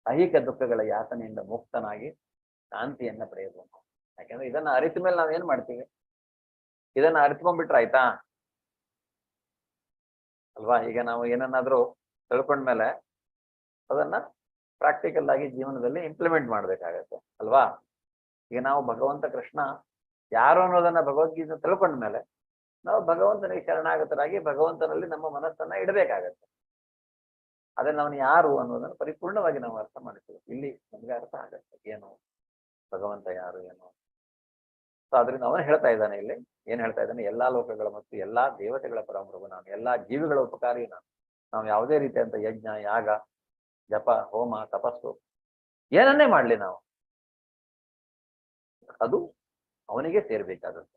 ಐಹಿಕ ದುಃಖಗಳ ಯಾತನೆಯಿಂದ ಮುಕ್ತನಾಗಿ ಶಾಂತಿಯನ್ನ ಪಡೆಯಬೇಕು. ಯಾಕಂದ್ರೆ ಇದನ್ನ ಅರಿತ ಮೇಲೆ ನಾವ್ ಏನ್ ಮಾಡ್ತೀವಿ? ಇದನ್ನ ಅರಿತ್ಕೊಂಡ್ಬಿಟ್ರೆ ಆಯ್ತಾ ಅಲ್ವಾ? ಈಗ ನಾವು ಏನನ್ನಾದ್ರೂ ತಿಳ್ಕೊಂಡ್ಮೇಲೆ ಅದನ್ನ ಪ್ರಾಕ್ಟಿಕಲ್ ಆಗಿ ಜೀವನದಲ್ಲಿ ಇಂಪ್ಲಿಮೆಂಟ್ ಮಾಡ್ಬೇಕಾಗತ್ತೆ ಅಲ್ವಾ? ಈಗ ನಾವು ಭಗವಂತ ಕೃಷ್ಣ ಯಾರು ಅನ್ನೋದನ್ನ ಭಗವದ್ಗೀತೆ ತಿಳ್ಕೊಂಡ್ಮೇಲೆ ನಾವು ಭಗವಂತನಿಗೆ ಶರಣಾಗತರಾಗಿ ಭಗವಂತನಲ್ಲಿ ನಮ್ಮ ಮನಸ್ಸನ್ನ ಇಡಬೇಕಾಗತ್ತೆ. ಅದೇ ನಾವು ಯಾರು ಅನ್ನೋದನ್ನ ಪರಿಪೂರ್ಣವಾಗಿ ನಾವು ಅರ್ಥ ಮಾಡ್ತೀವಿ. ಇಲ್ಲಿ ನಮ್ಗೆ ಅರ್ಥ ಆಗತ್ತೆ ಏನು ಭಗವಂತ ಯಾರು ಏನು. ಸೊ ಆದ್ರಿಂದ ಅವನು ಹೇಳ್ತಾ ಇದ್ದಾನೆ ಇಲ್ಲಿ, ಏನ್ ಹೇಳ್ತಾ ಇದ್ದಾನೆ? ಎಲ್ಲಾ ಲೋಕಗಳ ಮತ್ತು ಎಲ್ಲಾ ದೇವತೆಗಳ ಪರಮಪ್ರಭು ನಾನು, ಎಲ್ಲಾ ಜೀವಿಗಳ ಉಪಕಾರಿ ನಾನು. ನಾವು ಯಾವುದೇ ರೀತಿಯಂತ ಯಜ್ಞ ಯಾಗ ಜಪ ಹೋಮ ತಪಸ್ಸು ಏನನ್ನೇ ಮಾಡ್ಲಿ ನಾವು, ಅದು ಅವನಿಗೆ ಸೇರ್ಬೇಕಾದದ್ದು.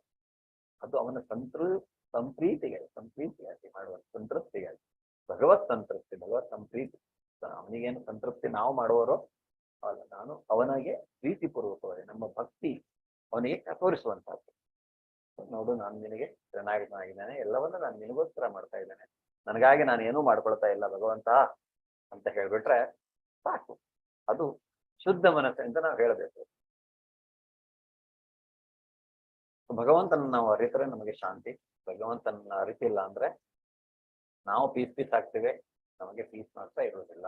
ಅದು ಅವನ ಸಂಪ್ರೀತಿಗಾಗಿ ಮಾಡುವ ಸಂತೃಪ್ತಿಗಾಗಿ, ಭಗವತ್ ಸಂತೃಪ್ತಿ, ಭಗವತ್ ಸಂಪ್ರೀತಿ. ಅವನಿಗೇನು ಸಂತೃಪ್ತಿ ನಾವು ಮಾಡುವರೋ ಅಲ್ಲ, ನಾನು ಅವನಿಗೆ ಪ್ರೀತಿಪೂರ್ವಕವಾಗಿ ನಮ್ಮ ಭಕ್ತಿ ಅವನಿಗೆ ತೋರಿಸುವಂತಹದ್ದು. ನೋಡು, ನಾನು ನಿನಗೆ ಶರಣಾಗತನಾಗಿದ್ದೇನೆ, ಎಲ್ಲವನ್ನ ನಾನು ನಿನಗೋಸ್ಕರ ಮಾಡ್ತಾ ಇದ್ದೇನೆ, ನನಗಾಗಿ ನಾನು ಏನೂ ಮಾಡ್ಕೊಳ್ತಾ ಇಲ್ಲ ಭಗವಂತ ಅಂತ ಹೇಳ್ಬಿಟ್ರೆ ಸಾಕು. ಅದು ಶುದ್ಧ ಮನಸ್ಸಿನಿಂದ ನಾವು ಹೇಳಬೇಕು. ಭಗವಂತನ ನಾವು ಅರಿತರೆ ನಮಗೆ ಶಾಂತಿ. ಭಗವಂತನ ಅರಿತಿಲ್ಲ ಅಂದ್ರೆ ನಾವು ಪೀಸ್ ಆಗ್ತೇವೆ, ನಮಗೆ ಪೀಸ್ ಮಾತ್ರ ಇರುವುದಿಲ್ಲ.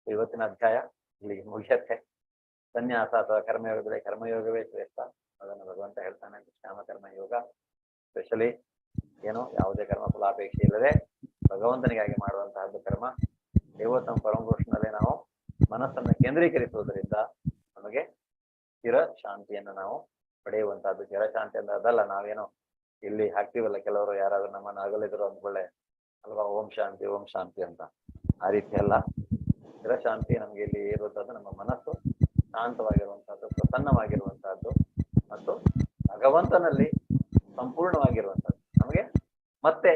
ಇವತ್ತಿನ ಅಧ್ಯಾಯ ಇಲ್ಲಿಗೆ ಮುಗಿಯತ್ತೆ. ಸನ್ಯಾಸ ಅಥವಾ ಕರ್ಮಯೋಗದಲ್ಲಿ ಕರ್ಮಯೋಗವೇ ಶ್ರೇಷ್ಠ, ಅದನ್ನು ಭಗವಂತ ಹೇಳ್ತಾನೆ. ನಿಷ್ಕಾಮ ಕರ್ಮಯೋಗ ಸ್ಪೆಷಲಿ ಏನು ಯಾವುದೇ ಕರ್ಮ ಫಲಾಪೇಕ್ಷೆ ಇಲ್ಲದೆ ಭಗವಂತನಿಗಾಗಿ ಮಾಡುವಂತಹದ್ದು ಕರ್ಮ. ದೇವೋತ್ತಮ ಪರಮಪುರುಷನಲ್ಲಿ ನಾವು ಮನಸ್ಸನ್ನು ಕೇಂದ್ರೀಕರಿಸುವುದರಿಂದ ನಮಗೆ ಸ್ಥಿರ ಶಾಂತಿಯನ್ನು ನಾವು ಪಡೆಯುವಂತಹದ್ದು. ಸ್ಥಿರ ಶಾಂತಿ ಅಂದ್ರೆ ಅದಲ್ಲ, ನಾವೇನೋ ಇಲ್ಲಿ ಹಾಕ್ತೀವಲ್ಲ, ಕೆಲವರು ಯಾರಾದ್ರೂ ನಮ್ಮನ್ನು ಅಗಲಿದ್ರು ಅಂದ್ಕೊಳ್ಳೆ ಅಲ್ವಾ ಓಂ ಶಾಂತಿ ಅಂತ, ಆ ರೀತಿ ಅಲ್ಲ. ಸ್ಥಿರ ಶಾಂತಿ ನಮ್ಗೆ ಇಲ್ಲಿ ಇರುವಂತಹದ್ದು ನಮ್ಮ ಮನಸ್ಸು ಶಾಂತವಾಗಿರುವಂತಹದ್ದು, ಪ್ರಸನ್ನವಾಗಿರುವಂತಹದ್ದು ಮತ್ತು ಭಗವಂತನಲ್ಲಿ ಸಂಪೂರ್ಣವಾಗಿರುವಂತಹದ್ದು ನಮಗೆ. ಮತ್ತೆ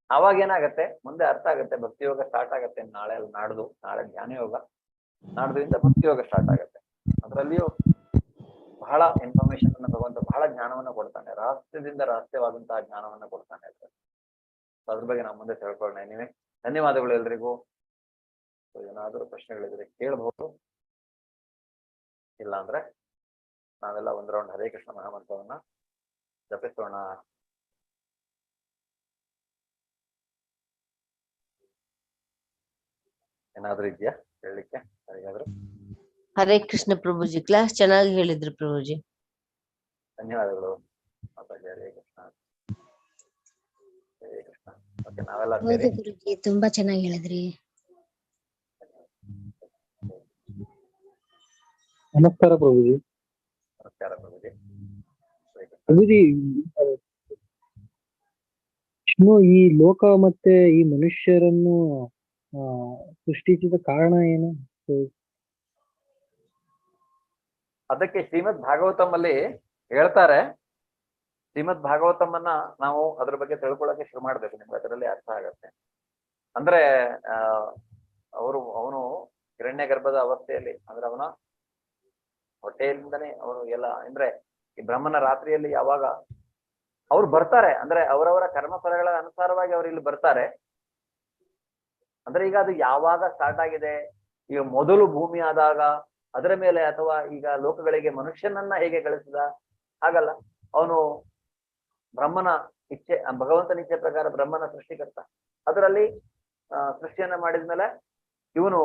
ಆವಾಗ ಏನಾಗತ್ತೆ, ಮುಂದೆ ಅರ್ಥ ಆಗತ್ತೆ, ಭಕ್ತಿಯೋಗ ಸ್ಟಾರ್ಟ್ ಆಗತ್ತೆ. ನಾಳೆ ಧ್ಯಾನ ಯೋಗ, ನಾಡ್ದಿಂದ ಭಕ್ತಿಯೋಗ ಸ್ಟಾರ್ಟ್ ಆಗತ್ತೆ. ಅದರಲ್ಲಿಯೂ ಬಹಳ ಇನ್ಫಾರ್ಮೇಶನ್ ಅನ್ನು ಭಗವಂತ ಬಹಳ ಜ್ಞಾನವನ್ನ ಕೊಡ್ತಾನೆ, ರಹಸ್ಯದಿಂದ ರಹಸ್ಯವಾದಂತಹ ಜ್ಞಾನವನ್ನ ಕೊಡ್ತಾನೆ. ಅದ್ರ ಬಗ್ಗೆ ನಾವು ಮುಂದೆ ತಿಳ್ಕೊಳ್ಳೋಣ. ನೀವೇ ಧನ್ಯವಾದಗಳು ಎಲ್ರಿಗೂ. ಏನಾದರೂ ಪ್ರಶ್ನೆಗಳಿದ್ರೆ ಕೇಳಬಹುದು, ಇಲ್ಲ ಅಂದ್ರೆ ನಾವೆಲ್ಲ ಒಂದ್ ರೌಂಡ್ ಹರೇ ಕೃಷ್ಣ ಮಹಾಮಂತ್ರವನ್ನ ಜಪಿಸೋಣ. ಏನಾದ್ರೂ ಇದೆಯಾ ಹೇಳಲಿಕ್ಕೆ ಯಾರಿಗಾದ್ರೂ? ಹರೇ ಕೃಷ್ಣ ಪ್ರಭುಜಿ, ಕ್ಲಾಸ್ ಚೆನ್ನಾಗಿ ಹೇಳಿದ್ರು ಪ್ರಭುಜಿ. ಧನ್ಯವಾದಗಳು ಮಾತಾಜಿ. ಹರೇ ಕೃಷ್ಣ ಹರೇ ಕೃಷ್ಣ. ಓಕೆ, ನಾವೆಲ್ಲ ಹೌದು ಸೇರಿ ಗುರುಜಿ, ತುಂಬಾ ಚೆನ್ನಾಗಿ ಹೇಳಿದ್ರಿ. ನಮಸ್ಕಾರ ಪ್ರಭುಜಿ. ನಮಸ್ಕಾರ ಪ್ರಭುಜಿ. ಪ್ರಭುಜಿ, ವಿಷ್ಣು ಈ ಲೋಕ ಮತ್ತೆ ಈ ಮನುಷ್ಯರನ್ನು ಸೃಷ್ಟಿಸಿದ ಕಾರಣ ಏನು? ಅದಕ್ಕೆ ಶ್ರೀಮದ್ ಭಾಗವತಮಲ್ಲಿ ಹೇಳ್ತಾರೆ. ಶ್ರೀಮದ್ ಭಾಗವತಮನ್ನ ನಾವು ಅದ್ರ ಬಗ್ಗೆ ತಿಳ್ಕೊಳ್ಳೋಕೆ ಶುರು ಮಾಡ್ಬೇಕು, ನಿಮ್ಗೆ ಅದರಲ್ಲಿ ಅರ್ಥ ಆಗತ್ತೆ. ಅಂದ್ರೆ ಅವನು ಹಿರಣ್ಯ ಗರ್ಭದ ಅವಸ್ಥೆಯಲ್ಲಿ, ಅಂದ್ರೆ ಅವನ ಹೊಟ್ಟೆಯಿಂದನೇ ಅವನು ಎಲ್ಲ, ಅಂದ್ರೆ ಈ ಬ್ರಹ್ಮನ ರಾತ್ರಿಯಲ್ಲಿ ಯಾವಾಗ ಅವ್ರು ಬರ್ತಾರೆ, ಅಂದ್ರೆ ಅವರವರ ಕರ್ಮಫಲಗಳ ಅನುಸಾರವಾಗಿ ಅವರು ಇಲ್ಲಿ ಬರ್ತಾರೆ. ಅಂದ್ರೆ ಈಗ ಅದು ಯಾವಾಗ ಸ್ಟಾರ್ಟ್ ಆಗಿದೆ, ಈಗ ಮೊದಲು ಭೂಮಿ ಆದಾಗ ಅದರ ಮೇಲೆ, ಅಥವಾ ಈಗ ಲೋಕಗಳಿಗೆ ಮನುಷ್ಯನನ್ನ ಹೇಗೆ ಕಳಿಸಿದ ಹಾಗಲ್ಲ. ಅವನು ಬ್ರಹ್ಮನ ಇಚ್ಛೆ, ಭಗವಂತನ ಇಚ್ಛೆ ಪ್ರಕಾರ ಬ್ರಹ್ಮನ ಸೃಷ್ಟಿಕರ್ತ. ಅದರಲ್ಲಿ ಸೃಷ್ಟಿಯನ್ನ ಮಾಡಿದ್ಮೇಲೆ ಇವನು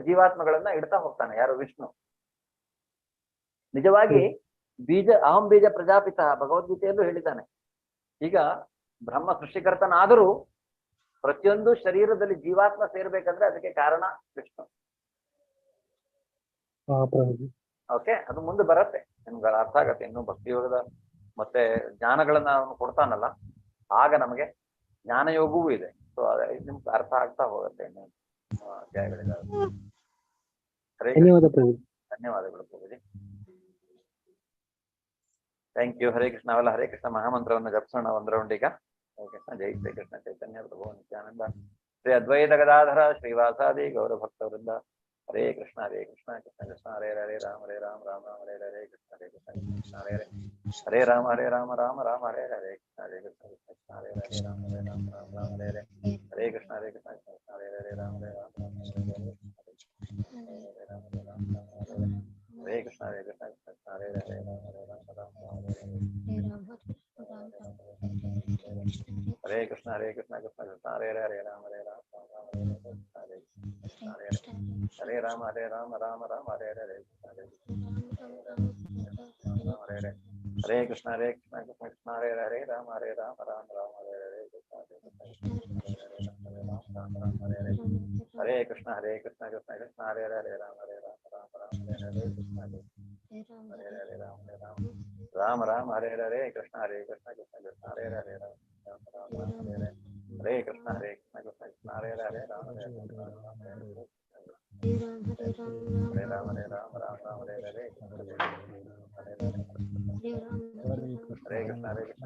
ಜೀವಾತ್ಮಗಳನ್ನ ಇಡ್ತಾ ಹೋಗ್ತಾನೆ. ಯಾರು? ವಿಷ್ಣು. ನಿಜವಾಗಿ ಅಹಂ ಬೀಜ ಪ್ರಜಾಪಿತ ಭಗವದ್ಗೀತೆಯಲ್ಲೂ ಹೇಳಿದ್ದಾನೆ. ಈಗ ಬ್ರಹ್ಮ ಸೃಷ್ಟಿಕರ್ತನಾದರೂ ಪ್ರತಿಯೊಂದು ಶರೀರದಲ್ಲಿ ಜೀವಾತ್ಮ ಸೇರ್ಬೇಕಂದ್ರೆ ಅದಕ್ಕೆ ಕಾರಣ ವಿಷ್ಣು. ಓಕೆ, ಅದು ಮುಂದೆ ಬರತ್ತೆ, ನಿಮ್ಗೆ ಅರ್ಥ ಆಗತ್ತೆ. ಇನ್ನು ಭಕ್ತಿಯೋಗದ ಮತ್ತೆ ಜ್ಞಾನಗಳನ್ನ ಅವನು ಕೊಡ್ತಾನಲ್ಲ, ಆಗ ನಮಗೆ ಜ್ಞಾನಯೋಗವೂ ಇದೆ. ಸೊ ನಿಮ್ಗೆ ಅರ್ಥ ಆಗ್ತಾ ಹೋಗುತ್ತೆ ಇನ್ನು ಅಧ್ಯಾಯಗಳಿಂದ. ಧನ್ಯವಾದಗಳು ಪ್ರಭುಜಿ. Thank you. ಹರೇ ಕೃಷ್ಣ. ಅವೆಲ್ಲ ಹರೇ ಕೃಷ್ಣ ಮಹಾಮಂತ್ರವನ್ನು ಜಪಿಸೋಣ ಒಂದು ರೌಂಡ್ ಈಗ. ಹರೇ ಕೃಷ್ಣ. ಜೈ ಶ್ರೀ ಕೃಷ್ಣ ಚೈತನ್ಯ ಪ್ರಭು ನಿತ್ಯಾನಂದ ಶ್ರೀ ಅದ್ವೈತ ಗದಾಧರ ಶ್ರೀವಾಸಾದಿ ಗೌರಭಕ್ತವೃಂದ. ಹರೇ ಕೃಷ್ಣ ಕೃಷ್ಣ ಕೃಷ್ಣ ಹರೇ ಹರೇ ರಾಮ ರಾಮ ರಾಮ ಹರೇ ಹರೇ ಕೃಷ್ಣ ಕೃಷ್ಣ ಕೃಷ್ಣ ಹರೇ ಹರೇ ಹರೇ ರಾಮ ರಾಮ ರಾಮ ಹರೇ ಹರೇ ಕೃಷ್ಣ ಕೃಷ್ಣ ಹರೇ ಹರೇ ರಾಮ ರಾಮ ರಾಮ ಹರೇ ಹರೇ ಹರೇ ಕೃಷ್ಣ ಕೃಷ್ಣ ಹರೇ ಹರೇ ರಾಮ ರಾಮ ಹರೇ ಕೃಷ್ಣ ಹರೇ ಹರೇ ರಾಮ ರಾಮ ಹರೇ ಕೃಷ್ಣ ಕೃಷ್ಣ ಕೃಷ್ಣ ಹರೇ ಹರೇ ರಾಮ ಹರೇ ರಾಮ ರಾಮ ರಾಮ ಹರೇ ಹರೇ ಹರೇ ಕೃಷ್ಣ ಕೃಷ್ಣ ಕೃಷ್ಣ ಹರೇ ಹರೇ ರಾಮ ರಾಮ ರಾಮ ಹರೇ ಹರೇ ಹರೇ ಕೃಷ್ಣ ಕೃಷ್ಣ ಕೃಷ್ಣ ಹರೇ ಹರೇ ರಾಮ ರಾಮ ರಾಮ ಹರೇ ಹರೇ ಹರೇ ಹರೇ ರಾಮ ರಾಮ ಹರೇ ಹರೇ ಕೃಷ್ಣ ಕೃಷ್ಣ ಕೃಷ್ಣ ಹರೇ ಹರೇ ರಾಮ ರಾಮ ಹರೇ ಹರೇ ಹರೇ ಕೃಷ್ಣ ಕೃಷ್ಣ ಕೃಷ್ಣ ಹರೇ ಹರೇ ರಾಮ ಹರೇ ರಾಮ ರಾಮ ರಾಮ ಹರೇ ಹರೇ ಹರೇ ಕೃಷ್ಣ ಕೃಷ್ಣ ಹರೇ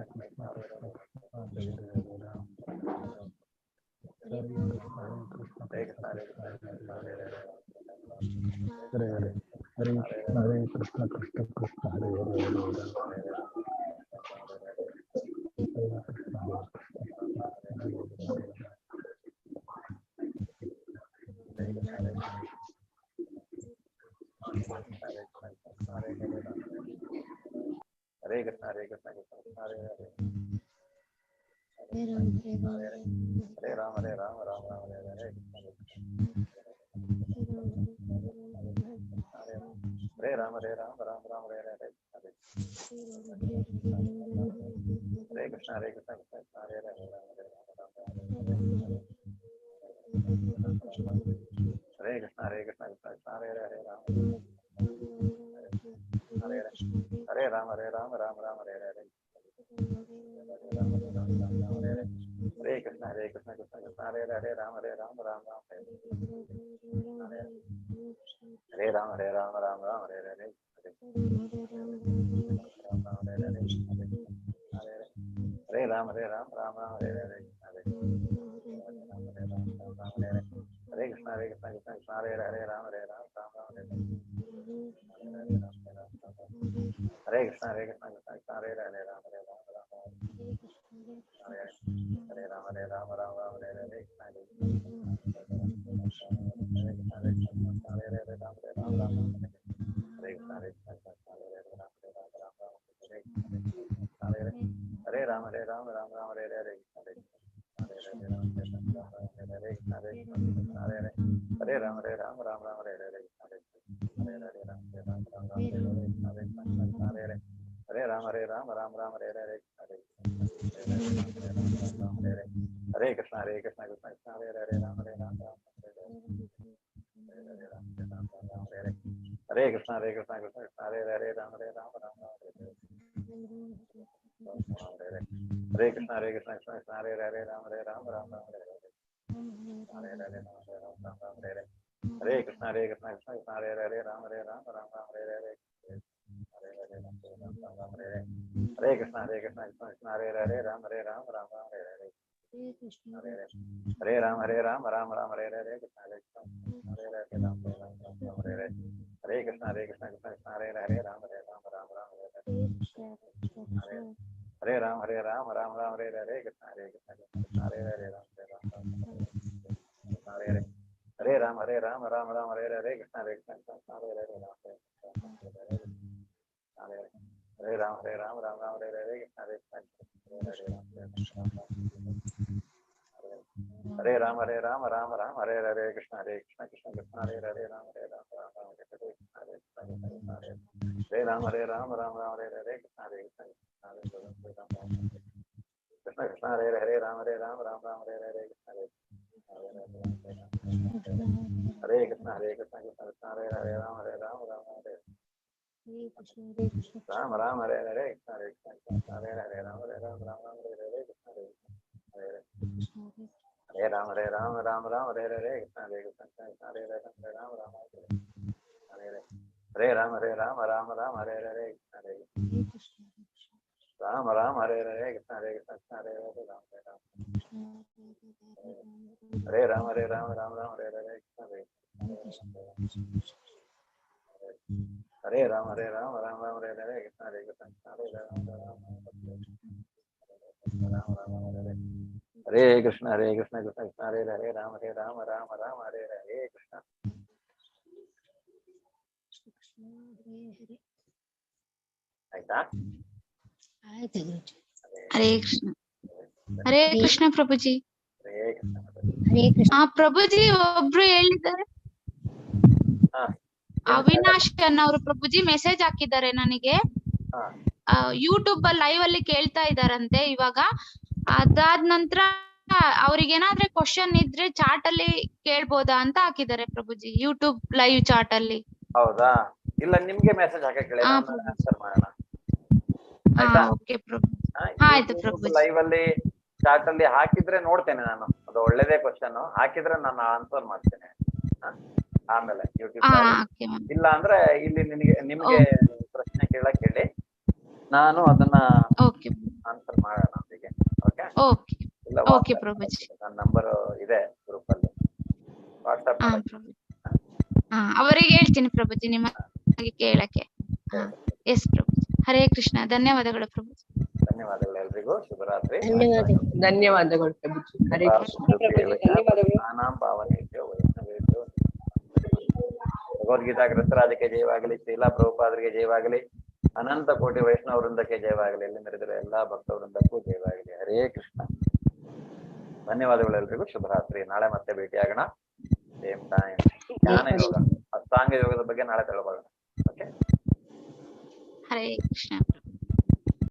ಕೃಷ್ಣ ಹರೇ ಕೃಷ್ಣ ಕೃಷ್ಣ ಕೃಷ್ಣ ಹರೇ ಹರೇ ಹರೇ ಕೃಷ್ಣ ಹರೇ ಹರೇ ಹರೇ ರಾಮ ರಾಮ ರಾಮ ಹರೇ ಹರೇ ಹರೇ ರಾಮ ರಾಮ ರಾಮ ಹರೇ ಹರೇ ಹರೇ ಕೃಷ್ಣ ಕೃಷ್ಣ ಹರೇ ಹರೇ ಹರೇ ಕೃಷ್ಣ ಕೃಷ್ಣ ಹರೇ ಹರೇ ರಾಮ ಹರೇ ರಾಮ ರಾಮ ರಾಮ ಹರೇ ಹರೇ ಹರೇ ಕೃಷ್ಣ ಕೃಷ್ಣ ಕೃಷ್ಣ ಹರೇ ಹರೇ ರಾಮ ರಾಮ ಹರೇ ರಾಮ ರಾಮ ರಾಮ ಹರೇ ಹರೇ ಹರೇ ರಾಮ ರಾಮ ರಾಮ ಹರೇ ಹರೇ ಹರೇ ಕೃಷ್ಣ ಕೃಷ್ಣ ಹರೇ ಹರೇ ರಾಮ ರಾಮ ಹರೇ ಕೃಷ್ಣ ಕೃಷ್ಣ ಹರೇ ಹರೇ ರಾಮ ಹರೇ ರಾಮ ರಾಮ ಹರೇ ಹರೇ ಹರೇ ರಾಮ ರಾಮ ಹರೇ ಹರೇ ಹರೇ ರಾಮ ರಾಮ ಹರೇ ಹರೇ ಹರೇ ರಾಮ ರಾಮ ಹರೇ ಹರೇ ಹರೇ ಕೃಷ್ಣ ಕೃಷ್ಣ ಕೃಷ್ಣ ಹರೇ ಹರೇ ರಾಮ ರಾಮ ಹರೇ ಕೃಷ್ಣ ಕೃಷ್ಣ ಕೃಷ್ಣ ಹರೇ ಹರೇ ರಾಮ ರಾಮ ಹರೇ ಕೃಷ್ಣ ಕೃಷ್ಣ ಹರೇ ಹರೇ ರಾಮ ರಾಮ ಹರೇ ಕೃಷ್ಣ ಕೃಷ್ಣ ಹರೇ ಹರೇ ರಾಮ ರಾಮ ಹರೇ ಹರೇ ಹರೇ ಕೃಷ್ಣ ಕೃಷ್ಣ ಹರೇ ಹರೇ ರಾಮ ರಾಮ ಹರೇ ಹರೇ ಹರೇ ರಾಮ ರಾಮ ಹರೇ ಹರೇ ಕೃಷ್ಣ ಹರೇ ಹರೇ ರಾಮ ಹರೇ ಹರೇ ಹರೇ ಕೃಷ್ಣ ಕೃಷ್ಣ ಹರೇ ಹರೇ ರಾಮ ರಾಮ ಹರೇ ರಾಮ ರಾಮ ಹರೇ ಹರೇ ಕೃಷ್ಣ ಹರೇ ಹರೇ ರಾಮ ಹರೇ ಹರೇ ಹರೇ ರಾಮ ರಾಮ ಹರೇ ಹರೇ ಕೃಷ್ಣ ಹರೇ ಹರೇ ರಾಮ ಹರೇ ರಾಮ ರಾಮ ಹರೇ ಹರೇ ಕೃಷ್ಣ ಹರೇ ರಾಮ ರಾಮ ಹರೇ ಹರೇ ಕೃಷ್ಣ ಕೃಷ್ಣ ಹರೇ ಹರೇ ರಾಮ ಹರೇ ರಾಮ ರಾಮ ಹರೇ ಹರೇ ಕೃಷ್ಣ ಕೃಷ್ಣ ಹರೇ ಹರೇ ರಾಮ ರಾಮ ಹರೇ ಹರೇ ಕೃಷ್ಣ ಹರೇ ಕೃಷ್ಣ ಕೃಷ್ಣ ಹರೇ ಹರೇ ರಾಮ ರಾಮ ಹರೇ ರಾಮ ಹರೇ ಹರೇ ಕೃಷ್ಣ ಹರೇ ಹರೇ ರಾಮ ರಾಮ ಹರೇ ಹರೇ ಕೃಷ್ಣ ಹರೇ ರಾಮ ಹರೇ ಹರೇ ಕೃಷ್ಣ ಹರೇ ರಾಮ ರಾಮ ಹರೇ ಹರೇ ಹರೇ ರಾಮ ರಾಮ ರಾಮ ಹರೇ ಹರೇ ಕೃಷ್ಣ ರಾಮ ರಾಮ ಹರೇ ಹರೇ ಕೃಷ್ಣ ಕೃಷ್ಣ ಹರೇ ಹರೇ ರಾಮ ಹರೇ ರಾಮ ಹರೇ ರಾಮ ರಾಮ ರಾಮ ಹರೇ ಹರೇ ಕೃಷ್ಣ ಹರೇ ರಾಮ ಹರೇ ರಾಮ ರಾಮ ರಾಮ ಹರೇ ಹರೇ ಕೃಷ್ಣ ಕೃಷ್ಣ ಹರೇ ರಾಮ ಹರೇ ಕೃಷ್ಣ ಕೃಷ್ಣ ಕೃಷ್ಣ ಹರೇ ಹರೇ ರಾಮ ರಾಮ ರಾಮ ಹರೇ ಹರೇ ಕೃಷ್ಣ. ಆಯ್ತಾ? ಆಯ್ತು ಗುರುಜಿ. ಹರೇ ಕೃಷ್ಣ. ಹರೇ ಕೃಷ್ಣ ಪ್ರಭುಜಿ. ಹರೇ ಕೃಷ್ಣ. ಹರೇ ಕೃಷ್ಣ. ಪ್ರಭುಜಿ ಒಬ್ರು ಹೇಳಿದ್ದಾರೆ, ಹಾ. ಅವಿನಾಶ್ ಅನ್ನೋರು ಪ್ರಭುಜಿ ಮೆಸೇಜ್ ಹಾಕಿದ್ದಾರೆ ನನಗೆ. ಹಾ. ಯೂಟ್ಯೂಬ್ ಅಲ್ಲಿ ಲೈವ್ ಅಲ್ಲಿ ಕೇಳ್ತಾ ಇದಾರಂತೆ ಇವಾಗ. ಅದಾದ ನಂತರ ಅವ್ರಿಗೇನಾದ್ರೆ ಕ್ವಶನ್ ಇದ್ರೆ ಚಾಟ್ ಅಲ್ಲಿ ಕೇಳ್ಬೋದಾ ಅಂತ ಹಾಕಿದ್ದಾರೆ ಪ್ರಭುಜಿ, ಯೂಟ್ಯೂಬ್ ಲೈವ್ ಚಾಟ್ ಅಲ್ಲಿ. ಹೌದಾ? ಇಲ್ಲ ನಿಮ್ಗೆ ಮೆಸೇಜ್ ಹಾಕಕ್ಕೆ ಆನ್ಸರ್ ಮಾಡೋಣ. ಆಯ್ತಾ? ಓಕೆ ಪ್ರಭು. ಆಯ್ತು ಪ್ರಭುಜಿ. ಲೈವ್ ಅಲ್ಲಿ ಚಾಟ್ ಅಲ್ಲಿ ಹಾಕಿದ್ರೆ ನೋಡ್ತೇನೆ ನಾನು, ಅದು ಒಳ್ಳೇದೇ ಕ್ವಶನ್. ಹಾಕಿದ್ರೆ ನಾನು ಆನ್ಸರ್ ಮಾಡ್ತೇನೆ ಆಮೇಲೆ ಯೂಟ್ಯೂಬ್. ಇಲ್ಲ ಅಂದ್ರೆ ಇಲ್ಲಿ ನಿಮ್ಗೆ ಪ್ರಶ್ನೆ ಕೇಳಕ್ ಹೇಳಿ, ನಾನು ಅದನ್ನ ಆನ್ಸರ್ ಮಾಡೋಣ ಅವರಿಗೆ. ಓಕೆ ಓಕೆ ಪ್ರಭುಜಿ. ನನ್ನ ನಂಬರ್ ಇದೆ ಗ್ರೂಪ್ ಅಲ್ಲಿ, ವಾಟ್ಸ್ಆಪ್. ಅವರಿಗೆ ಹೇಳ್ತೀನಿ ಪ್ರಭುಜಿ ನಿಮಗೆ ಕೇಳಕ್ಕೆ. ಎಸ್ ಪ್ರಭುಜಿ. ಹರೇ ಕೃಷ್ಣ. ಧನ್ಯವಾದಗಳು ಪ್ರಭುಜಿ. ಧನ್ಯವಾದಗಳು ಎಲ್ರಿಗೂ. ಶುಭರಾತ್ರಿ. ಧನ್ಯವಾದಗಳು ಪ್ರಭುಜಿ. ಹರೇ ಕೃಷ್ಣ. ನಾನಾಂ ಪಾವನೇಭ್ಯೋ ವೈಷ್ಣವೇಭ್ಯೋ. ಭಗವದ್ಗೀತಾ ಗ್ರಂಥರಾಜಕ್ಕೆ ಜಯವಾಗಲಿ. ಶ್ರೀಲಾ ಪ್ರಭುಪಾದರಿಗೆ ಜಯವಾಗಲಿ. ಅನಂತ ಕೋಟಿ ವೈಷ್ಣವ ವೃಂದಕ್ಕೆ ಜಯವಾಗಲಿ. ಎಲ್ಲಿ ಮೆರೆದಿರೋ ಎಲ್ಲಾ ಭಕ್ತ ವೃಂದಕ್ಕೂ ಜಯವಾಗಲಿ. ಹರೇ ಕೃಷ್ಣ. ಧನ್ಯವಾದಗಳು ಎಲ್ರಿಗೂ. ಶುಭರಾತ್ರಿ. ನಾಳೆ ಮತ್ತೆ ಭೇಟಿಯಾಗೋಣ. Same time. ಜ್ಞಾನ ಯೋಗ, ಅಷ್ಟಾಂಗ ಯೋಗದ ಬಗ್ಗೆ ನಾಳೆ ತಿಳ್ಕೊಳ್ಳೋಣ. ಓಕೆ. ಹರೇ ಕೃಷ್ಣ.